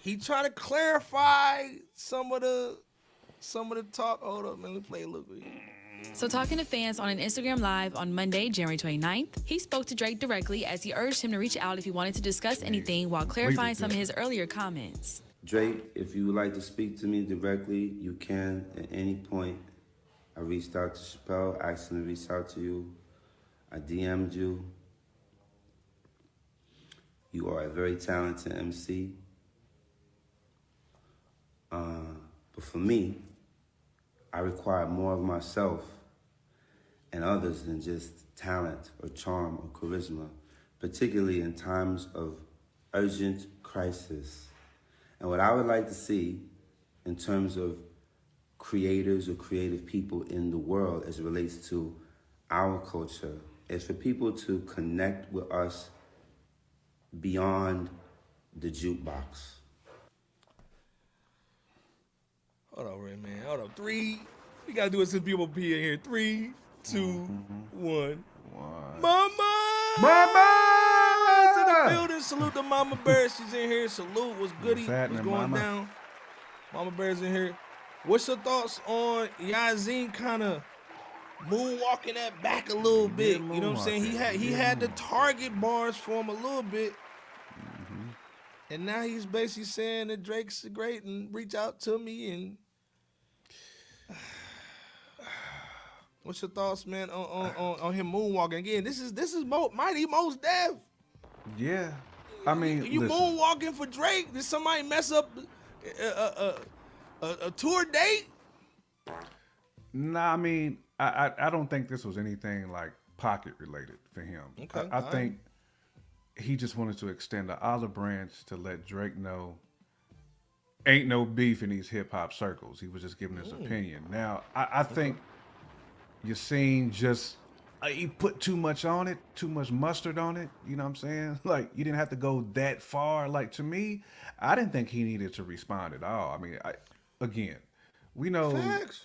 [SPEAKER 1] He tried to clarify some of the talk. Hold up, man. Let me play a little bit.
[SPEAKER 8] So talking to fans on an Instagram Live on Monday, January 29th, he spoke to Drake directly as he urged him to reach out if he wanted to discuss anything while clarifying some of his earlier comments.
[SPEAKER 9] Drake, if you would like to speak to me directly, you can at any point. I reached out to Chappelle, asked him to reach out to you. I DM'd you. You are a very talented MC. But for me, I require more of myself and others than just talent or charm or charisma, particularly in times of urgent crisis. And what I would like to see in terms of creators or creative people in the world as it relates to our culture is for people to connect with us beyond the jukebox.
[SPEAKER 1] Hold on, Ray, man. Hold on. 3. We gotta do it since people be in here. 3, 2, 1. Mama's in the building. Salute to Mama Bear. She's in here. Salute. What's goody? What's going down? Mama Bear's in here. What's your thoughts on Yazin kind of moonwalking that back a little bit? You know what I'm saying? He had the target bars for him a little bit. And now he's basically saying that Drake's great and reach out to me. And what's your thoughts, man, on him moonwalking again? This is Mighty Mos Def.
[SPEAKER 2] Yeah, I mean,
[SPEAKER 1] you
[SPEAKER 2] listen.
[SPEAKER 1] moonwalking for Drake? Did somebody mess up a tour date?
[SPEAKER 2] Nah, I mean, I don't think this was anything like pocket related for him.
[SPEAKER 1] Okay,
[SPEAKER 2] I think he just wanted to extend the olive branch to let Drake know ain't no beef in these hip hop circles. He was just giving his opinion. Now, I think Yasmin just he put too much on it, too much mustard on it. You know what I'm saying? Like, you didn't have to go that far. Like, to me, I didn't think he needed to respond at all. I mean, again, we know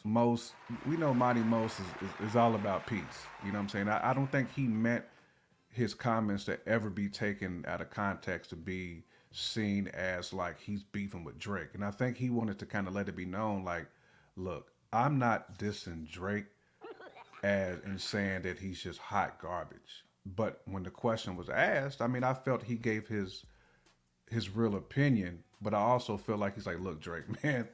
[SPEAKER 2] Mighty Mos is all about peace. You know what I'm saying? I don't think he meant his comments to ever be taken out of context to be seen as like he's beefing with Drake. And I think he wanted to kind of let it be known, like, look, I'm not dissing Drake and saying that he's just hot garbage. But when the question was asked, I mean, I felt he gave his real opinion, but I also feel like he's like, look, Drake, man,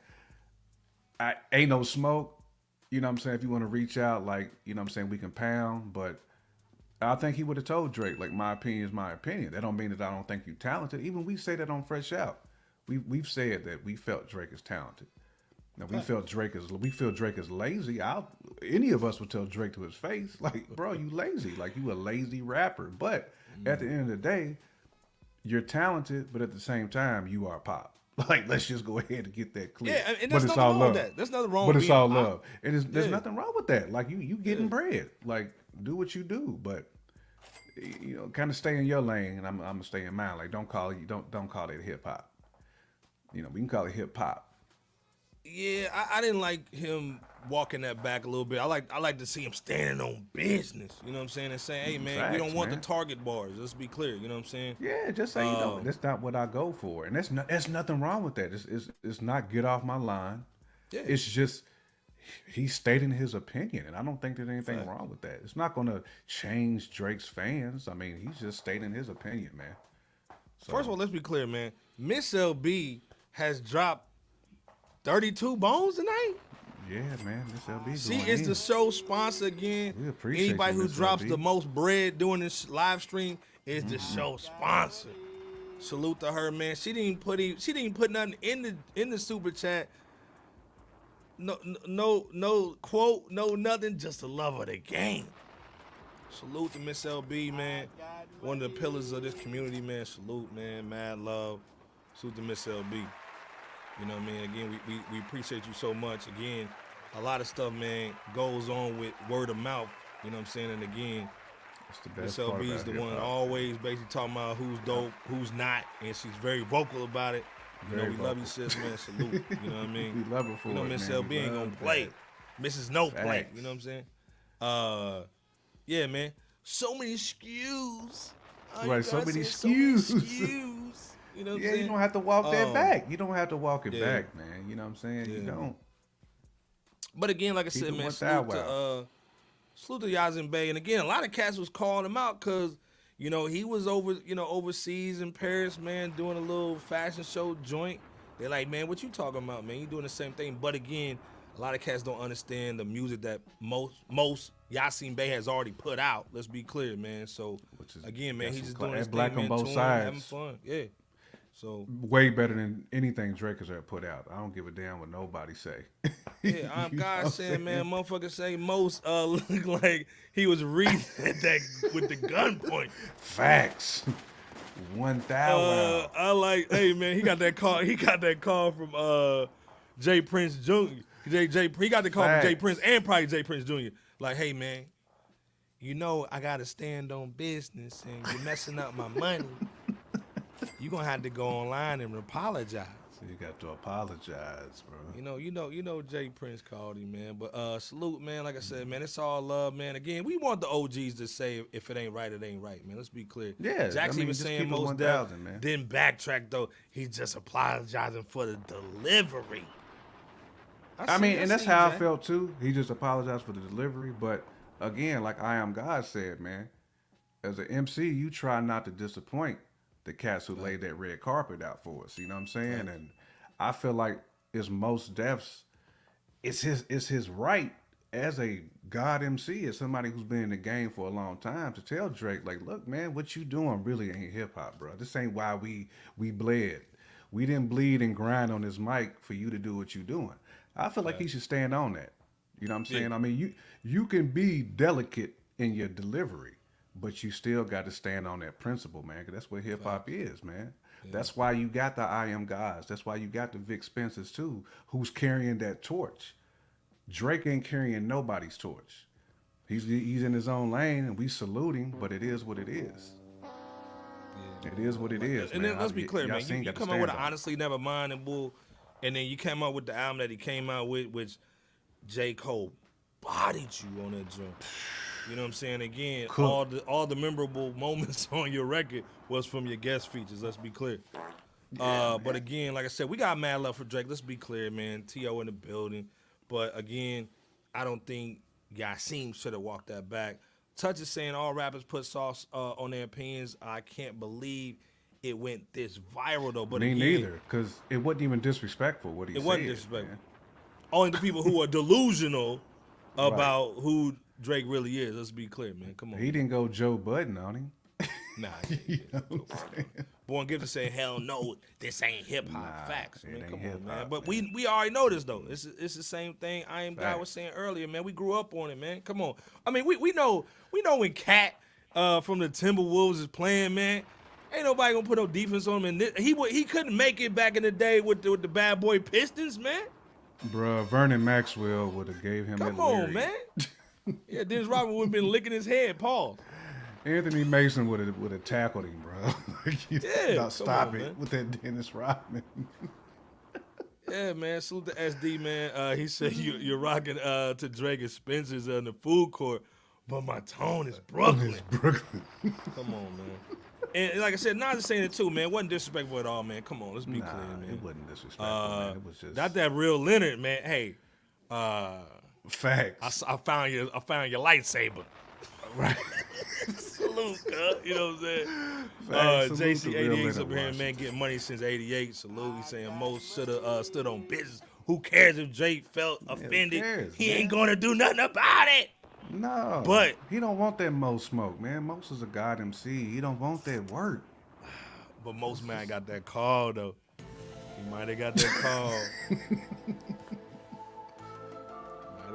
[SPEAKER 2] I ain't no smoke. You know what I'm saying? If you want to reach out, like, you know what I'm saying, we can pound, but I think he would have told Drake, like, my opinion is my opinion. That don't mean that I don't think you're talented. Even we say that on Fresh Out. We've said that we felt Drake is talented. Now we feel Drake is lazy. Any of us would tell Drake to his face, like, bro, you lazy. Like, you a lazy rapper. But at the end of the day, you're talented, but at the same time, you are pop. Like, let's just go ahead and get that clear.
[SPEAKER 1] Yeah, and there's nothing wrong with that. There's nothing wrong with that.
[SPEAKER 2] But it's all love. And there's nothing wrong with that. Like, you getting bread. Like, do what you do, but you know, kind of stay in your lane, and I'm gonna stay in mine. Like, don't call it hip hop. You know, we can call it hip hop.
[SPEAKER 1] Yeah, I didn't like him walking that back a little bit. I like to see him standing on business. You know what I'm saying? And saying, hey man, we don't want the target bars. Let's be clear. You know what I'm saying?
[SPEAKER 2] Yeah, just say, you know, that's not what I go for, and there's nothing wrong with that. It's not get off my line. Yeah. It's just he's stating his opinion, and I don't think there's anything wrong with that. It's not going to change Drake's fans. I mean, he's just stating his opinion, man. So,
[SPEAKER 1] first of all, let's be clear, man. Miss LB has dropped 32 bones tonight.
[SPEAKER 2] Yeah, man. Miss LB.
[SPEAKER 1] She is the show sponsor again.
[SPEAKER 2] We appreciate
[SPEAKER 1] anybody
[SPEAKER 2] you,
[SPEAKER 1] who
[SPEAKER 2] Miss
[SPEAKER 1] drops
[SPEAKER 2] LB.
[SPEAKER 1] the most bread during this live stream is the show sponsor. Salute to her, man. She didn't put nothing in the super chat. no quote, no nothing, just the love of the game. Salute to Miss LB, man. One of the pillars of this community, man. Salute, man. Mad love. Salute to Miss LB. You know what I mean? Again, we appreciate you so much. Again, a lot of stuff, man, goes on with word of mouth. You know what I'm saying? And again, Miss LB is the one always basically talking about who's dope, who's not, and she's very vocal about it. You know, we love you, sis, man. Salute. You know what I mean?
[SPEAKER 2] We love her for it,
[SPEAKER 1] Miss
[SPEAKER 2] man.
[SPEAKER 1] LB ain't gonna play. Mrs. No play. You know what I'm saying? Yeah, man. So many skews.
[SPEAKER 2] Right, so many skews.
[SPEAKER 1] You know what I'm
[SPEAKER 2] yeah,
[SPEAKER 1] saying?
[SPEAKER 2] you don't have to walk that back. You don't have to walk it back, man. You know what I'm saying?
[SPEAKER 1] Yeah.
[SPEAKER 2] You don't.
[SPEAKER 1] But again, like I said, man, salute to Yasmin Bey. And again, a lot of cats was calling him out because, you know, he was overseas in Paris, man, doing a little fashion show joint. They're like, man, what you talking about, man? You doing the same thing. But again, a lot of cats don't understand the music that most Yasmin Bey has already put out. Let's be clear, man. So again, man, he's just doing his
[SPEAKER 2] black
[SPEAKER 1] thing,
[SPEAKER 2] on
[SPEAKER 1] man,
[SPEAKER 2] both
[SPEAKER 1] touring,
[SPEAKER 2] sides.
[SPEAKER 1] having fun. Yeah. So
[SPEAKER 2] way better than anything Drake has ever put out. I don't give a damn what nobody say.
[SPEAKER 1] Yeah, I'm God saying, man, motherfucker say most look like he was reading that with the gun point.
[SPEAKER 2] Facts. 1,000.
[SPEAKER 1] I like, hey man, he got that call. He got that call from Jay Prince Jr. He got the call from Jay Prince and probably Jay Prince Jr. Like, hey man, you know I gotta stand on business and you're messing up my money. You gonna have to go online and apologize.
[SPEAKER 2] So you got to apologize, bro.
[SPEAKER 1] You know Jay Prince called him, man. But salute, man. Like I said, man, it's all love, man. Again, we want the OGs to say if it ain't right, it ain't right, man. Let's be clear.
[SPEAKER 2] Yeah,
[SPEAKER 1] Jackson was saying most Def didn't backtrack though. He's just apologizing for the delivery.
[SPEAKER 2] I mean, and that's how I felt too. He just apologized for the delivery. But again, like IAMGAWD said, man, as an MC, you try not to disappoint the cats who laid that red carpet out for us. You know what I'm saying? Right. And I feel like it's most Def's, it's his right as a God MC, as somebody who's been in the game for a long time, to tell Drake, like, look, man, what you doing really ain't hip hop, bro. This ain't why we bled. We didn't bleed and grind on this mic for you to do what you doing. I feel like he should stand on that. You know what I'm saying? I mean, you can be delicate in your delivery, but you still got to stand on that principle, man, because that's what hip-hop is, man. Yeah. That's why you got the IAMGAWDs. That's why you got the Vic Spencers, too, who's carrying that torch. Drake ain't carrying nobody's torch. He's in his own lane, and we salute him, but it is what it is. Yeah. It is what it is,
[SPEAKER 1] and
[SPEAKER 2] man.
[SPEAKER 1] Then let's be clear, man. You come out with an Honestly Nevermind and Bull, and then you came out with the album that he came out with, which J. Cole bodied you on that joint. You know what I'm saying? Again, cool. all the memorable moments on your record was from your guest features. Let's be clear. But again, like I said, we got mad love for Drake. Let's be clear, man. T.O. in the building. But again, I don't think Yasmin should have walked that back. Touch is saying all rappers put sauce on their opinions. I can't believe it went this viral though. But
[SPEAKER 2] me neither, because it wasn't even disrespectful what he said.
[SPEAKER 1] It wasn't disrespectful. Man. Only the people who are delusional about who Drake really is. Let's be clear, man. Come on.
[SPEAKER 2] He didn't go Joe Budden on him.
[SPEAKER 1] Nah. Born Gift to say, hell no, this ain't hip hop. Facts. Man, come on, man. But we already know this though. It's the same thing IAMGAWD was saying earlier, man. We grew up on it, man. Come on. I mean, we know when Cat from the Timberwolves is playing, man. Ain't nobody gonna put no defense on him. And he couldn't make it back in the day with the bad boy Pistons, man.
[SPEAKER 2] Bruh, Vernon Maxwell would have gave him that lyric.
[SPEAKER 1] Come on, man. Yeah, Dennis Rodman would have been licking his head, Paul.
[SPEAKER 2] Anthony Mason would have tackled him, bro. Stop it with that Dennis Rodman.
[SPEAKER 1] Yeah, man. Salute to SD, man. He said you're rocking to Drake and Spencer's in the food court, but my tone is Brooklyn. Come on, man. And like I said, Nas is saying it too, man. It wasn't disrespectful at all, man. Come on, let's be clear, man.
[SPEAKER 2] It wasn't disrespectful, man. It was just
[SPEAKER 1] not that real Leonard, man. Hey,
[SPEAKER 2] facts.
[SPEAKER 1] I found your lightsaber.
[SPEAKER 2] Right.
[SPEAKER 1] Salute, cuz. You know what I'm saying? JC88's up here, man, getting money since 88. Salute. He's saying most should have stood on business. Who cares if Drake felt offended? He ain't gonna do nothing about it.
[SPEAKER 2] No,
[SPEAKER 1] but
[SPEAKER 2] he don't want that Most smoke, man. Most is a God MC. He don't want that work.
[SPEAKER 1] But Most man got that call though. He might have got that call.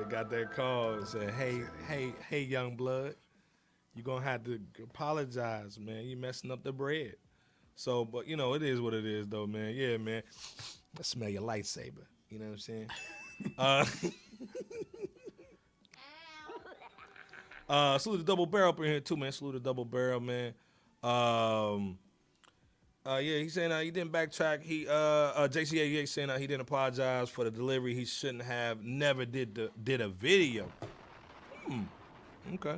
[SPEAKER 1] got that call and said, hey, young blood, you gonna have to apologize, man. You messing up the bread. So, but you know, it is what it is, though, man. Yeah, man. I smell your lightsaber. You know what I'm saying? Salute the double barrel up in here too, man. Salute the double barrel, man. Yeah, he's saying he didn't backtrack. JC88 saying he didn't apologize for the delivery. He shouldn't have. Never did a video. Okay.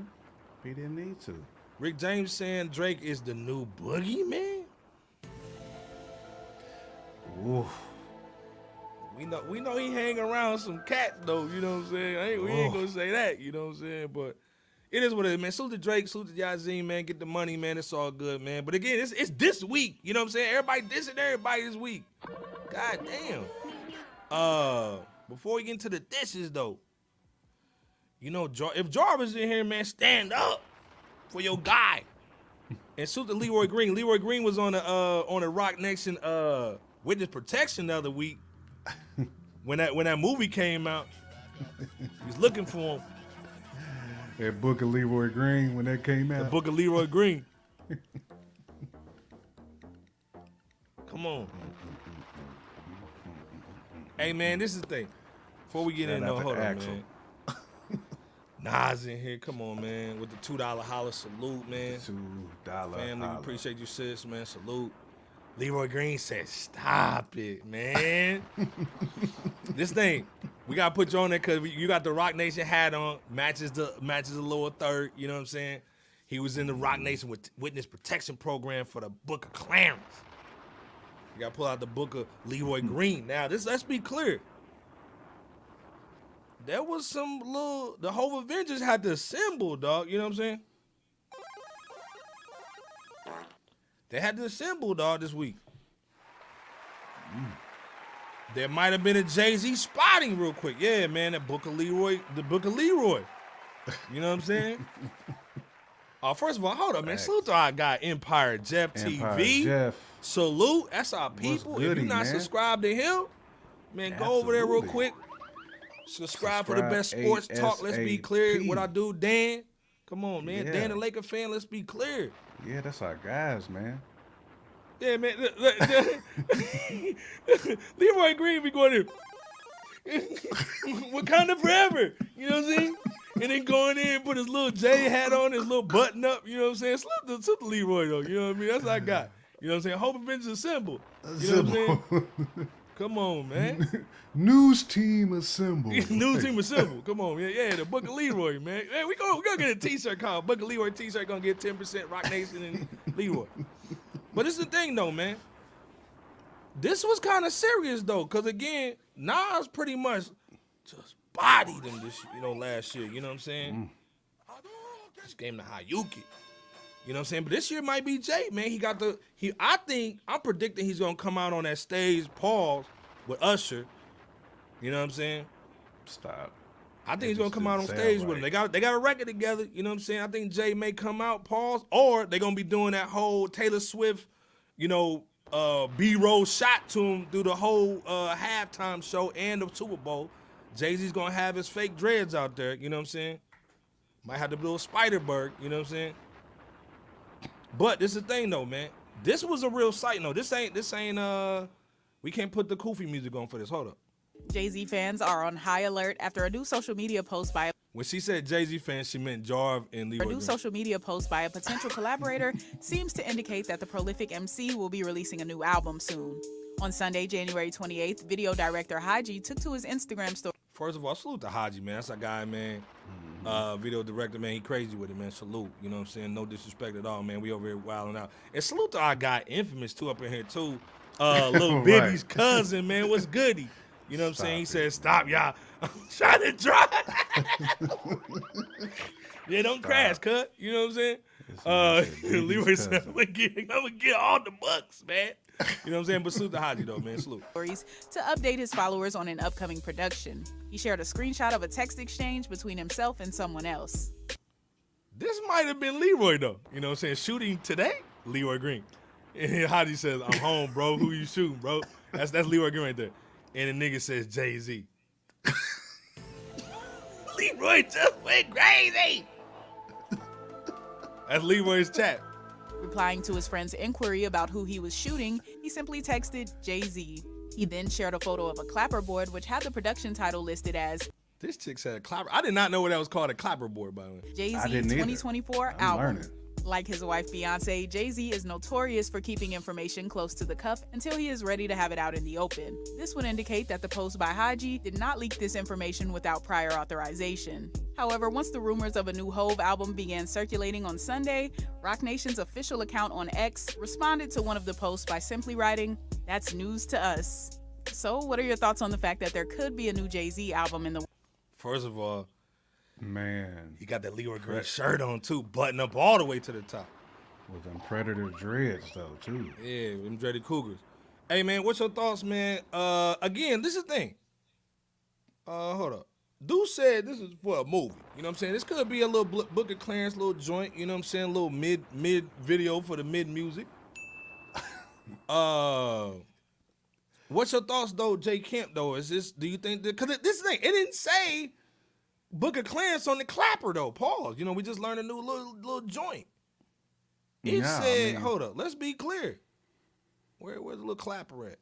[SPEAKER 2] He didn't need to.
[SPEAKER 1] Rick James saying Drake is the new boogeyman.
[SPEAKER 2] Oof.
[SPEAKER 1] We know he hang around some cats though. You know what I'm saying? We ain't gonna say that. You know what I'm saying? But it is what it is, man. Salute to Drake, salute to Yasmin, man. Get the money, man. It's all good, man. But again, it's this week. You know what I'm saying? Everybody dissing everybody this week. God damn. Before we get into the dishes, though, you know, if Jarvis in here, man, stand up for your guy. And salute to Leroy Green. Leroy Green was on the Roc Nation witness protection the other week when that movie came out. He was looking for him.
[SPEAKER 2] That book of Leroy Green when that came out.
[SPEAKER 1] The book of Leroy Green. Come on. Hey, man, this is the thing. Before we get in, hold on, man. Nas in here. Come on, man. With the $2 holler salute, man.
[SPEAKER 2] $2
[SPEAKER 1] Family,
[SPEAKER 2] holler.
[SPEAKER 1] we appreciate you, sis, man. Salute. Leroy Green said, stop it, man. This thing, we got to put you on there because you got the Roc Nation hat on. Matches the lower third. You know what I'm saying? He was in the Roc Nation with witness protection program for the Book of Clarence. You got to pull out the Book of Leroy Green. Now, let's be clear. There was the whole Avengers had the symbol, dog. You know what I'm saying? They had the symbol, dog, this week. There might have been a Jay-Z spotting real quick. Yeah, man, the Book of Leroy. You know what I'm saying? First of all, hold up, man. Salute to our guy, Empire Jeff TV.
[SPEAKER 2] Jeff.
[SPEAKER 1] Salute. That's our people. If you're not subscribed to him, man, go over there real quick. Subscribe for the best sports talk. Let's be clear. What I do, Dan. Come on, man.
[SPEAKER 2] Yeah.
[SPEAKER 1] Dan, the Laker fan, let's be clear.
[SPEAKER 2] Yeah, that's our guys, man.
[SPEAKER 1] Yeah, man. Leroy Green be going in. Wakanda forever. You know what I'm saying? And then going in, put his little J hat on, his little button up. You know what I'm saying? Salute to Leroy, though. You know what I mean? That's our guy. You know what I'm saying? Hope Avengers assemble. You know what I'm saying? Come on, man.
[SPEAKER 2] News team assemble.
[SPEAKER 1] News team assemble. Come on, man. Yeah, the Book of Leroy, man. Hey, we gonna get a t-shirt called Book of Leroy t-shirt. Gonna get 10% Roc Nation and Leroy. But this is the thing, though, man. This was kind of serious, though, because, again, Nas pretty much just bodied him last year. You know what I'm saying? Just gave him the Hayuki. You know what I'm saying? But this year might be Jay, man. I'm predicting he's going to come out on that stage, pause, with Usher. You know what I'm saying?
[SPEAKER 2] Stop.
[SPEAKER 1] I think he's going to come out on stage with him. They got a record together. You know what I'm saying? I think Jay may come out, pause, or they're going to be doing that whole Taylor Swift, B-roll shot to him through the whole halftime show and the Super Bowl. Jay-Z's going to have his fake dreads out there. You know what I'm saying? Might have to do a Spider-Berg. You know what I'm saying? But this is the thing, though, man. This was a real sight. No, this ain't, we can't put the Koofy music on for this. Hold up.
[SPEAKER 3] Jay-Z fans are on high alert after a new social media post by
[SPEAKER 1] When she said Jay-Z fans, she meant Jarv and Leroy
[SPEAKER 3] a new
[SPEAKER 1] Green.
[SPEAKER 3] social media post by a potential collaborator seems to indicate that the prolific MC will be releasing a new album soon. On Sunday, January 28th, video director Haji took to his Instagram story.
[SPEAKER 1] First of all, salute to Haji, man. That's a guy, man. Video director, man. He crazy with it, man. Salute. You know what I'm saying? No disrespect at all, man. We over here wilding out. And salute to our guy, Infamous, too, up in here, too. Little Bibby's cousin, man. What's goody? You know what I'm saying? He said, stop, y'all. I'm trying to drive. Yeah, don't crash, cut. You know what I'm saying? Leroy said, I'm going to get all the bucks, man. You know what I'm saying? But salute to Haji, though, man. Salute.
[SPEAKER 3] To update his followers on an upcoming production. He shared a screenshot of a text exchange between himself and someone else.
[SPEAKER 1] This might have been Leroy, though. You know what I'm saying? Shooting today, Leroy Green. And Haji says, I'm home, bro. Who you shooting, bro? That's Leroy Green right there. And the nigga says Jay-Z. Leroy just went crazy. That's Leroy's chat.
[SPEAKER 3] Replying to his friend's inquiry about who he was shooting, he simply texted Jay-Z. He then shared a photo of a clapperboard which had the production title listed as
[SPEAKER 1] This chick said a clapper. I did not know what that was called, a clapperboard, by the way.
[SPEAKER 3] Jay-Z 2024
[SPEAKER 2] I'm
[SPEAKER 3] album.
[SPEAKER 2] learning.
[SPEAKER 3] Like his wife Beyonce, Jay-Z is notorious for keeping information close to the cuff until he is ready to have it out in the open. This would indicate that the post by Haji did not leak this information without prior authorization. However, once the rumors of a new Hove album began circulating on Sunday, Roc Nation's official account on X responded to one of the posts by simply writing, "That's news to us." So, what are your thoughts on the fact that there could be a new Jay-Z album in the
[SPEAKER 1] First of all,
[SPEAKER 2] Man,
[SPEAKER 1] he got that Leroy Green shirt on too, button up all the way to the top.
[SPEAKER 2] with them Predator dreads though too.
[SPEAKER 1] Yeah, them dreaded Cougars. Hey man, what's your thoughts, man? Again, this is the thing. Hold up. Dude said this is for a movie. You know what I'm saying? This could be a little Book of Clarence, little joint. You know what I'm saying? A little mid video for the mid music. What's your thoughts though, Jay Camp though? Is this? Do you think that? Because this thing, it didn't say Book of Clarence on the clapper though. Pause. You know, we just learned a new little joint. It said, hold up. Let's be clear. Where's the little clapper at?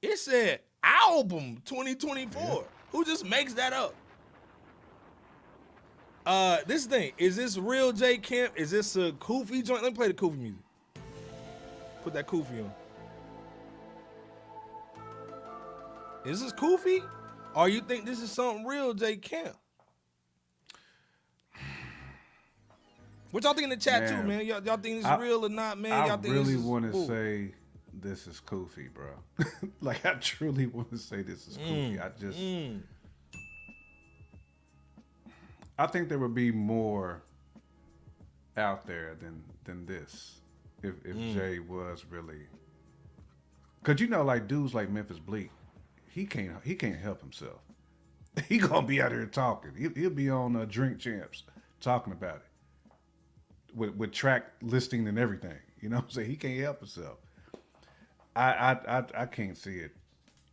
[SPEAKER 1] It said album 2024. Yeah. Who just makes that up? This thing, is this real Jay Camp? Is this a Koofy joint? Let me play the Koofy music. Put that Koofy on. Is this Koofy? Or you think this is something real Jay Camp? What y'all think in the chat too, man? Y'all think this is real or not, man? Y'all think
[SPEAKER 2] really want to say this is Koofy, bro. Like, I truly want to say this is Koofy. I think there would be more out there than this if Jay was really, cause you know, like dudes like Memphis Bleak, he can't help himself. He gonna be out here talking. He'll be on Drink Champs talking about it with track listing and everything. You know what I'm saying? He can't help himself. I can't see it,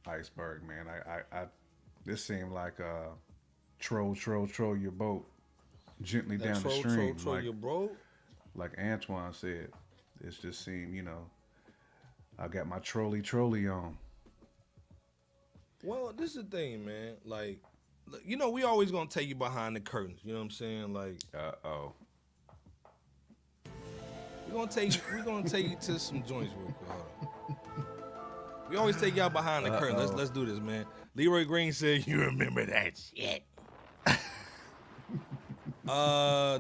[SPEAKER 2] Iceberg, man. I this seemed like troll your boat gently down the stream.
[SPEAKER 1] Troll your boat?
[SPEAKER 2] Like Antoine said, it just seemed, you know, I got my trolley on.
[SPEAKER 1] Well, this is the thing, man. Like, you know, we always gonna take you behind the curtains. You know what I'm saying? Like, we're gonna take you to some joints real quick. Hold on. We always take y'all behind the curtain. Let's do this, man. Leroy Green said, "You remember that shit."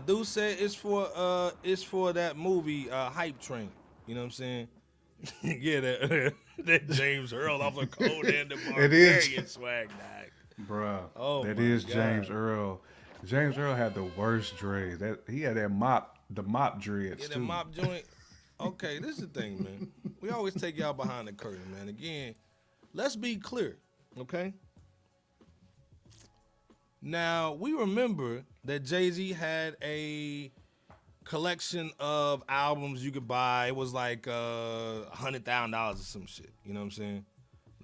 [SPEAKER 1] Dude said it's for that movie Hype Train. You know what I'm saying? Yeah, that James Earl off of Cold and the Barbarian swag, dog.
[SPEAKER 2] Bruh,
[SPEAKER 1] oh
[SPEAKER 2] that is
[SPEAKER 1] God.
[SPEAKER 2] James Earl. James Earl had the worst dreads. He had the mop dreads
[SPEAKER 1] Yeah,
[SPEAKER 2] too.
[SPEAKER 1] that mop joint. Okay, this is the thing, man. We always take y'all behind the curtain, man. Again, let's be clear, okay? Now, we remember that Jay-Z had a collection of albums you could buy. It was like $100,000 or some shit. You know what I'm saying?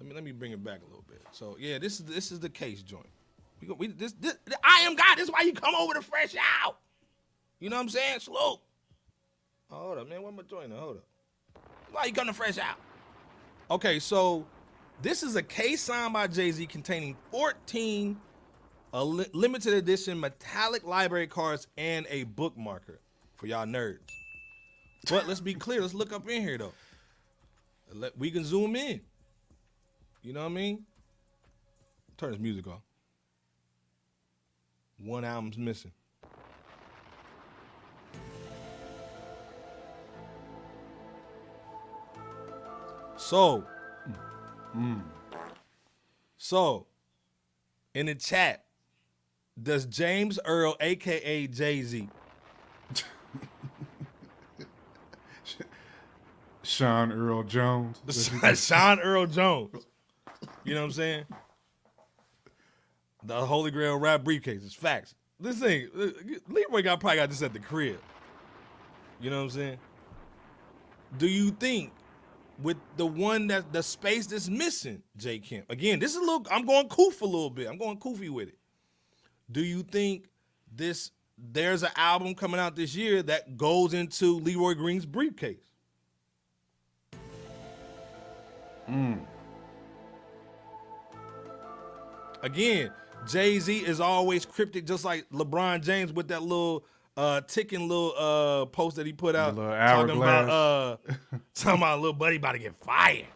[SPEAKER 1] Let me bring it back a little bit. So yeah, this is the case joint. This I am God. This is why you come over to Fresh Out. You know what I'm saying? Slope. Oh, hold up, man. What am I doing? Hold up. Why you come to Fresh Out? Okay, so this is a case signed by Jay-Z containing 14 limited edition metallic library cards and a bookmarker for y'all nerds. But let's be clear. Let's look up in here, though. We can zoom in. You know what I mean? Turn this music off. One album's missing. So, in the chat, does James Earl, a.k.a. Jay-Z,
[SPEAKER 2] Sean Earl Jones.
[SPEAKER 1] Sean Earl Jones. You know what I'm saying? The Holy Grail rap briefcase. It's facts. This thing, Leroy probably got this at the crib. You know what I'm saying? Do you think with the one that the space that's missing, Jay Kemp? Again, this is a little, I'm going Koofy a little bit. I'm going Koofy with it. do you think there's an album coming out this year that goes into Leroy Green's briefcase? Again, Jay-Z is always cryptic, just like LeBron James with that little ticking little post that he put out talking about little buddy about to get fired.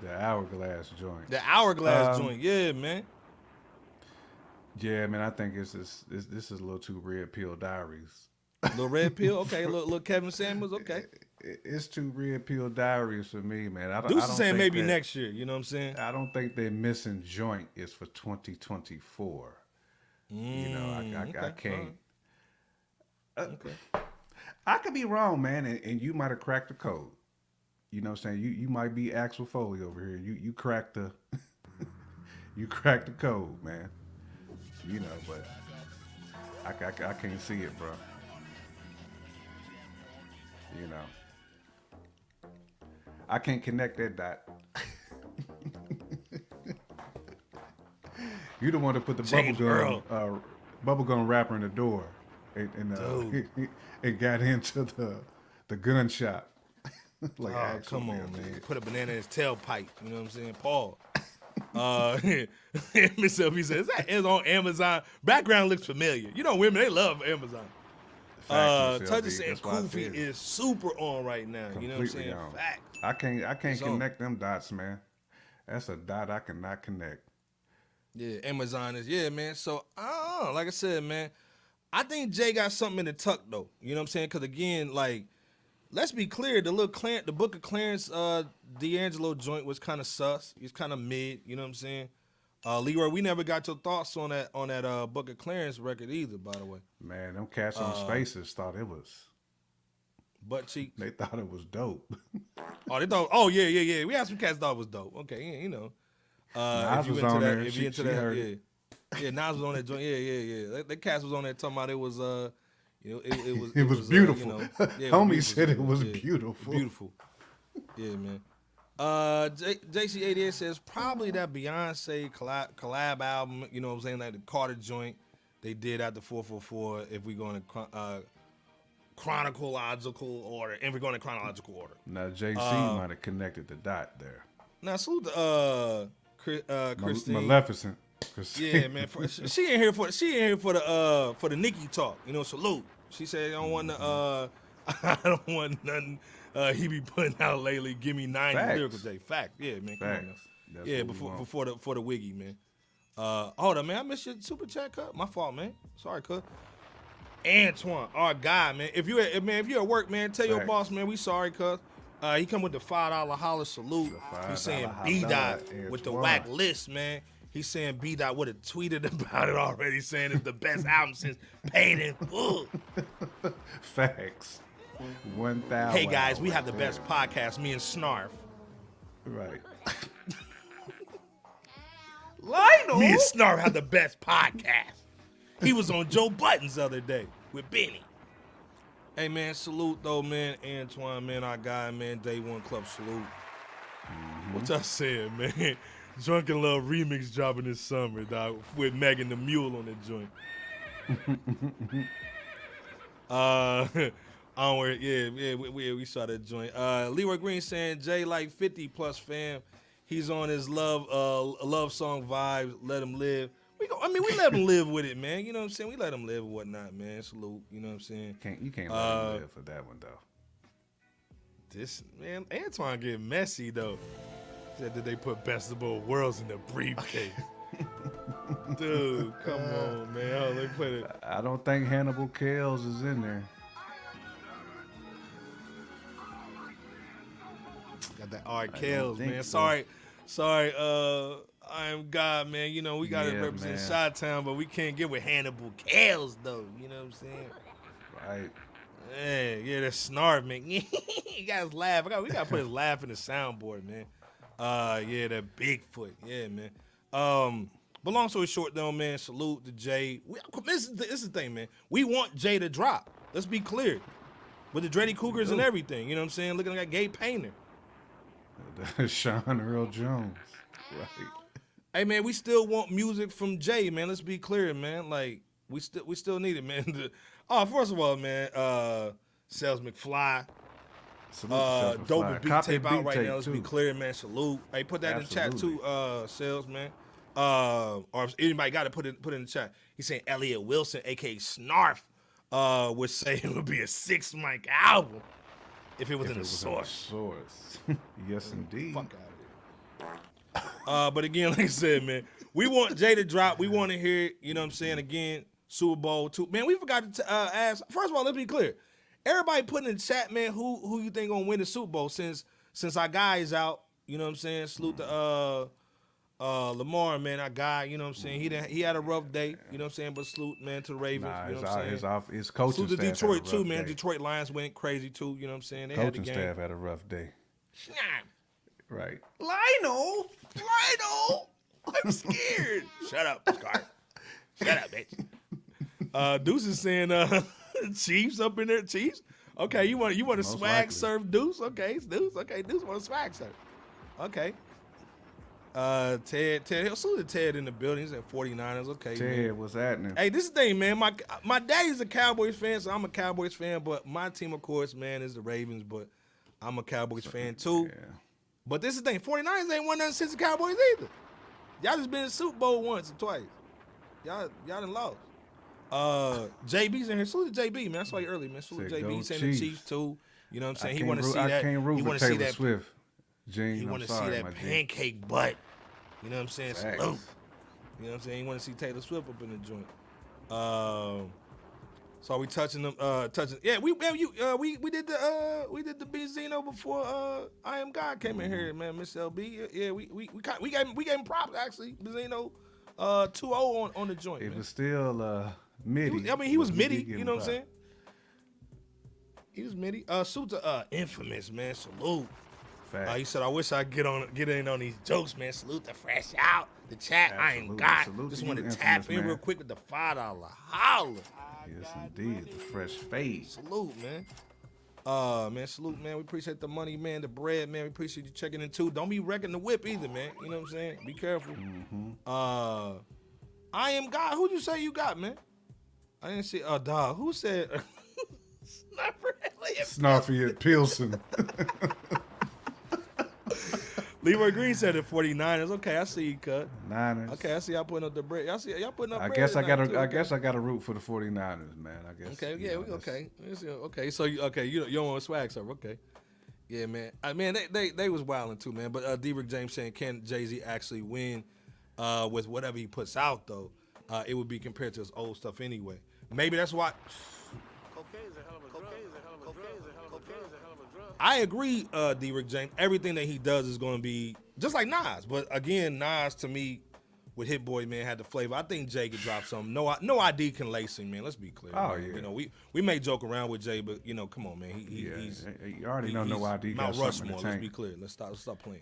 [SPEAKER 2] The hourglass joint.
[SPEAKER 1] The hourglass joint, yeah, man.
[SPEAKER 2] Yeah, man, I think this is a little too Red Pill Diaries.
[SPEAKER 1] Little Red Pill, okay. Little Kevin Samuels, okay.
[SPEAKER 2] It's too Red Pill Diaries for me, man. I
[SPEAKER 1] Deuce is saying maybe next year. You know what I'm saying?
[SPEAKER 2] I don't think their missing joint is for 2024. You know, I can't.
[SPEAKER 1] Okay.
[SPEAKER 2] I could be wrong, man, and you might have cracked the code. You know what I'm saying? You might be Axel Foley over here. You cracked the you cracked the code, man. You know, but I can't see it, bro. You know, I can't connect that dot. You the one to put the bubblegum wrapper in the door and got into the gun shop. Like,
[SPEAKER 1] oh, come on, man. Put a banana in his tailpipe. You know what I'm saying? Paul. Miss Sylvie says, is on Amazon. Background looks familiar. You know, women, they love Amazon. Touches and Koofy is super on right now. Completely, you know what I'm saying?
[SPEAKER 2] On.
[SPEAKER 1] Fact.
[SPEAKER 2] I can't connect them dots, man. That's a dot I cannot connect.
[SPEAKER 1] Yeah, Amazon is, yeah, man. So, like I said, man, I think Jay got something in the tuck, though. You know what I'm saying? Because, again, like, let's be clear. The Book of Clarence D'Angelo joint was kind of sus. He's kind of mid. You know what I'm saying? Leroy, we never got your thoughts on that Book of Clarence record either, by the way.
[SPEAKER 2] Man, them cats on Spaces thought it was
[SPEAKER 1] butt cheeks.
[SPEAKER 2] They thought it was dope.
[SPEAKER 1] They thought. Oh yeah. We had some cats thought it was dope. Okay, yeah, you know.
[SPEAKER 2] Nas was on there.
[SPEAKER 1] If you into that, yeah. Nas was on that joint. Yeah. That cats was on there talking about it was
[SPEAKER 2] it was beautiful. Homie said it was beautiful.
[SPEAKER 1] Beautiful. Yeah, man. JC88 says probably that Beyonce collab album, you know what I'm saying, like the Carter joint they did after 444, if we go in chronological order.
[SPEAKER 2] Now, Jay-Z might have connected the dot there.
[SPEAKER 1] Now, salute to Christine.
[SPEAKER 2] Maleficent.
[SPEAKER 1] Yeah, man. She ain't here for the Nicki talk. You know, salute. She said, I don't want nothing he be putting out lately. Give me 90 lyrical J. Fact. Yeah, man. Come on now. Yeah, before the wiggy, man. Hold on, man. I missed your super chat, cut. My fault, man. Sorry, cut. Antoine, our guy, man. If you're at work, man, tell your boss, man, we sorry, cuz. He come with the $5 holler salute. He's saying B-Dot with the whack list, man. He's saying B-Dot would have tweeted about it already, saying it's the best album since Paid in Full.
[SPEAKER 2] Facts. 1,000.
[SPEAKER 1] Hey, guys, we have the best podcast, me and Snarf.
[SPEAKER 2] Right.
[SPEAKER 1] Lionel? Me and Snarf have the best podcast. He was on Joe Budden's the other day with Benny. Hey, man, salute, though, man. Antoine, man, our guy, man. Day One Club salute. What y'all saying, man? Drunken Love remix dropping this summer, dog, with Megan the Mule on the joint. Onward, yeah, we saw that joint. Leroy Green saying Jay like 50 plus fam. He's on his love song vibes. Let him live. We let him live with it, man. You know what I'm saying? We let him live and whatnot, man. Salute. You know what I'm saying?
[SPEAKER 2] You can't let him live for that one though.
[SPEAKER 1] This man, Antoine get messy though. Said that they put Best of Both Worlds in the briefcase. Dude, come on, man. Oh, they put it.
[SPEAKER 2] I don't think Hannibal Kales is in there.
[SPEAKER 1] Got that R. Kales, man. So. Sorry. I am God, man. You know, we got to represent Chi-Town, but we can't get with Hannibal Kales, though. You know what I'm saying?
[SPEAKER 2] Right.
[SPEAKER 1] Yeah, that snarf, man. You guys laugh. We got to put his laugh in the soundboard, man. Yeah, that Bigfoot. Yeah, man. But long story short, though, man, salute to Jay. This is the thing, man. We want Jay to drop. Let's be clear. With the Dreddy Cougars and everything. You know what I'm saying? Looking like Gabe Painter.
[SPEAKER 2] Sean Earl Jones. Right.
[SPEAKER 1] Hey man, we still want music from Jay, man. Let's be clear, man. Like we still need it, man. First of all, man, Sales McFly. Dope and beat tape out right now. Let's be clear, man. Salute. Hey, put that in the chat too, Sales, man. Or if anybody got to put it in the chat. He's saying Elliot Wilson, aka Snarf, would say it would be a 6 mic album if it was in the source.
[SPEAKER 2] Yes, indeed.
[SPEAKER 1] Fuck out of here. But again, like I said, man, we want Jay to drop. We want to hear it. You know what I'm saying? Again, Super Bowl 2. Man, we forgot to ask. First of all, let's be clear. Everybody putting in the chat, man, who you think gonna win the Super Bowl since our guy is out. You know what I'm saying? Salute to Lamar, man, our guy. You know what I'm saying? He had a rough day. You know what I'm saying? But salute, man, to the Ravens. You know what I'm saying?
[SPEAKER 2] His coaching
[SPEAKER 1] staff. Salute to Detroit too, man.
[SPEAKER 2] Day.
[SPEAKER 1] Detroit Lions went crazy too. You know what I'm saying? They
[SPEAKER 2] coaching
[SPEAKER 1] had the game.
[SPEAKER 2] staff had a rough day. Right.
[SPEAKER 1] Lionel, I'm scared. Shut up, Scar. Shut up, bitch. Deuce is saying, Chiefs up in there. Chiefs. Okay, you want to swag
[SPEAKER 2] likely.
[SPEAKER 1] surf Deuce? Okay, it's Deuce. Okay, Deuce want to swag surf. Okay. Ted, salute to Ted in the building. He's at 49ers. Okay,
[SPEAKER 2] Ted,
[SPEAKER 1] man.
[SPEAKER 2] what's happening?
[SPEAKER 1] Hey, this is the thing, man. My daddy's a Cowboys fan, so I'm a Cowboys fan. But my team, of course, man, is the Ravens. But I'm a Cowboys fan too.
[SPEAKER 2] Yeah.
[SPEAKER 1] But this is the thing. 49ers ain't won nothing since the Cowboys either. Y'all just been in the Super Bowl once or twice. Y'all done lost. JB's in here. Salute to JB, man. That's why early, man. Salute to JB. He's saying the Chiefs too. You know what I'm saying? He want to see that.
[SPEAKER 2] I can't root for Taylor Swift. Gene,
[SPEAKER 1] he want to see that pancake butt. You know what I'm saying? Salute. You know what I'm saying? He want to see Taylor Swift up in the joint. So are we touching them? Yeah, we did the Benzino before IAMGAWD came in here, man. Miss LB. Yeah, we gave him props actually. Benzino 2-0 on the joint.
[SPEAKER 2] It
[SPEAKER 1] man.
[SPEAKER 2] was still MIDI.
[SPEAKER 1] He was MIDI. You know what I'm saying? He was MIDI. Salute to Infamous, man. Salute. He said, I wish I get in on these jokes, man. Salute to Fresh Out, the chat. IAMGAWD. Just want to tap in real quick with the $5 holla.
[SPEAKER 2] Yes, indeed. The fresh fade.
[SPEAKER 1] Salute, man. Man, salute, man. We appreciate the money, man. The bread, man. We appreciate you checking in too. Don't be wrecking the whip either, man. You know what I'm saying? Be careful. IAMGAWD. Who'd you say you got, man? I didn't see. Dog. Who said?
[SPEAKER 2] Snarfy at Pilsen.
[SPEAKER 1] Leroy Green said it 49ers. Okay, I see you, cut.
[SPEAKER 2] Niners.
[SPEAKER 1] Okay, I see y'all putting up the bread. Y'all putting up bread.
[SPEAKER 2] I guess I gotta root for the 49ers, man. I guess.
[SPEAKER 1] Okay, yeah, okay. Okay, so you don't want to swag serve. Okay. Yeah, man. Man, they was wilding too, man. But D-Rick James saying, can Jay-Z actually win with whatever he puts out though? It would be compared to his old stuff anyway. Maybe that's why. I agree, D-Rick James. Everything that he does is going to be just like Nas. But again, Nas to me, with Hit Boy, man, had the flavor. I think Jay could drop something. No ID can lace him, man. Let's be clear.
[SPEAKER 2] Oh,
[SPEAKER 1] man.
[SPEAKER 2] yeah.
[SPEAKER 1] You know, we may joke around with Jay, but you know, come on, man. He's
[SPEAKER 2] you already know No ID got something in the tank.
[SPEAKER 1] Let's be clear. Let's stop playing.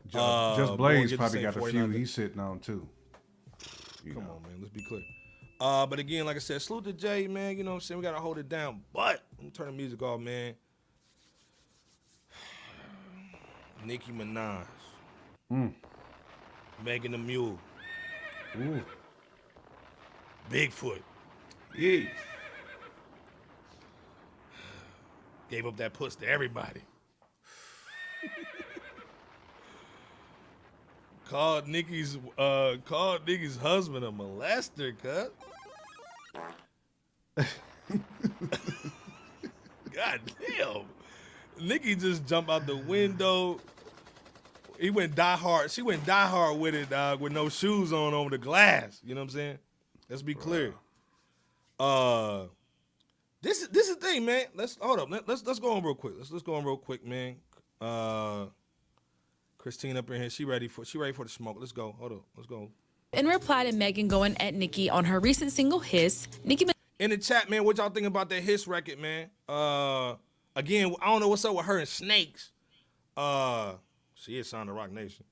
[SPEAKER 2] Just Blaze probably got a few he's sitting on too.
[SPEAKER 1] Come on, man. Let's be clear. But again, like I said, salute to Jay, man. You know what I'm saying? We got to hold it down. But I'm turn the music off, man. Nicki Minaj. Megan the Mule.
[SPEAKER 2] Ooh.
[SPEAKER 1] Bigfoot.
[SPEAKER 2] Yeah.
[SPEAKER 1] Gave up that puss to everybody. Called Nicki's husband a molester, cut. God damn. Nicki just jumped out the window. He went die hard. She went die hard with it, dog, with no shoes on over the glass. You know what I'm saying? Let's be clear. This is the thing, man. Let's hold up. Let's go on real quick. Let's go on real quick, man. Christine up in here. She ready for the smoke. Let's go. Hold up. Let's go.
[SPEAKER 8] In reply to Megan going at Nicki on her recent single Hiss, Nicki
[SPEAKER 1] in the chat, man, what y'all think about that Hiss record, man? Again, I don't know what's up with her and Snakes. She is signed to Roc Nation.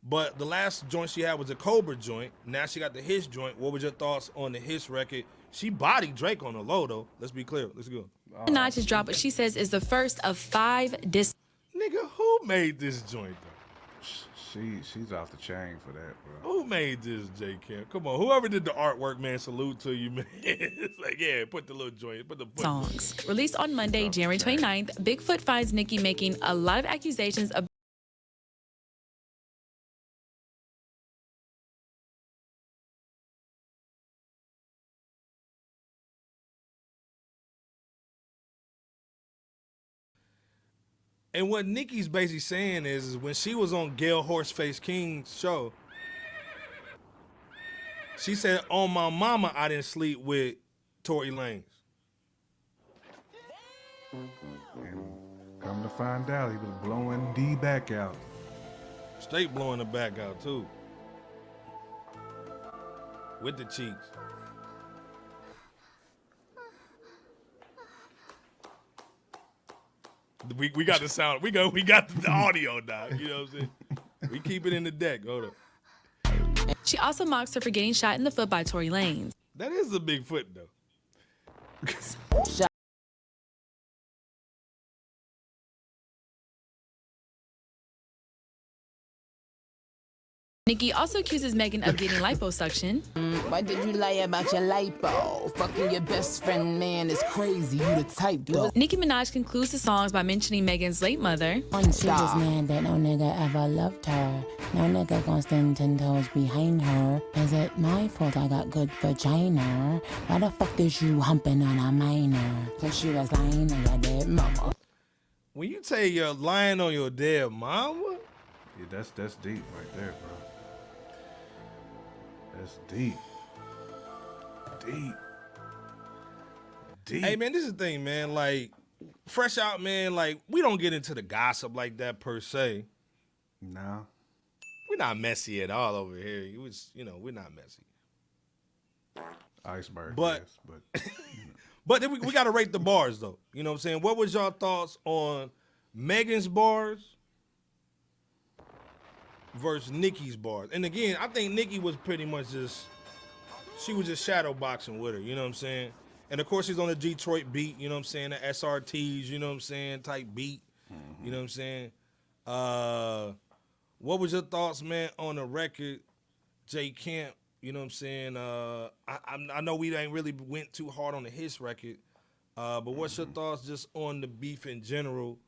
[SPEAKER 1] But the last joint she had was a Cobra joint. Now she got the Hiss joint. What was your thoughts on the Hiss record? She bodied Drake on the low, though. Let's be clear. Let's go.
[SPEAKER 8] Minaj has dropped what she says is the first of 5 diss.
[SPEAKER 1] Nigga, who made this joint, though?
[SPEAKER 2] She's off the chain for that, bro.
[SPEAKER 1] Who made this, J Camp? Come on, whoever did the artwork, man, salute to you, man. It's like, yeah, put the little joint, put the
[SPEAKER 8] songs. Released on Monday, January 29th, Bigfoot finds Nicki making a lot of accusations about
[SPEAKER 1] And what Nicki's basically saying is when she was on Gail Horseface King's show, she said, on my mama, I didn't sleep with Tory Lanez.
[SPEAKER 2] And come to find out, he was blowing D back out.
[SPEAKER 1] Straight blowing the back out, too. With the cheeks. We got the sound. We got the audio now. You know what I'm saying? We keep it in the deck. Hold up.
[SPEAKER 8] She also mocks her for getting shot in the foot by Tory Lanez.
[SPEAKER 1] That is a big foot, though.
[SPEAKER 8] Nicki also accuses Megan of getting liposuction.
[SPEAKER 10] Why did you lie about your lipo? Fucking your best friend, man, is crazy. You the type, though.
[SPEAKER 8] Nicki Minaj concludes the songs by mentioning Megan's late mother.
[SPEAKER 10] She just mad that no nigga ever loved her. No nigga gon' stand 10 toes behind her. Is it my fault I got good vagina? Why the fuck is you humping on a minor? Cause she was lying on your dead mama.
[SPEAKER 1] When you say you're lying on your dead mama?
[SPEAKER 2] Yeah, that's deep right there, bro. That's deep. Deep.
[SPEAKER 1] Hey, man, this is the thing, man. Like, Fresh Out, man, like, we don't get into the gossip like that per se.
[SPEAKER 2] No.
[SPEAKER 1] We're not messy at all over here. It was, we're not messy.
[SPEAKER 2] Iceberg,
[SPEAKER 1] but,
[SPEAKER 2] yes, but
[SPEAKER 1] but then we got to rate the bars, though. You know what I'm saying? What was y'all thoughts on Megan's bars versus Nicki's bars? And again, I think Nicki was pretty much she was just shadow boxing with her, you know what I'm saying? And of course, she's on the Detroit beat, you know what I'm saying? The SRTs, you know what I'm saying? Type beat, you know what I'm saying? What was your thoughts, man, on the record, J Camp? You know what I'm saying? I know we ain't really went too hard on the Hiss record, but what's your thoughts just on the beef in general?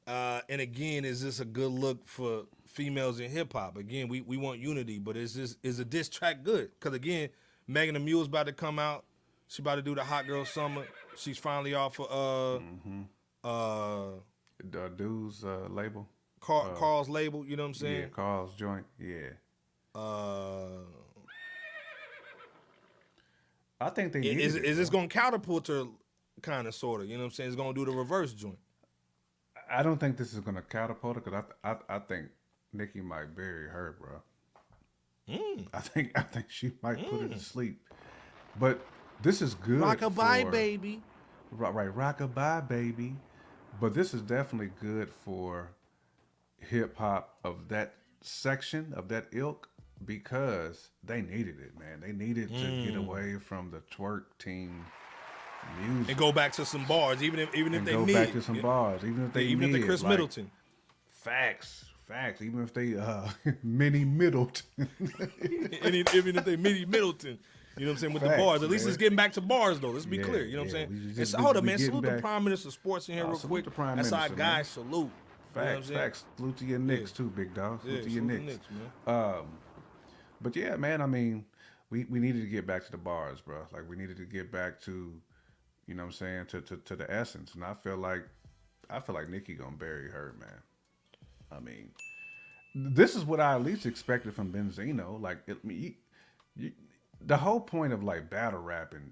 [SPEAKER 1] And again, is this a good look for females in hip hop? Again, we want unity, but is a diss track good? Because again, Megan the Mule's about to come out. She about to do the Hot Girl Summer. She's finally off of
[SPEAKER 2] Dude's label.
[SPEAKER 1] Carl's label, you know what I'm saying?
[SPEAKER 2] Yeah, Carl's joint. Yeah. I think they
[SPEAKER 1] is this gonna catapult her kind of sorta, you know what I'm saying? It's gonna do the reverse joint.
[SPEAKER 2] I don't think this is gonna catapult her because I think Nicki might bury her, bro. I think she might put her to sleep. But this is good.
[SPEAKER 1] Rockabye baby.
[SPEAKER 2] Right, rockabye baby. But this is definitely good for hip hop of that section, of that ilk, because they needed it, man. They needed to get away from the twerk team music
[SPEAKER 1] and go back to some bars, even if they
[SPEAKER 2] go back to some bars, even if they
[SPEAKER 1] Chris Middleton.
[SPEAKER 2] Facts. Even if they mini Middleton,
[SPEAKER 1] even if they mini Middleton. You know what I'm saying? With the bars. At least it's getting back to bars, though. Let's be clear. You know what I'm saying? Hold up, man. Salute the Prime Minister of Sports in here real quick. That's our guy. Salute.
[SPEAKER 2] Facts. Salute to your Knicks, too, big dog. Salute to your Knicks. Man. But, yeah, man, I mean, we needed to get back to the bars, bro. Like, we needed to get back to, you know what I'm saying, to the essence. And I feel like Nicki gonna bury her, man. I mean, this is what I at least expected from Benzino. Like, the whole point of like battle rapping,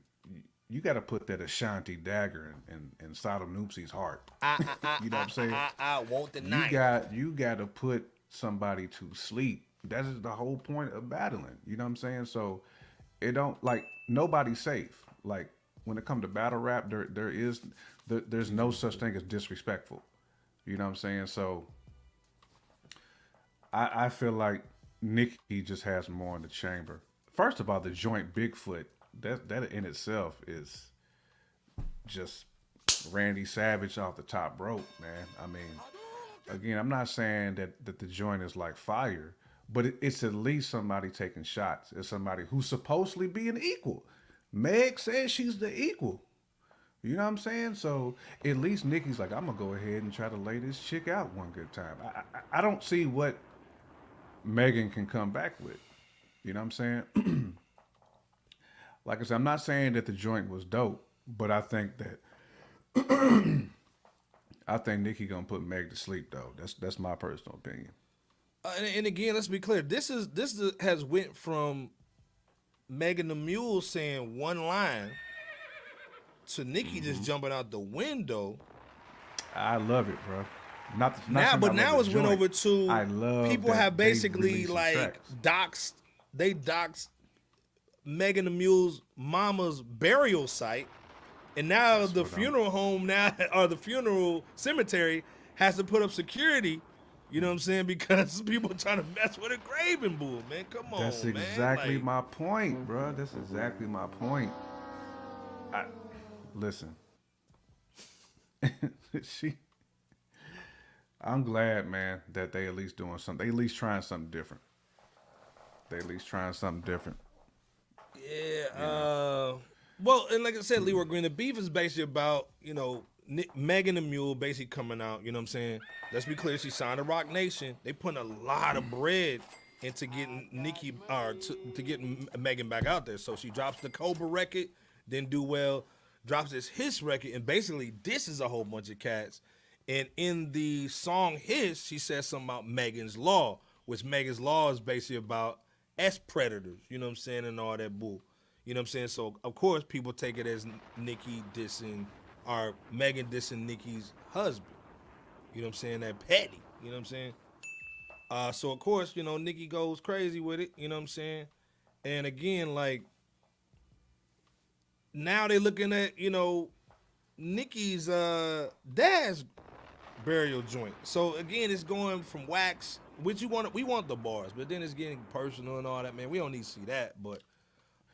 [SPEAKER 2] you got to put that Ashanti dagger in Sodom Noopsy's heart. You know what I'm saying?
[SPEAKER 1] I want the knife.
[SPEAKER 2] You got to put somebody to sleep. That is the whole point of battling. You know what I'm saying? So it don't like nobody's safe. Like when it comes to battle rap, there's no such thing as disrespectful. You know what I'm saying? So I feel like Nicki just has more in the chamber. First of all, the joint Bigfoot, that in itself is just Randy Savage off the top rope, man. I mean, again, I'm not saying that the joint is like fire, but it's at least somebody taking shots. It's somebody who's supposedly being equal. Meg says she's the equal. You know what I'm saying? So at least Nicki's like, I'm gonna go ahead and try to lay this chick out one good time. I don't see what Megan can come back with. You know what I'm saying? Like I said, I'm not saying that the joint was dope, but I think that I think Nicki gonna put Meg to sleep though. That's my personal opinion.
[SPEAKER 1] And again, let's be clear. This has went from Megan the Mule saying one line to Nicki just jumping out the window.
[SPEAKER 2] I love it, bro.
[SPEAKER 1] Now it's went over to
[SPEAKER 2] I love
[SPEAKER 1] people
[SPEAKER 2] that
[SPEAKER 1] have
[SPEAKER 2] they
[SPEAKER 1] basically
[SPEAKER 2] releasing
[SPEAKER 1] like
[SPEAKER 2] tracks.
[SPEAKER 1] doxed Megan the Mule's mama's burial site, and now the funeral home or the funeral cemetery has to put up security. You know what I'm saying? Because people trying to mess with a grave and bull, man. Come on,
[SPEAKER 2] That's exactly my point, bro. That's exactly my point. Listen. I'm glad, man, that they at least doing something. They at least trying something different.
[SPEAKER 1] Yeah. Well, and like I said, Leroy Green, the beef is basically about, Megan the Mule basically coming out. You know what I'm saying? Let's be clear. She signed to Roc Nation. They putting a lot of bread into getting Nicki to getting Megan back out there. So she drops the Cobra record, didn't do well. Drops this Hiss record, and basically disses a whole bunch of cats. And in the song Hiss, she says something about Megan's Law, which Megan's Law is basically about predators, you know what I'm saying, and all that bull. You know what I'm saying? So, of course, people take it as Nicki dissing, or Megan dissing Nicki's husband. You know what I'm saying? That petty, you know what I'm saying? So, of course, Nicki goes crazy with it, you know what I'm saying? And again, like, now they're looking at, Nicki's dad's burial joint. So again, it's going from wax, which we want the bars, but then it's getting personal and all that, man. We don't need to see that, but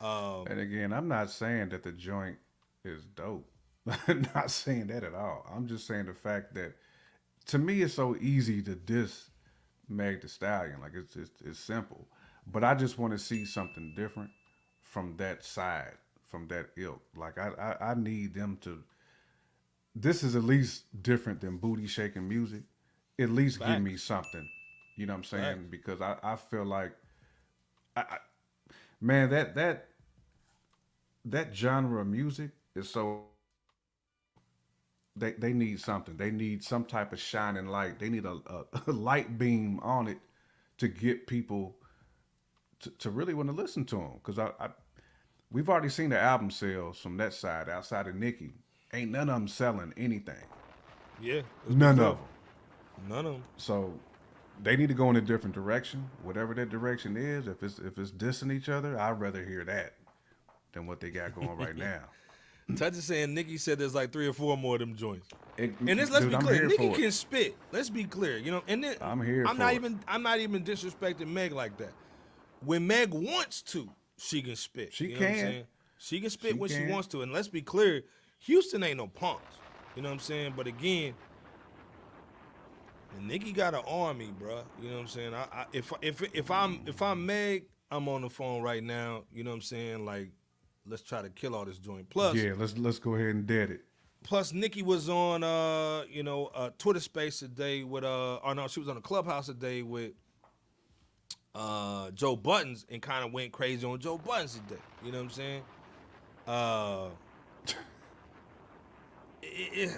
[SPEAKER 2] and again, I'm not saying that the joint is dope. I'm not saying that at all. I'm just saying the fact that to me it's so easy to diss Meg The Stallion. Like it's simple. But I just want to see something different from that side, from that ilk. Like I need them to. This is at least different than booty shaking music. At least give me something. You know what I'm saying? Because I feel like, man, that genre of music is so. They need something. They need some type of shining light. They need a light beam on it to get people to really want to listen to them. Because we've already seen the album sales from that side, outside of Nicki. Ain't none of them selling anything.
[SPEAKER 1] Yeah.
[SPEAKER 2] None of them.
[SPEAKER 1] None of them.
[SPEAKER 2] So they need to go in a different direction. Whatever that direction is, if it's dissing each other, I'd rather hear that than what they got going right now.
[SPEAKER 1] Touch is saying Nicki said there's like 3 or 4 more of them joints.
[SPEAKER 2] And
[SPEAKER 1] let's be clear, Nicki can spit. Let's be clear, and then
[SPEAKER 2] I'm here.
[SPEAKER 1] I'm not even disrespecting Meg like that. When Meg wants to, she can spit.
[SPEAKER 2] She
[SPEAKER 1] you know
[SPEAKER 2] can.
[SPEAKER 1] What I'm saying? She can spit when she wants to. And let's be clear, Houston ain't no punks. You know what I'm saying? But again, Nicki got an army, bro. You know what I'm saying? If I'm Meg, I'm on the phone right now. You know what I'm saying? Like, let's try to kill all this joint. Plus,
[SPEAKER 2] yeah, let's go ahead and dead it.
[SPEAKER 1] Plus, Nicki was on Twitter Space today with she was on a Clubhouse today with Joe Buttons and kind of went crazy on Joe Buttons today. You know what I'm saying?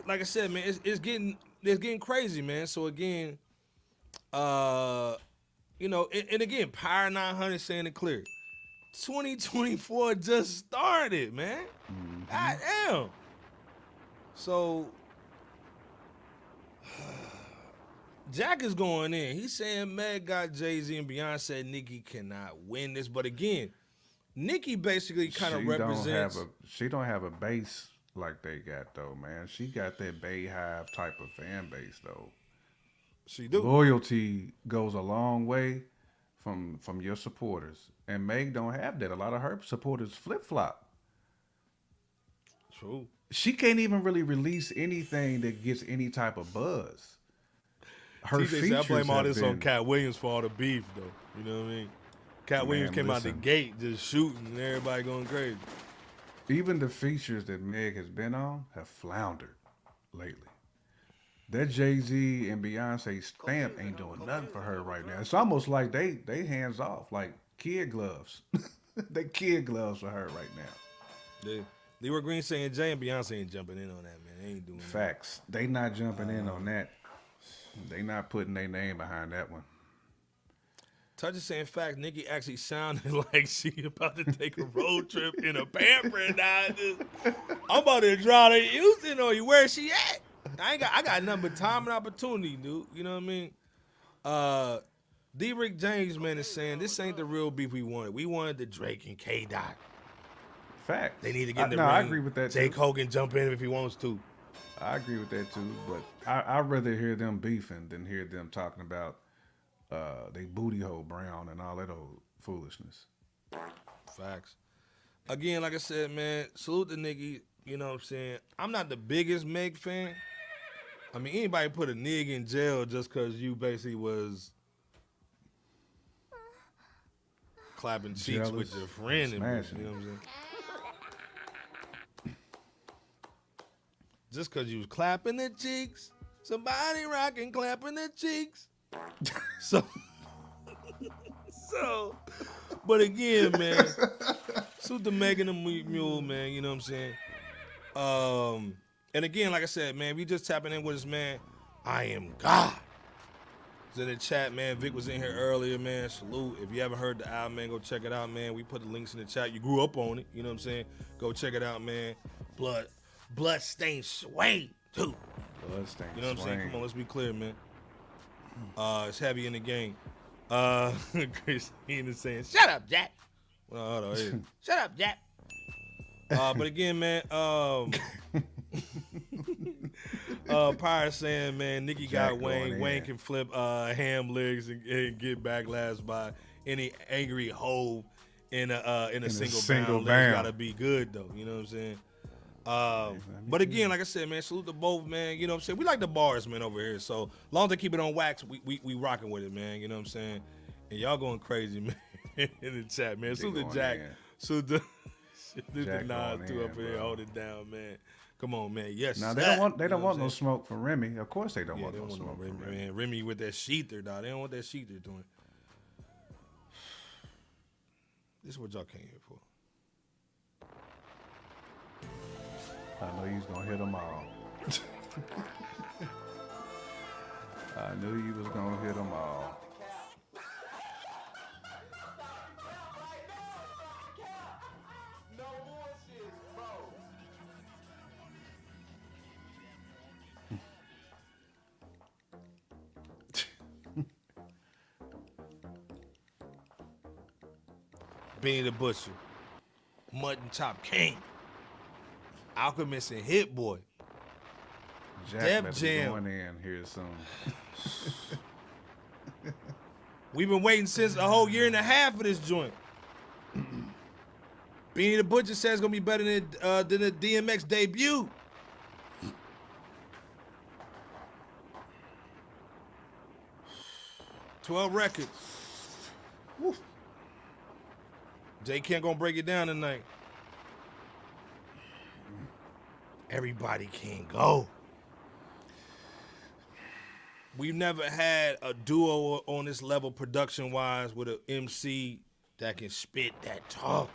[SPEAKER 1] Like I said, man, it's getting crazy, man. So again, and again, Power 900 saying it clear. 2024 just started, man. God damn. So Jack is going in. He's saying Meg got Jay-Z and Beyonce. Nicki cannot win this. But again, Nicki basically kind of represents.
[SPEAKER 2] She don't have a base like they got though, man. She got that Bayhive type of fan base though.
[SPEAKER 1] She do.
[SPEAKER 2] Loyalty goes a long way from your supporters, and Meg don't have that. A lot of her supporters flip flop.
[SPEAKER 1] True.
[SPEAKER 2] She can't even really release anything that gets any type of buzz. her
[SPEAKER 1] TJ said, I
[SPEAKER 2] features
[SPEAKER 1] blame all
[SPEAKER 2] have
[SPEAKER 1] this on
[SPEAKER 2] been-
[SPEAKER 1] Cat Williams for all the beef, though. You know what I mean? Cat Williams came out the
[SPEAKER 2] listen.
[SPEAKER 1] gate just shooting and everybody going crazy.
[SPEAKER 2] Even the features that Meg has been on have floundered lately. That Jay-Z and Beyonce stamp ain't doing nothing for her right now. It's almost like they hands off, like kid gloves. They kid gloves for her right now.
[SPEAKER 1] Yeah. Leroy Green saying Jay and Beyonce ain't jumping in on that, man. They ain't doing that.
[SPEAKER 2] Facts. They not jumping in on that. They not putting their name behind that one.
[SPEAKER 1] Touch is saying fact, Nicki actually sounded like she about to take a road trip in a pamper and I'm about to drive to Houston on you. Where she at? I got nothing but time and opportunity, dude. You know what I mean? D. Rick James, man, is saying this ain't the real beef we wanted. We wanted the Drake and K. Dot.
[SPEAKER 2] Fact.
[SPEAKER 1] They need to get in the
[SPEAKER 2] no,
[SPEAKER 1] ring.
[SPEAKER 2] I agree with that.
[SPEAKER 1] Jake
[SPEAKER 2] too.
[SPEAKER 1] Hogan jump in if he wants to.
[SPEAKER 2] I agree with that too, but I'd rather hear them beefing than hear them talking about they booty hole Brown and all that old foolishness.
[SPEAKER 1] Facts. Again, like I said, man, salute to Nicki. You know what I'm saying? I'm not the biggest Meg fan. I mean, anybody put a nigga in jail just because you basically was clapping cheeks
[SPEAKER 2] Jealous,
[SPEAKER 1] with your friend. And,
[SPEAKER 2] smashing.
[SPEAKER 1] you know what I'm saying? Just because you was clapping the cheeks. Somebody rocking, clapping the cheeks. So, but again, man, salute to Megan the Mule, man. You know what I'm saying? And again, like I said, man, we just tapping in with us, man. I am God. It's in the chat, man. Vic was in here earlier, man. Salute. If you haven't heard the album, man, go check it out, man. We put the links in the chat. You grew up on it. You know what I'm saying? Go check it out, man. Bloodstained Sway, too.
[SPEAKER 2] Bloodstained
[SPEAKER 1] You know what I'm saying?
[SPEAKER 2] Sway.
[SPEAKER 1] Come on, let's be clear, man. It's heavy in the game. Christine is saying, shut up, Jack. Well, hold on. Here. Shut up, Jack. But again, man, Pyre saying, man, Nicki
[SPEAKER 2] Jack
[SPEAKER 1] got Wayne.
[SPEAKER 2] going
[SPEAKER 1] Wayne
[SPEAKER 2] in.
[SPEAKER 1] can flip ham legs and get backlash by any angry hoe in a single bound.
[SPEAKER 2] bam.
[SPEAKER 1] Gotta be good though. You know what I'm saying? But again, like I said, man, salute to both, man. You know what I'm saying? We like the bars, man, over here. So long as they keep it on wax, we rocking with it, man. You know what I'm saying? And y'all going crazy, man, in the chat, man. Salute to
[SPEAKER 2] going
[SPEAKER 1] Jack.
[SPEAKER 2] in.
[SPEAKER 1] Salute to this
[SPEAKER 2] Jack
[SPEAKER 1] the Nas
[SPEAKER 2] going
[SPEAKER 1] too
[SPEAKER 2] in,
[SPEAKER 1] up here,
[SPEAKER 2] bro.
[SPEAKER 1] hold it down, man. Come on, man. Yes.
[SPEAKER 2] Now
[SPEAKER 1] sir.
[SPEAKER 2] they don't want
[SPEAKER 1] You know what I'm
[SPEAKER 2] no
[SPEAKER 1] saying?
[SPEAKER 2] smoke from Remy. Of course they don't
[SPEAKER 1] Yeah,
[SPEAKER 2] want
[SPEAKER 1] they
[SPEAKER 2] no
[SPEAKER 1] don't want
[SPEAKER 2] smoke
[SPEAKER 1] no
[SPEAKER 2] from
[SPEAKER 1] Remy,
[SPEAKER 2] Remy.
[SPEAKER 1] man. Remy with that sheether, dog. They don't want that sheether doing. This is what y'all came here for.
[SPEAKER 2] I know he's gonna hit them all. I knew you was gonna hit them all.
[SPEAKER 1] Benny the Butcher, Mutton Chop King, Alchemist and Hit Boy.
[SPEAKER 2] Jack
[SPEAKER 1] Def
[SPEAKER 2] better be
[SPEAKER 1] Jam.
[SPEAKER 2] going in here soon.
[SPEAKER 1] We've been waiting since a whole year and a half for this joint. Benny the Butcher says it's gonna be better than the DMX debut. $12 records. Woo. Jay Kent gonna break it down tonight. Everybody can go. We've never had a duo on this level production-wise with an MC that can spit that talk.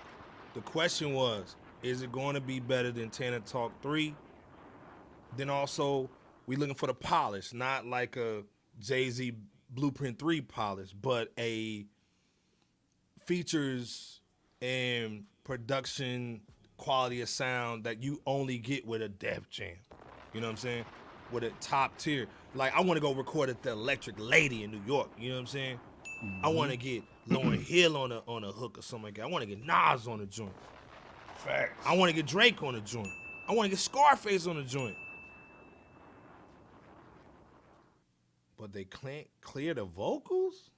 [SPEAKER 1] The question was, is it going to be better than Tana Talk 3? Then also, we looking for the polish, not like a Jay-Z Blueprint 3 polish, but a features and production quality of sound that you only get with a Def Jam. You know what I'm saying? With a top tier. Like, I want to go record at the Electric Lady in New York. You know what I'm saying? I want to get Lauryn Hill on a hook or something like that. I want to get Nas on the joint.
[SPEAKER 2] Facts.
[SPEAKER 1] I want to get Drake on the joint. I want to get Scarface on the joint. But they can't clear the vocals?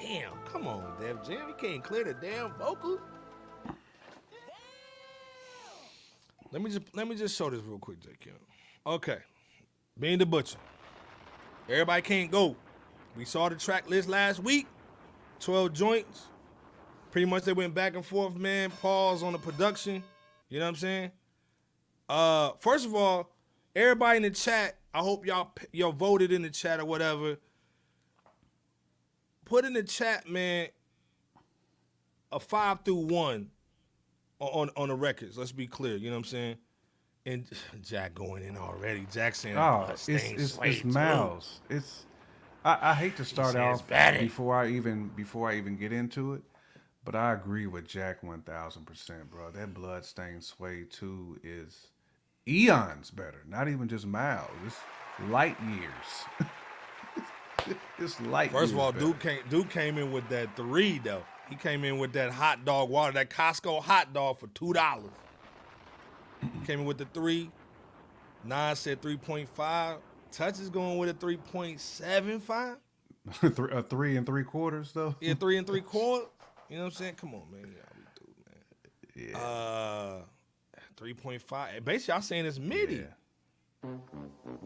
[SPEAKER 1] Damn, come on, Def Jam. You can't clear the damn vocals? Let me just show this real quick, J. Kim. Okay. Being the Butcher. Everybody can't go. We saw the track list last week. 12 joints. Pretty much they went back and forth, man. Pause on the production. You know what I'm saying? First of all, everybody in the chat, I hope y'all voted in the chat or whatever. Put in the chat, man, a 5 through 1 on the records. Let's be clear. You know what I'm saying? And Jack going in already. Jack saying,
[SPEAKER 2] it's Miles. I hate to start off before I even get into it, but I agree with Jack 1000%, bro. That Bloodstained Suede 2 is eons better. Not even just miles. It's light years. It's light.
[SPEAKER 1] First of all,
[SPEAKER 2] better.
[SPEAKER 1] Duke came in with that 3 though. He came in with that hot dog water, that Costco hot dog for $2. Came in with the 3. Nas said 3.5. Touch is going with a 3.75.
[SPEAKER 2] A 3 3/4 though.
[SPEAKER 1] Yeah, 3 3/4. You know what I'm saying? Come on, man. Yeah, we do, man. Yeah. 3.5. Basically, y'all saying it's MIDI.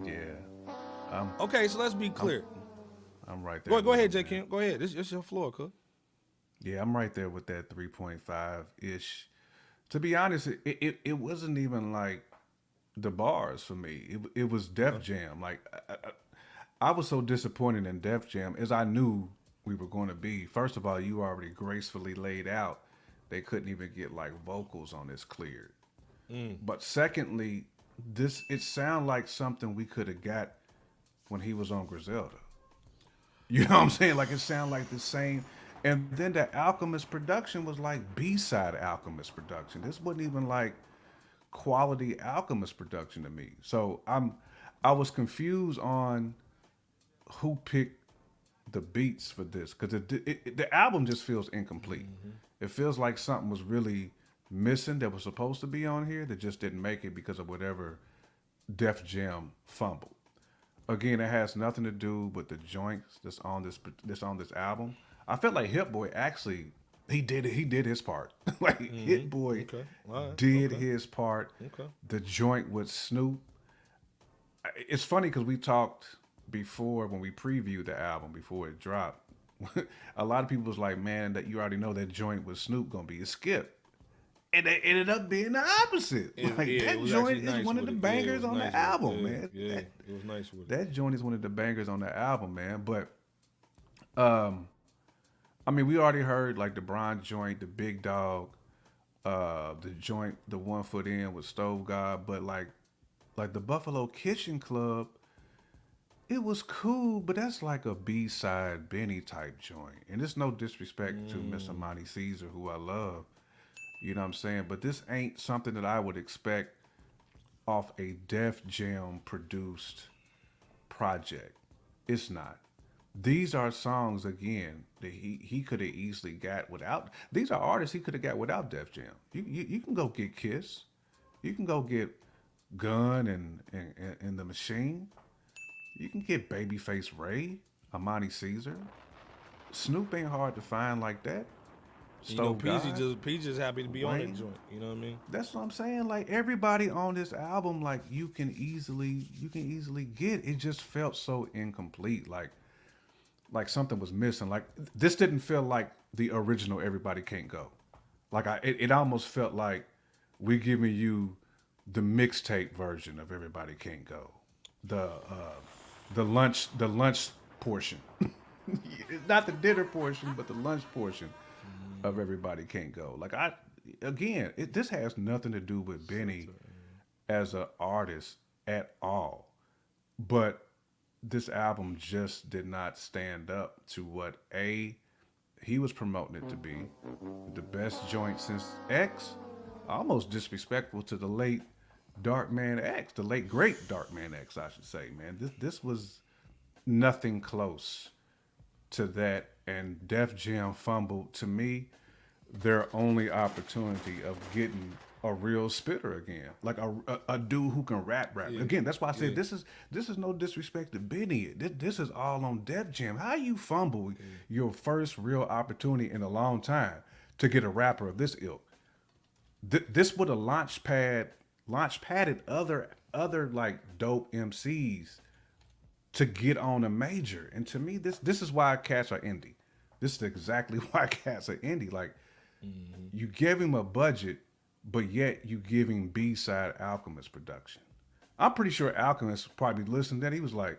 [SPEAKER 2] Yeah.
[SPEAKER 1] Okay, so let's be clear.
[SPEAKER 2] I'm right there.
[SPEAKER 1] Go ahead, J. Kim. Go ahead. This is your floor, cuz.
[SPEAKER 2] Yeah, I'm right there with that 3.5-ish. To be honest, it wasn't even like the bars for me. It was Def Jam. Like I was so disappointed in Def Jam, as I knew we were going to be. First of all, you already gracefully laid out they couldn't even get like vocals on this cleared. But secondly, it sounded like something we could have got when he was on Griselda. You know what I'm saying? Like it sounded like the same. And then the Alchemist production was like B-side Alchemist production. This wasn't even like quality Alchemist production to me. So I was confused on who picked the beats for this, because the album just feels incomplete. It feels like something was really missing that was supposed to be on here that just didn't make it because of whatever Def Jam fumbled. Again, it has nothing to do with the joints that's on this album. I felt like Hit Boy actually he did his part. Like Hit Boy did his part. The joint with Snoop. It's funny because we talked before when we previewed the album before it dropped. A lot of people was like, man, that you already know that joint with Snoop gonna be a skip. And it ended up being the opposite. That joint is one of the bangers on the album, man.
[SPEAKER 1] Yeah, it was nice with it.
[SPEAKER 2] That joint is one of the bangers on the album, man. But I mean, we already heard like the Bron joint, the Big Dog, the joint, the 1 Foot In with Stove God, but like the Buffalo Kitchen Club, it was cool, but that's like a B-side Benny type joint. And it's no disrespect to Miss Amani Caesar, who I love. You know what I'm saying? But this ain't something that I would expect off a Def Jam produced project. It's not. These are songs, again, that he could have easily got without. These are artists he could have got without Def Jam. You can go get Kiss. You can go get Gun and The Machine. You can get Babyface Ray, Amani Caesar. Snoop ain't hard to find like that.
[SPEAKER 1] You know, P just happy to be on that joint. You know what I mean?
[SPEAKER 2] That's what I'm saying. Like everybody on this album, like you can easily get. It just felt so incomplete. Like something was missing. Like this didn't feel like the original Everybody Can't Go. Like it almost felt like we're giving you the mixtape version of Everybody Can't Go. The lunch portion. Not the dinner portion, but the lunch portion of Everybody Can't Go. Like this has nothing to do with Benny as an artist at all. But this album just did not stand up to what he was promoting it to be. The best joint since X. Almost disrespectful to the late Darkman X, the late great Darkman X, I should say, man. This was nothing close to that, and Def Jam fumbled, to me, their only opportunity of getting a real spitter again, like a dude who can rap. Yeah. Again, that's why I said this is no disrespect to Benny. This is all on Def Jam. How you fumble your first real opportunity in a long time to get a rapper of this ilk? This would have launch padded other other like dope MCs to get on a major. And to me, this is why cats are indie. This is exactly why cats are indie. Like, you give him a budget, but yet you give him B-side Alchemist production. I'm pretty sure Alchemist probably listened to that. He was like,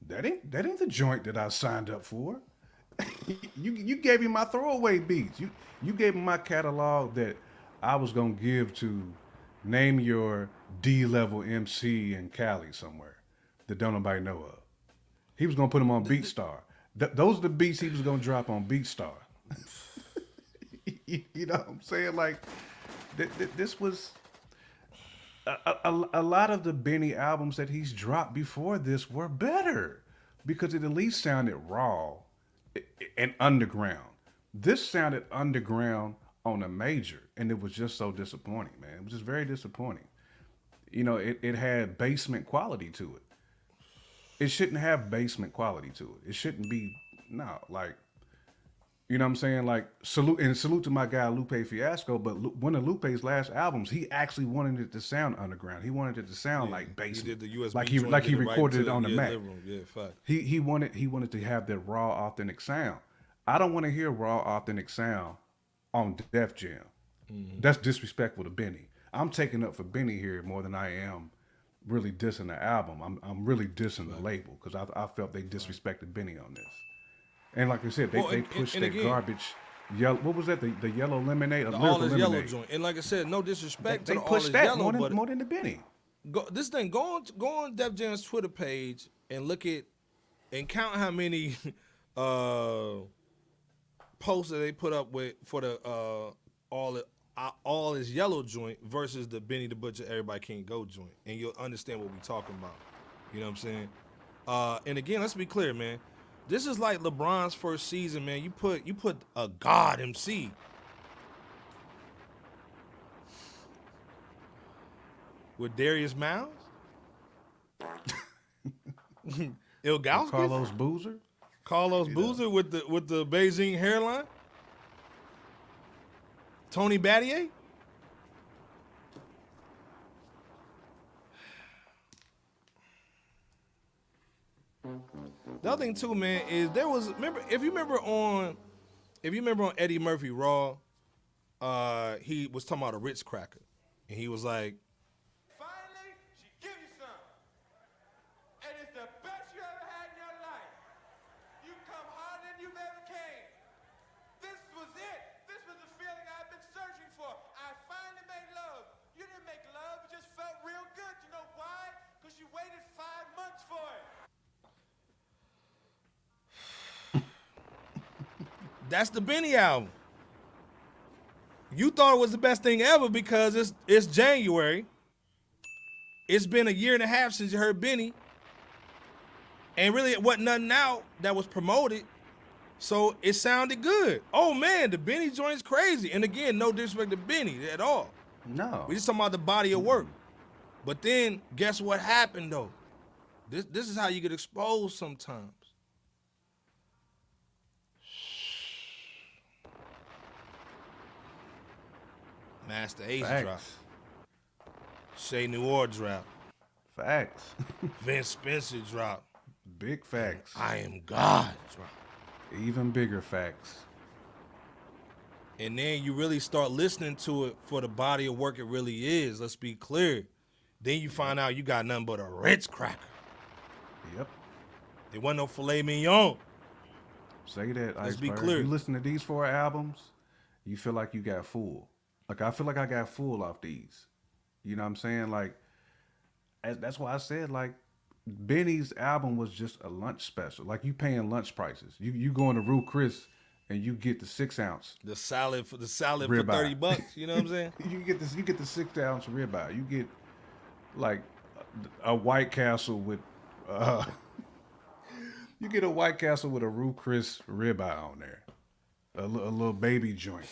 [SPEAKER 2] that ain't the joint that I signed up for. you gave him my throwaway beats. You gave him my catalog that I was gonna give to name your D-level MC in Cali somewhere that don't nobody know of. He was gonna put him on BeatStar. Those are the beats he was gonna drop on BeatStar. You know what I'm saying? Like, this was a lot of the Benny albums that he's dropped before this were better because it at least sounded raw and underground. This sounded underground on a major, and it was just so disappointing, man. It was just very disappointing. You know, it had basement quality to it. It shouldn't have basement quality to it. It shouldn't be, no, like, you know what I'm saying? Like, salute to my guy Lupe Fiasco, but one of Lupe's last albums, he actually wanted it to sound underground. He wanted it to sound like basement.
[SPEAKER 1] He did the USB
[SPEAKER 2] like he recorded it on the Mac.
[SPEAKER 1] Yeah, fact.
[SPEAKER 2] He wanted to have that raw, authentic sound. I don't want to hear raw, authentic sound on Def Jam. That's disrespectful to Benny. I'm taking up for Benny here more than I am really dissing the album. I'm really dissing the label because I felt they disrespected Benny on this. And like I said, they pushed that garbage. Yellow, what was that? The yellow lemonade?
[SPEAKER 1] The All Is Yellow joint. And like I said, no disrespect to the All Is Yellow, but
[SPEAKER 2] more than the Benny.
[SPEAKER 1] Go on Def Jam's Twitter page and look at and count how many posts that they put up with for the All Is Yellow joint versus the Benny the Butcher Everybody Can't Go joint, and you'll understand what we're talking about. You know what I'm saying? And again, let's be clear, man. This is like LeBron's first season, man. You put a God MC. With Darius Miles? Ilgauskas? Carlos Boozer with the Beijing hairline? Tony Battier? The other thing too, man, is if you remember on Eddie Murphy Raw, he was talking about a Ritz cracker, and he was like,
[SPEAKER 11] finally, she give you some, and it's the best you ever had in your life. You come harder than you've ever came. This was it. This was the feeling I've been searching for. I finally made love. You didn't make love, it just felt real good. You know why? Because you waited 5 months for it.
[SPEAKER 1] That's the Benny album. You thought it was the best thing ever because it's January. It's been a year and a half since you heard Benny. And really it wasn't nothing out that was promoted. So it sounded good. Oh man, the Benny joint's crazy. And again, no disrespect to Benny at all.
[SPEAKER 2] No.
[SPEAKER 1] We just talking about the body of work. But then guess what happened though? This is how you get exposed sometimes. Master Ace drop. Shay Noir drop.
[SPEAKER 2] Facts.
[SPEAKER 1] Vince Spencer drop.
[SPEAKER 2] Big facts.
[SPEAKER 1] I Am God drop.
[SPEAKER 2] Even bigger facts.
[SPEAKER 1] And then you really start listening to it for the body of work it really is. Let's be clear. Then you find out you got nothing but a Ritz cracker.
[SPEAKER 2] Yep.
[SPEAKER 1] There wasn't no filet mignon.
[SPEAKER 2] Say that.
[SPEAKER 1] Let's be
[SPEAKER 2] Iceberg.
[SPEAKER 1] clear.
[SPEAKER 2] You listen to these 4 albums, you feel like you got full. Like, I feel like I got full off these. You know what I'm saying? Like, that's why I said, like, Benny's album was just a lunch special. Like, you paying lunch prices. You going to Rue Chris and you get the 6-ounce.
[SPEAKER 1] The salad for
[SPEAKER 2] ribeye.
[SPEAKER 1] $30. You know what I'm saying?
[SPEAKER 2] You get the 6-ounce ribeye. You get, like, a White Castle with, you get a White Castle with a Rue Chris ribeye on there. A little baby joint.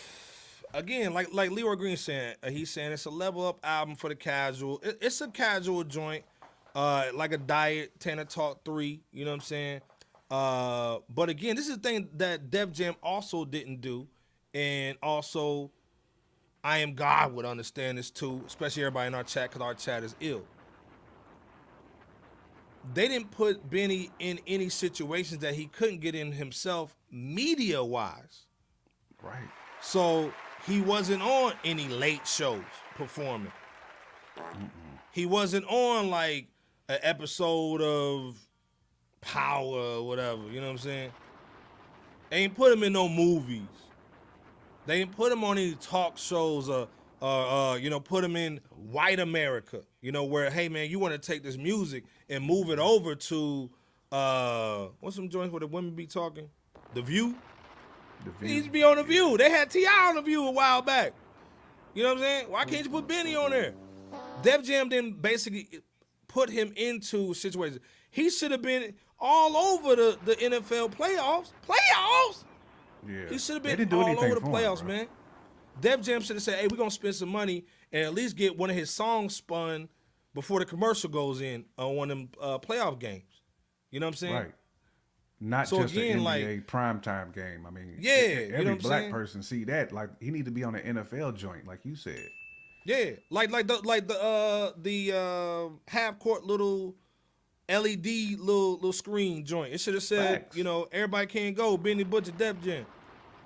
[SPEAKER 1] Again, like Leroy Green saying, he's saying it's a level up album for the casual. It's a casual joint, like a Diet, Tanner Talk 3, you know what I'm saying? But again, this is the thing that Def Jam also didn't do, and also I Am God would understand this too, especially everybody in our chat, because our chat is ill. they didn't put Benny in any situations that he couldn't get in himself media-wise.
[SPEAKER 2] Right.
[SPEAKER 1] So he wasn't on any late shows performing. He wasn't on like an episode of Power or whatever, you know what I'm saying? They ain't put him in no movies. They didn't put him on any talk shows or put him in white America, where, hey, man, you want to take this music and move it over to, what's some joints where the women be talking? The View? He needs to be on The View. They had T.I. on The View a while back. You know what I'm saying? Why can't you put Benny on there? Def Jam didn't basically put him into situations. He should have been all over the NFL playoffs. Playoffs?
[SPEAKER 2] Yeah.
[SPEAKER 1] He should have been all over the playoffs, man. Def Jam should have said, hey, we're going to spend some money and at least get one of his songs spun before the commercial goes in on one of them playoff games. You know what I'm saying?
[SPEAKER 2] Right. Not
[SPEAKER 1] so
[SPEAKER 2] just
[SPEAKER 1] again,
[SPEAKER 2] an
[SPEAKER 1] like,
[SPEAKER 2] NBA primetime game. I mean,
[SPEAKER 1] yeah,
[SPEAKER 2] every
[SPEAKER 1] you know what I'm
[SPEAKER 2] black
[SPEAKER 1] saying?
[SPEAKER 2] person see that. Like, he need to be on an NFL joint, like you said.
[SPEAKER 1] Yeah, like the half court little LED little screen joint. It should have said,
[SPEAKER 2] Facts.
[SPEAKER 1] everybody can't go. Benny Butcher, Def Jam.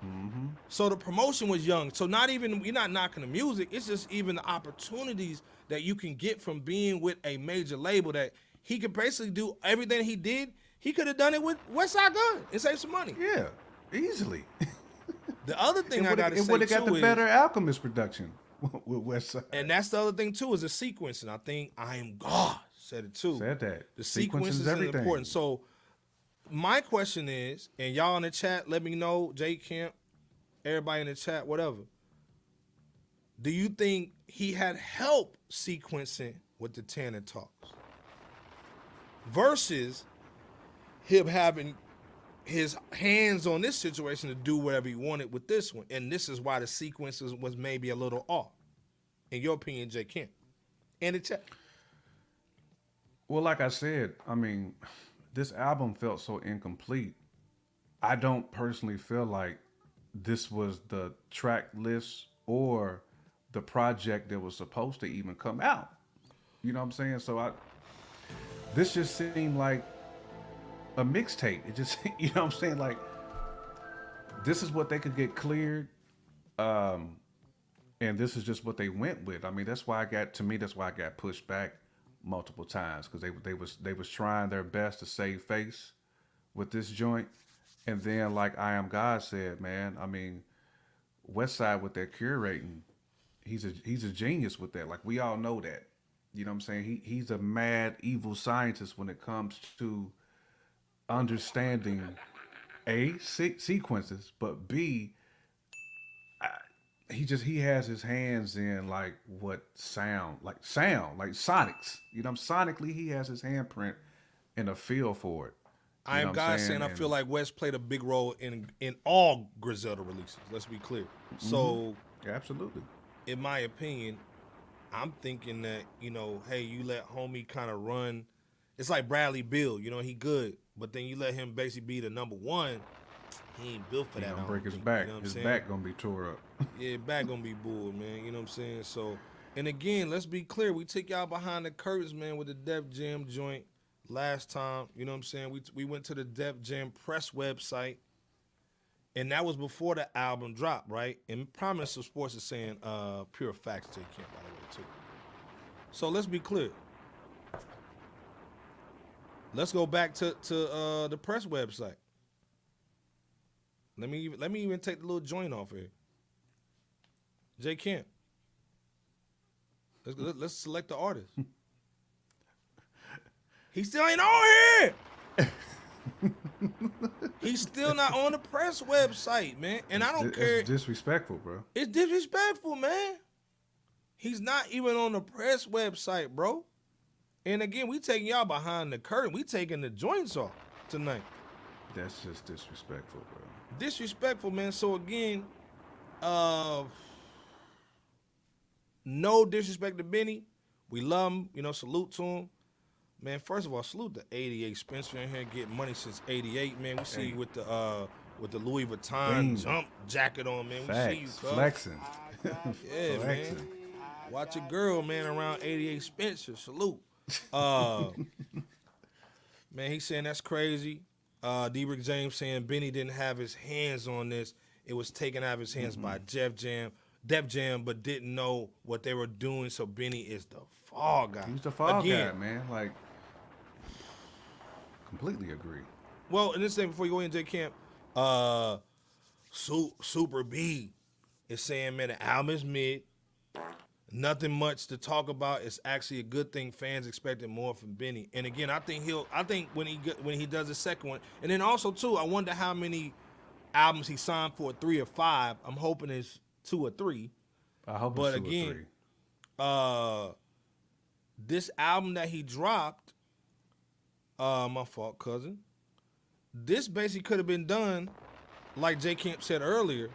[SPEAKER 2] Mm-hmm.
[SPEAKER 1] So the promotion was young. So you're not knocking the music. It's just even the opportunities that you can get from being with a major label that he could basically do everything he did. He could have done it with Westside Gunn and saved some money.
[SPEAKER 2] Yeah, easily.
[SPEAKER 1] The other thing I got to say,
[SPEAKER 2] it would have got the
[SPEAKER 1] is,
[SPEAKER 2] better Alchemist production with Westside.
[SPEAKER 1] And that's the other thing, too, is the sequencing. I think IAMGAWD said it, too.
[SPEAKER 2] Said that.
[SPEAKER 1] The sequence is
[SPEAKER 2] everything.
[SPEAKER 1] important. So my question is, and y'all in the chat, let me know, J Camp, everybody in the chat, whatever. Do you think he had help sequencing with the Tanner talks versus him having his hands on this situation to do whatever he wanted with this one? And this is why the sequences was maybe a little off. In your opinion, J Camp. In the chat.
[SPEAKER 2] Well, like I said, I mean, this album felt so incomplete. I don't personally feel like this was the track list or the project that was supposed to even come out. You know what I'm saying? So this just seemed like a mixtape. It just, you know what I'm saying? Like, this is what they could get cleared. And this is just what they went with. I mean, that's why I got pushed back multiple times, because they was trying their best to save face with this joint. And then, like IAMGAWD said, man, I mean, Westside with their curating, he's a genius with that. Like, we all know that. You know what I'm saying? He's a mad, evil scientist when it comes to understanding A, sequences, but B, he has his hands in like sound, like sonics. You know, sonically he has his handprint and a feel for it.
[SPEAKER 1] I am God saying I feel like West played a big role in all Griselda releases. Let's be clear.
[SPEAKER 2] Mm-hmm.
[SPEAKER 1] So
[SPEAKER 2] yeah, absolutely.
[SPEAKER 1] In my opinion, I'm thinking that, hey, you let homie kind of run. It's like Bradley Beal, he good, but then you let him basically be the number one. He ain't built for that.
[SPEAKER 2] He gonna break his back. His back gonna be tore up.
[SPEAKER 1] Yeah, back gonna be bull, man. You know what I'm saying? So, and again, let's be clear. We took y'all behind the curtains, man, with the Def Jam joint last time. You know what I'm saying? We went to the Def Jam press website, and that was before the album dropped, right? And Prominence of Sports is saying pure facts, J Camp, by the way, too. So let's be clear. Let's go back to the press website. Let me even take the little joint off here. J Camp. Let's select the artist. He still ain't on here. He's still not on the press website, man. And I don't care.
[SPEAKER 2] It's disrespectful, bro.
[SPEAKER 1] It's disrespectful, man. He's not even on the press website, bro. And again, we taking y'all behind the curtain. We taking the joints off tonight.
[SPEAKER 2] That's just disrespectful, bro.
[SPEAKER 1] Disrespectful, man. So again, no disrespect to Benny. We love him, salute to him. Man, first of all, salute to 88 Spencer in here getting money since 88, man. We see you with the Louis Vuitton jump jacket on, man. We see you, cuz.
[SPEAKER 2] Flexing.
[SPEAKER 1] Yeah,
[SPEAKER 2] Flexing.
[SPEAKER 1] man. Watch your girl, man, around 88 Spencer. Salute. Man, he's saying that's crazy. D-Rick James saying Benny didn't have his hands on this. It was taken out of his hands by Def Jam, but didn't know what they were doing. So Benny is the fall guy.
[SPEAKER 2] He's the fall guy, man. Like, completely agree.
[SPEAKER 1] Well, and this thing before you go in, J Camp, Super B is saying, man, the album is mid. Nothing much to talk about. It's actually a good thing. Fans expected more from Benny. And again, I think when he does the second one, and then also too, I wonder how many albums he signed for, 3 or 5. I'm hoping it's 2 or 3.
[SPEAKER 2] I hope
[SPEAKER 1] but
[SPEAKER 2] it's 2
[SPEAKER 1] again,
[SPEAKER 2] or 3.
[SPEAKER 1] This album that he dropped, my fault, cousin. This basically could have been done, like J Camp said earlier,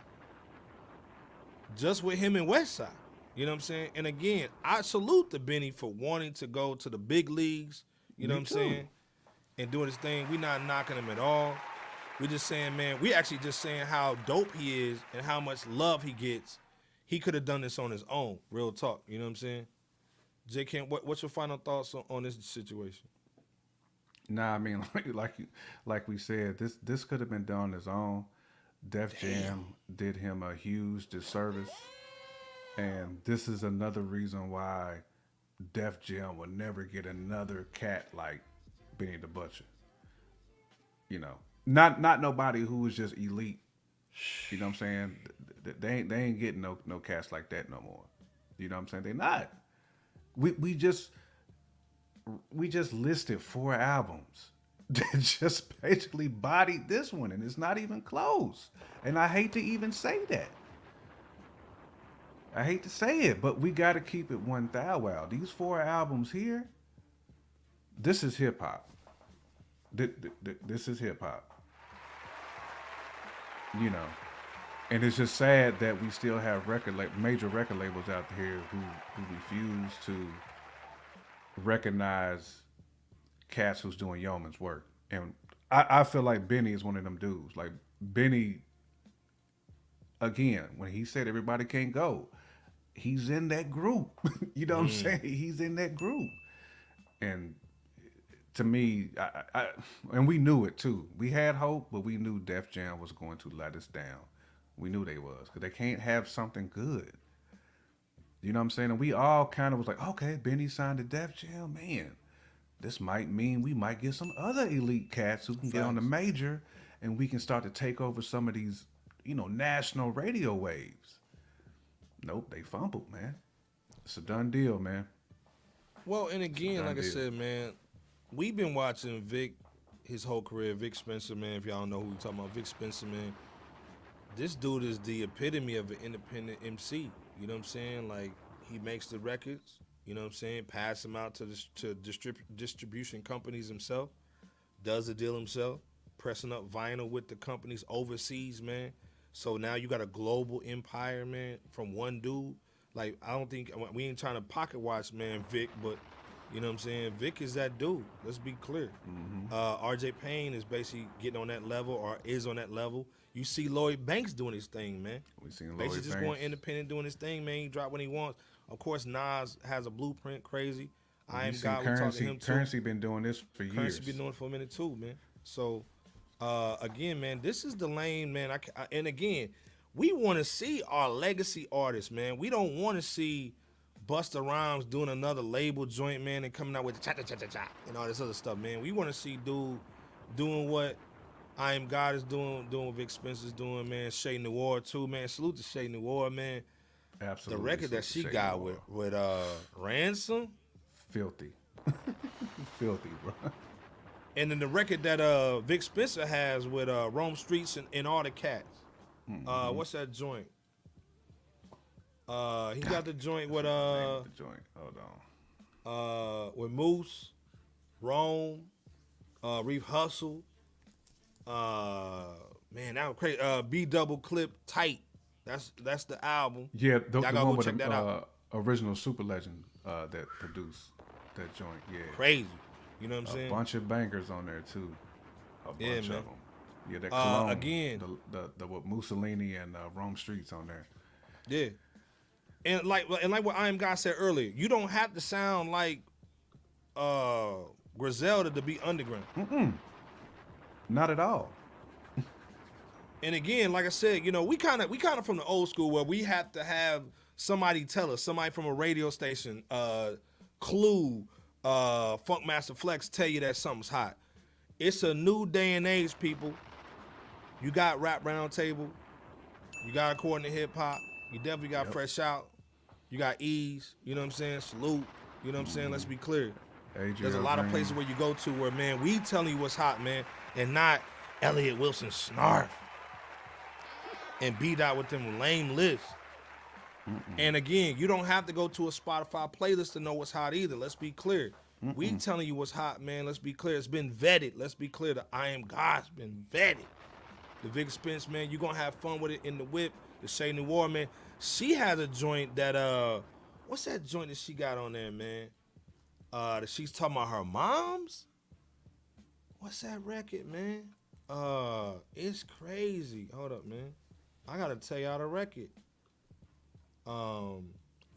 [SPEAKER 1] just with him and Westside. You know what I'm saying? And again, I salute the Benny for wanting to go to the big leagues. You know what I'm saying? And doing his thing. We not knocking him at all. We just saying, man, we actually just saying how dope he is and how much love he gets. He could have done this on his own. Real talk. You know what I'm saying? J. Camp, what's your final thoughts on this situation?
[SPEAKER 2] Nah, I mean, like we said, this could have been done on his own. Def Jam did him a huge disservice. And this is another reason why Def Jam will never get another cat like Benny the Butcher. You know, not nobody who is just elite. You know what I'm saying? They ain't getting no cats like that no more. You know what I'm saying? They not. We just listed 4 albums that just basically bodied this one, and it's not even close. And I hate to even say that. I hate to say it, but we got to keep it 1,000. These 4 albums here, this is hip hop. This is hip hop. You know, and it's just sad that we still have major record labels out here who refuse to recognize cats who's doing yeoman's work. And I feel like Benny is one of them dudes. Like Benny, again, when he said everybody can't go, he's in that group. You know what I'm saying? He's in that group. And to me, and we knew it too. We had hope, but we knew Def Jam was going to let us down. We knew they was, because they can't have something good. You know what I'm saying? And we all kind of was like, okay, Benny signed to Def Jam, man. This might mean we might get some other elite cats who can get on the major, and we can start to take over some of these, you know, national radio waves. Nope, they fumbled, man. It's a done deal, man.
[SPEAKER 1] Well, and again, like I said, man, we've been watching Vic his whole career. Vic Spencer, man, if y'all don't know who we're talking about, Vic Spencer, man. This dude is the epitome of an independent MC. You know what I'm saying? Like, he makes the records, you know what I'm saying, pass them out to distribution companies himself, does the deal himself, pressing up vinyl with the companies overseas, man. So now you got a global empire, man, from one dude. Like, I don't think, we ain't trying to pocket watch, man, Vic, but, you know what I'm saying? Vic is that dude. Let's be clear. RJ Payne is basically getting on that level, or is on that level. You see Lloyd Banks doing his thing, man.
[SPEAKER 2] We seen Lloyd
[SPEAKER 1] Basically just
[SPEAKER 2] Banks.
[SPEAKER 1] going independent, doing his thing, man. He drop when he wants. Of course, Nas has a blueprint, crazy. IAMGAWD, we talked to him too.
[SPEAKER 2] Currency been doing this for years.
[SPEAKER 1] Currency been doing it for a minute too, man. So, again, man, this is the lane, man. And again, we want to see our legacy artists, man. We don't want to see Busta Rhymes doing another label joint, man, and coming out with the cha-cha-cha-cha-cha and all this other stuff, man. We want to see dude doing what IAMGAWD is doing what Vic Spencer's doing, man. Shay Noir too, man. Salute to Shay Noir, man.
[SPEAKER 2] Absolutely.
[SPEAKER 1] The record that she got with Ransom.
[SPEAKER 2] Filthy. Filthy, bro.
[SPEAKER 1] And then the record that Vic Spencer has with Rome Streets and all the cats. What's that joint? He got the joint with
[SPEAKER 2] the joint. Hold on.
[SPEAKER 1] with Moose, Rome, Reef Hustle. Man, that was crazy. B Double Clip Tight. That's the album.
[SPEAKER 2] Yeah, the
[SPEAKER 1] Y'all gotta
[SPEAKER 2] one
[SPEAKER 1] go
[SPEAKER 2] with
[SPEAKER 1] check that out.
[SPEAKER 2] Original Super Legend that produced that joint. Yeah,
[SPEAKER 1] Crazy. You know what I'm saying?
[SPEAKER 2] A bunch of bankers on there too. A bunch of them. Yeah, that Cologne.
[SPEAKER 1] Again,
[SPEAKER 2] the with Mussolini and Rome Streets on there.
[SPEAKER 1] Yeah, and like what IAMGAWD said earlier, you don't have to sound like Griselda to be underground.
[SPEAKER 2] Not at all.
[SPEAKER 1] And again, like I said, you know, we kind of from the old school where we have to have somebody tell us, somebody from a radio station, Clue, Funkmaster Flex tell you that something's hot. It's a new day and age, people. You got Rap Roundtable. You got According to Hip Hop. You definitely got Fresh Out. You got Ease. You know what I'm saying? Salute. You know what I'm saying? Let's be clear. There's a lot of places where you go to where, man, we telling you what's hot, man, and not Elliott Wilson snarf and B-Dot with them lame lists. And again, you don't have to go to a Spotify playlist to know what's hot either. Let's be clear. We telling you what's hot, man. Let's be clear. It's been vetted. Let's be clear. The IAMGAWD's been vetted. The Vic Spence, man, you're going to have fun with it in the whip. The Shay Noir, man. She has a joint that, what's that joint that she got on there, man? That she's talking about her mom's? What's that record, man? It's crazy. Hold up, man. I got to tell y'all the record.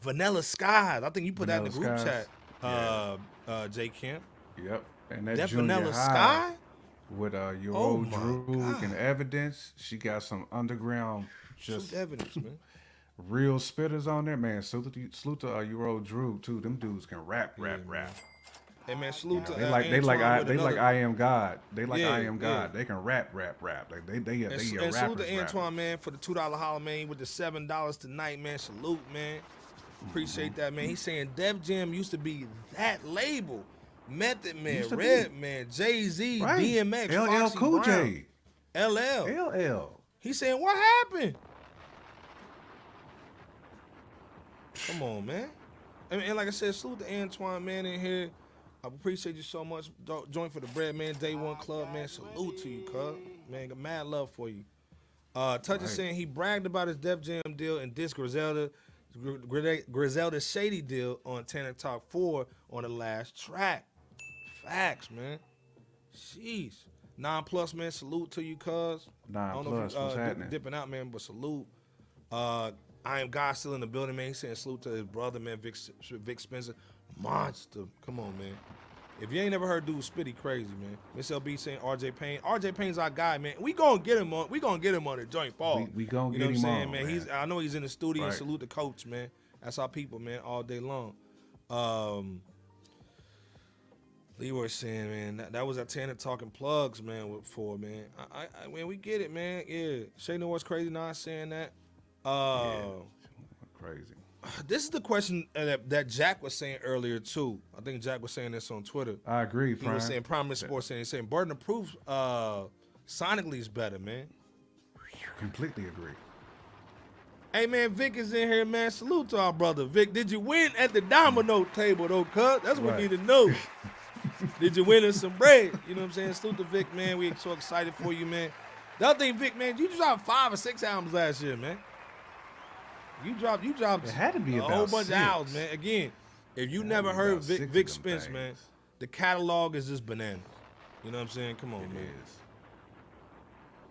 [SPEAKER 1] Vanilla Skies. I think you put
[SPEAKER 2] Vanilla
[SPEAKER 1] that in the group
[SPEAKER 2] Skies.
[SPEAKER 1] chat, J. Camp.
[SPEAKER 2] Yep. And that
[SPEAKER 1] That
[SPEAKER 2] Junior
[SPEAKER 1] Vanilla
[SPEAKER 2] High
[SPEAKER 1] Sky?
[SPEAKER 2] with your
[SPEAKER 1] Oh
[SPEAKER 2] old
[SPEAKER 1] my
[SPEAKER 2] Drew
[SPEAKER 1] God.
[SPEAKER 2] and Evidence. She got some underground, just
[SPEAKER 1] Some evidence, man.
[SPEAKER 2] real spitters on there, man. Salute to your old Drew too. Them dudes can rap.
[SPEAKER 1] Hey, man, salute to
[SPEAKER 2] They like
[SPEAKER 1] Antoine with another-
[SPEAKER 2] I Am God. They like
[SPEAKER 1] Yeah,
[SPEAKER 2] I Am God.
[SPEAKER 1] yeah.
[SPEAKER 2] They can rap. Like they
[SPEAKER 1] And
[SPEAKER 2] rappers.
[SPEAKER 1] salute to Antoine, man, for the $2 holler, man, with the $7 tonight, man. Salute, man. Appreciate that, man. He's saying Def Jam used to be that label. Method Man,
[SPEAKER 2] Used to be.
[SPEAKER 1] Redman, JAY-Z,
[SPEAKER 2] Right.
[SPEAKER 1] DMX,
[SPEAKER 2] LL
[SPEAKER 1] Foxy
[SPEAKER 2] Cool
[SPEAKER 1] Brown,
[SPEAKER 2] J.
[SPEAKER 1] LL.
[SPEAKER 2] LL.
[SPEAKER 1] He's saying, what happened? Come on, man. And like I said, salute to Antoine, man, in here. I appreciate you so much. Join for the bread, man. Day One Club, man. Salute to you, cuz. Man, got mad love for you. Touch is saying he bragged about his Def Jam deal and dissed Griselda's shady deal on Tanner Talk 4 on the last track. Facts, man. Jeez. 9+ man, salute to you, cuz.
[SPEAKER 2] 9+, what's happening?
[SPEAKER 1] Dipping out, man, but salute. I Am God still in the building, man. He's saying salute to his brother, man, Vic Spencer. Monster. Come on, man. If you ain't never heard dude spit, he crazy, man. Miss LB saying RJ Payne. RJ Payne's our guy, man. We gonna get him on. We gonna get him on the joint ball.
[SPEAKER 2] We gonna
[SPEAKER 1] you
[SPEAKER 2] get
[SPEAKER 1] know
[SPEAKER 2] him
[SPEAKER 1] what I'm saying,
[SPEAKER 2] on,
[SPEAKER 1] man.
[SPEAKER 2] man.
[SPEAKER 1] I know he's in the studio.
[SPEAKER 2] Right.
[SPEAKER 1] And salute the coach, man. That's our people, man, all day long. Leroy saying, man, that was our Tanner talking plugs, man. For man, I mean, we get it, man. Yeah, Shay Noir's crazy. Not saying that.
[SPEAKER 2] Crazy.
[SPEAKER 1] This is the question that Jack was saying earlier too. I think Jack was saying this on Twitter.
[SPEAKER 2] I agree,
[SPEAKER 1] He
[SPEAKER 2] Prime.
[SPEAKER 1] was saying Prominent Sports saying Burden of Proof sonically is better, man.
[SPEAKER 2] Completely agree.
[SPEAKER 1] Hey man, Vic is in here, man. Salute to our brother Vic. Did you win at the domino table though, cuz? That's what we need to know. Did you win us some bread? You know what I'm saying? Salute to Vic, man. We so excited for you, man. The other thing, Vic, man, you dropped 5 or 6 albums last year, man. You dropped
[SPEAKER 2] It had to be
[SPEAKER 1] a
[SPEAKER 2] about
[SPEAKER 1] whole bunch
[SPEAKER 2] 6.
[SPEAKER 1] of albums, man. Again, if you never heard
[SPEAKER 2] about 6
[SPEAKER 1] Vic
[SPEAKER 2] of them
[SPEAKER 1] Spence,
[SPEAKER 2] things.
[SPEAKER 1] man, the catalog is just bananas. You know what I'm saying? Come on,
[SPEAKER 2] It
[SPEAKER 1] man.
[SPEAKER 2] is.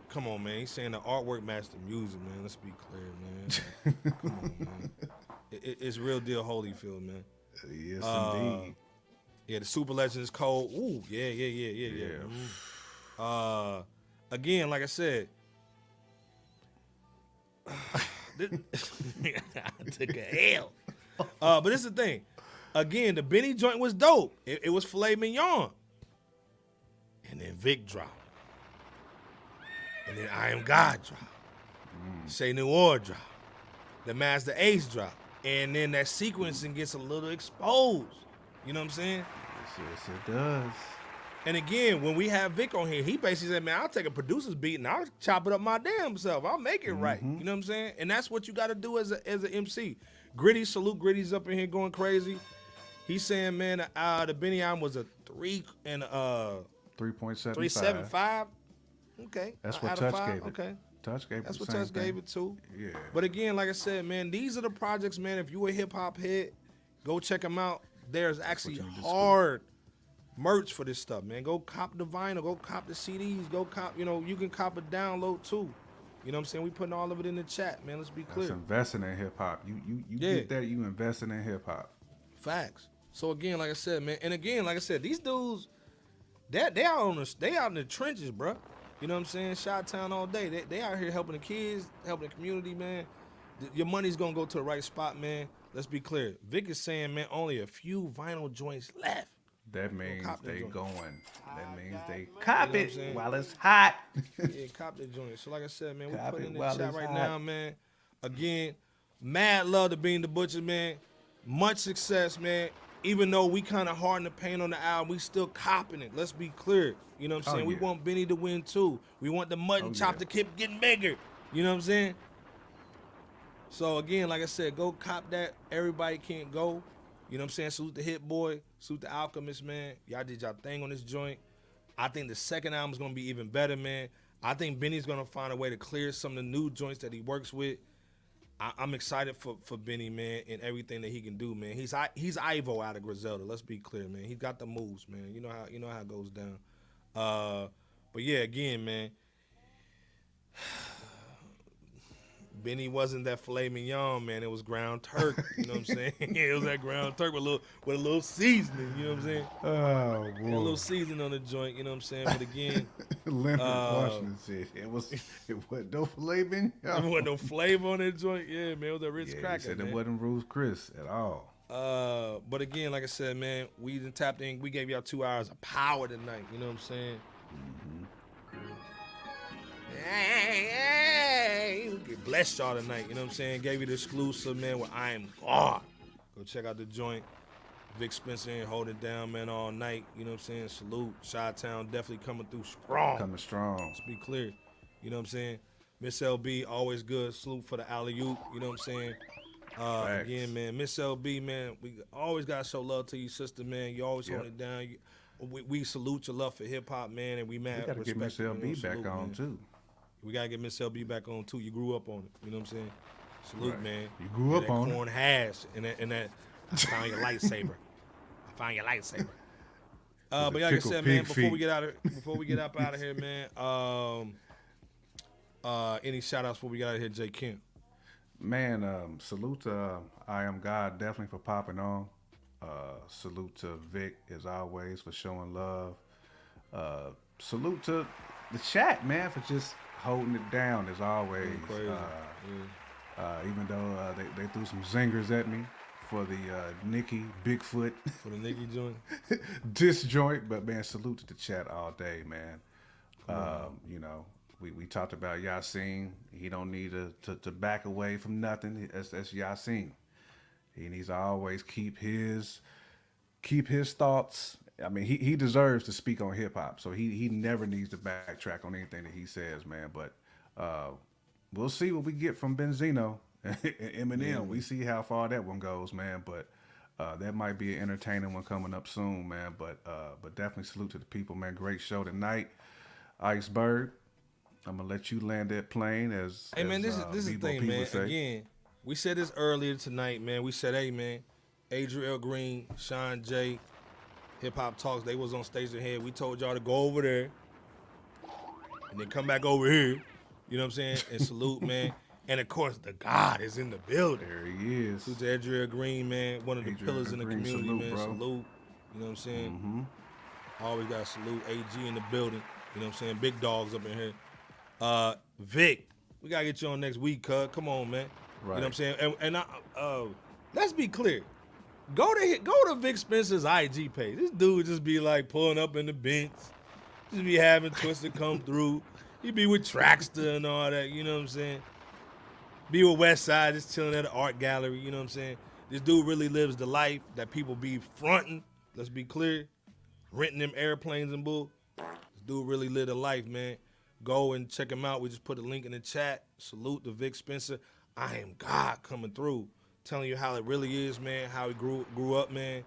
[SPEAKER 1] Come on, man. He's saying the artwork matched the music, man. Let's be clear, man. Come on, man. It's real deal Holyfield, man.
[SPEAKER 2] Yes, indeed.
[SPEAKER 1] Yeah, the Super Legend is cold. Ooh, yeah. Again, like I said, I took a L. But this is the thing. Again, the Benny joint was dope. It was filet mignon. And then Vic dropped. And then I Am God dropped. Shay Noir dropped. The Master Ace dropped. And then that sequencing gets a little exposed. You know what I'm saying?
[SPEAKER 2] Yes, it does.
[SPEAKER 1] And again, when we have Vic on here, he basically said, man, I'll take a producer's beat and I'll chop it up my damn self. I'll make it right. You know what I'm saying? And that's what you got to do as an MC. Gritty, salute Gritty's up in here going crazy. He's saying, man, the Benny album was a
[SPEAKER 2] 3.75.
[SPEAKER 1] 3.75. Okay.
[SPEAKER 2] That's what
[SPEAKER 1] out of
[SPEAKER 2] Touch
[SPEAKER 1] 5.
[SPEAKER 2] gave it.
[SPEAKER 1] Okay.
[SPEAKER 2] Touch gave it
[SPEAKER 1] That's
[SPEAKER 2] the
[SPEAKER 1] what
[SPEAKER 2] same
[SPEAKER 1] Touch
[SPEAKER 2] thing.
[SPEAKER 1] gave it too.
[SPEAKER 2] Yeah.
[SPEAKER 1] But again, like I said, man, these are the projects, man. If you a hip hop head, go check them out. There's actually hard merch for this stuff, man. Go cop the vinyl, go cop the CDs, go cop, you can cop a download too. You know what I'm saying? We putting all of it in the chat, man. Let's be clear.
[SPEAKER 2] That's investing in hip hop. You
[SPEAKER 1] Yeah.
[SPEAKER 2] get that, you investing in hip hop.
[SPEAKER 1] Facts. So again, like I said, man, and again, like I said, these dudes, they out in the trenches, bro. You know what I'm saying? Chi-Town all day. They out here helping the kids, helping the community, man. Your money's gonna go to the right spot, man. Let's be clear. Vic is saying, man, only a few vinyl joints left.
[SPEAKER 2] That means they
[SPEAKER 1] joint.
[SPEAKER 2] going. That means they cop
[SPEAKER 1] You know
[SPEAKER 2] it
[SPEAKER 1] what I'm saying?
[SPEAKER 2] while it's hot.
[SPEAKER 1] Yeah, cop the joint. So like I said, man, we
[SPEAKER 2] Cop
[SPEAKER 1] put
[SPEAKER 2] it
[SPEAKER 1] in the
[SPEAKER 2] while
[SPEAKER 1] chat
[SPEAKER 2] it's
[SPEAKER 1] right
[SPEAKER 2] hot.
[SPEAKER 1] now, man. Again, mad love to Bean the Butcher, man. Much success, man. Even though we kind of hard in the paint on the album, we still copping it. Let's be clear. You know what I'm saying? We
[SPEAKER 2] yeah.
[SPEAKER 1] want Benny to win too. We want the mutton chop to keep getting bigger. You know what I'm saying? So again, like I said, go cop that. Everybody can't go. You know what I'm saying? Salute the Hit Boy. Salute the Alchemist, man. Y'all did y'all thing on this joint. I think the second album's gonna be even better, man. I think Benny's gonna find a way to clear some of the new joints that he works with. I'm excited for Benny, man, and everything that he can do, man. He's Ivo out of Griselda. Let's be clear, man. He's got the moves, man. You know how it goes down. But yeah, again, man. Benny wasn't that filet mignon, man. It was ground turkey. You know what I'm saying? It was that ground turkey with a little seasoning. You know what I'm saying?
[SPEAKER 2] Oh, boy.
[SPEAKER 1] And a little seasoning on the joint. You know what I'm saying? But again,
[SPEAKER 2] Leonard Washington said it wasn't no filet mignon.
[SPEAKER 1] There wasn't no flavor on that joint. Yeah, man, it was a Ritz cracker.
[SPEAKER 2] He said
[SPEAKER 1] man.
[SPEAKER 2] it wasn't Ruth's Chris at all.
[SPEAKER 1] But again, like I said, man, we done tapped in. We gave y'all 2 hours of power tonight. You know what I'm saying? Hey, bless y'all tonight. You know what I'm saying? Gave you the exclusive, man, with I Am God. Go check out the joint. Vic Spencer ain't hold it down, man, all night. You know what I'm saying? Salute. Chi-Town definitely coming through strong.
[SPEAKER 2] Coming strong.
[SPEAKER 1] Let's be clear. You know what I'm saying? Miss LB, always good. Salute for the alley-oop. You know what I'm saying? Again, man, Miss LB, man, we always got to show love to you, sister, man. You always hold it down. We salute your love for hip-hop, man, and we mad.
[SPEAKER 2] We got to get Miss LB back on, too.
[SPEAKER 1] We got to get Miss LB back on, too. You grew up on it. You know what I'm saying? Salute, man.
[SPEAKER 2] You grew up on it.
[SPEAKER 1] Corn hash and that I found your lightsaber. But like I said, man, before we get up out of here, man, any shout-outs before we get out of here, Jay Kemp?
[SPEAKER 2] Man, salute to I Am God definitely for popping on. Salute to Vic, as always, for showing love. Salute to the chat, man, for just holding it down, as always. Even though they threw some zingers at me for the Nicki Bigfoot.
[SPEAKER 1] For the Nicki joint?
[SPEAKER 2] Disjoint, but, man, salute to the chat all day, man. You know, we talked about Yasmin. He don't need to back away from nothing. That's Yasmin. He needs to always keep his thoughts. I mean, he deserves to speak on hip hop, so he never needs to backtrack on anything that he says, man. But we'll see what we get from Benzino and Eminem. Yeah. We see how far that one goes, man. But that might be an entertaining one coming up soon, man. But definitely salute to the people, man. Great show tonight, Iceberg. I'm gonna let you land that plane as.
[SPEAKER 1] Hey man, this is the thing, man. Say. Again, we said this earlier tonight, man. We said, hey man, Adriel Green, Sean J, Hip Hop Talks, they was on Station Head. We told y'all to go over there and then come back over here. You know what I'm saying? And salute, man. And of course, the God is in the building.
[SPEAKER 2] There he is.
[SPEAKER 1] Salute to Adriel Green, man. One of the pillars in the community,
[SPEAKER 2] salute,
[SPEAKER 1] man.
[SPEAKER 2] Bro.
[SPEAKER 1] Salute. You know what I'm saying? Always got to salute AG in the building. You know what I'm saying? Big dogs up in here. Vic, we gotta get you on next week, cuz. Come on, man.
[SPEAKER 2] Right.
[SPEAKER 1] You know what I'm saying? And let's be clear. Go to Vic Spencer's IG page. This dude just be like pulling up in the bench. Just be having Twister come through. He be with Traxter and all that, you know what I'm saying? Be with Westside, just chilling at the art gallery, you know what I'm saying? This dude really lives the life that people be fronting. Let's be clear. Renting them airplanes and bull. This dude really live the life, man. Go and check him out. We just put a link in the chat. Salute to Vic Spencer. I Am God coming through. Telling you how it really is, man. How he grew up, man.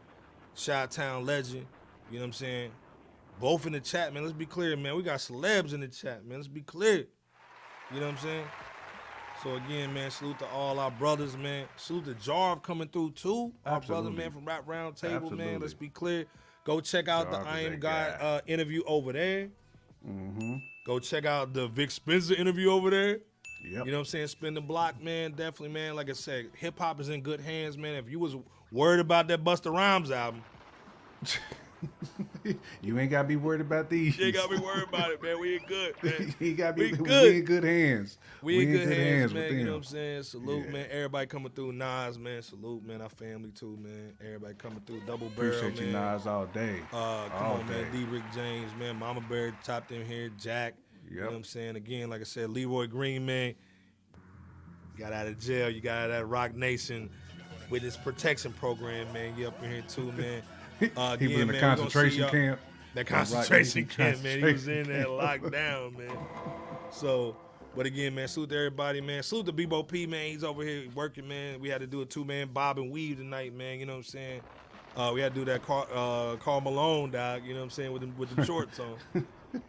[SPEAKER 1] Chi-Town legend. You know what I'm saying? Both in the chat, man. Let's be clear, man. We got celebs in the chat, man. Let's be clear. You know what I'm saying? So again, man, salute to all our brothers, man. Salute to Jarv coming through too. Our brother, man, from Rap Round Table, man. Let's be clear. Go check out the I Am God interview over there. Go check out the Vic Spencer interview over there.
[SPEAKER 2] Yep.
[SPEAKER 1] You know what I'm saying? Spin the block, man. Definitely, man. Like I said, hip hop is in good hands, man. If you was worried about that Busta Rhymes album,
[SPEAKER 2] you ain't gotta be worried about these.
[SPEAKER 1] you ain't gotta be worried about it, man. We ain't good, man.
[SPEAKER 2] You ain't gotta be.
[SPEAKER 1] We good.
[SPEAKER 2] We in good hands.
[SPEAKER 1] We in good hands, man.
[SPEAKER 2] with
[SPEAKER 1] You know
[SPEAKER 2] them.
[SPEAKER 1] what I'm saying? Salute, man. Everybody coming through. Nas, man. Salute, man. Our family too, man. Everybody coming through. Double Barrel,
[SPEAKER 2] Appreciate you,
[SPEAKER 1] man.
[SPEAKER 2] Nas, all day.
[SPEAKER 1] Come
[SPEAKER 2] all
[SPEAKER 1] on,
[SPEAKER 2] day.
[SPEAKER 1] man. D. Rick James, man. Mama Bear topped in here. Jack. You know what I'm saying? Again, like I said, Leroy Green, man. Got out of jail. You got out of that Roc Nation with his protection program, man. You up in here too, man.
[SPEAKER 2] He was in the concentration camp.
[SPEAKER 1] That concentration camp, man. He was in there locked down, man. So, but again, man, salute to everybody, man. Salute to Bebo P, man. He's over here working, man. We had to do a 2-man bob and weave tonight, man. You know what I'm saying? We had to do that Karl Malone, dog. You know what I'm saying? With them shorts on.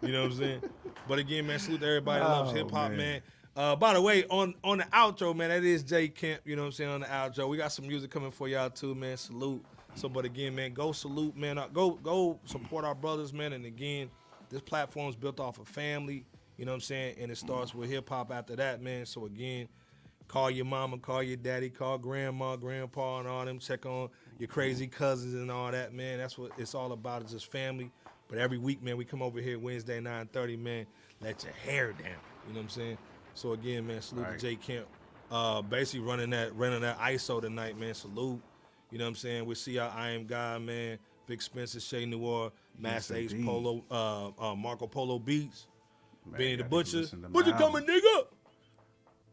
[SPEAKER 1] You know what I'm saying? But again, man, salute to everybody that loves hip hop, man. By the way, on the outro, man, that is Jay Kemp. You know what I'm saying? On the outro, we got some music coming for y'all too, man. Salute. So, but again, man, go salute, man. Go support our brothers, man. And again, this platform is built off of family. You know what I'm saying? And it starts with hip hop after that, man. So again, call your mama, call your daddy, call grandma, grandpa, and all them. Check on your crazy cousins and all that, man. That's what it's all about. It's just family. But every week, man, we come over here Wednesday 9:30, man. Let your hair down. You know what I'm saying? So again, man, salute to Jay Kemp. Basically running that ISO tonight, man. Salute. You know what I'm saying? We see our IAMGAWD, man. Vic Spencer, Shay Noir, Master Ace Polo, Marco Polo Beats, Benny the Butcher. Butcher coming, nigga.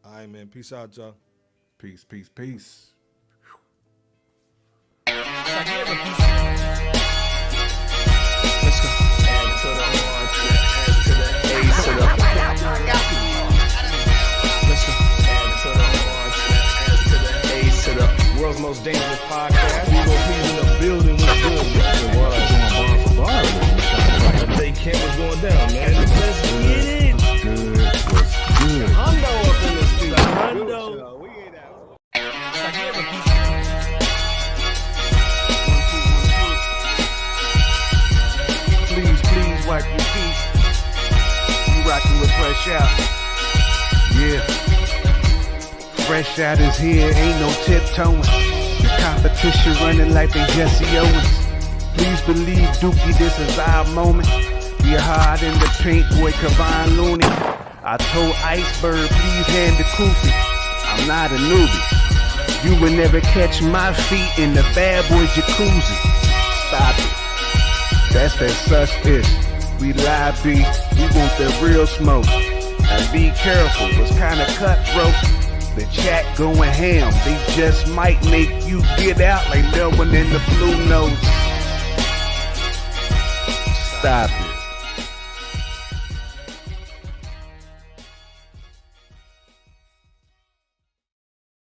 [SPEAKER 1] All right, man. Peace out, y'all.
[SPEAKER 2] Peace, peace, peace.
[SPEAKER 12] Let's go. Add to the R to the A to the Let's go. Add to the R to the A to the world's most dangerous podcast. We gon' be in the building with good. It was going bar for bar. Jay Kemp was going down, man. Let's get it.
[SPEAKER 2] Good.
[SPEAKER 12] Hundo up in this thing.
[SPEAKER 1] Hundo.
[SPEAKER 12] We ain't out.
[SPEAKER 13] Please wipe your feet. You rockin' with FRSHOUT. Yeah. FRSHOUT is here, ain't no tiptoeing. The competition running like they Jesse Owens. Please believe, Dookie, this is our moment. We hard in the paint, boy, Kavon Looney. I told Iceberg, please hand the koofy. I'm not a newbie. You will never catch my feet in the bad boy jacuzzi. Stop it. That's that such-ish. We live B, we want the real smoke. And be careful, it's kinda cutthroat. The chat going ham, they just might make you get out like Melvin in the Blue Notes. Stop it.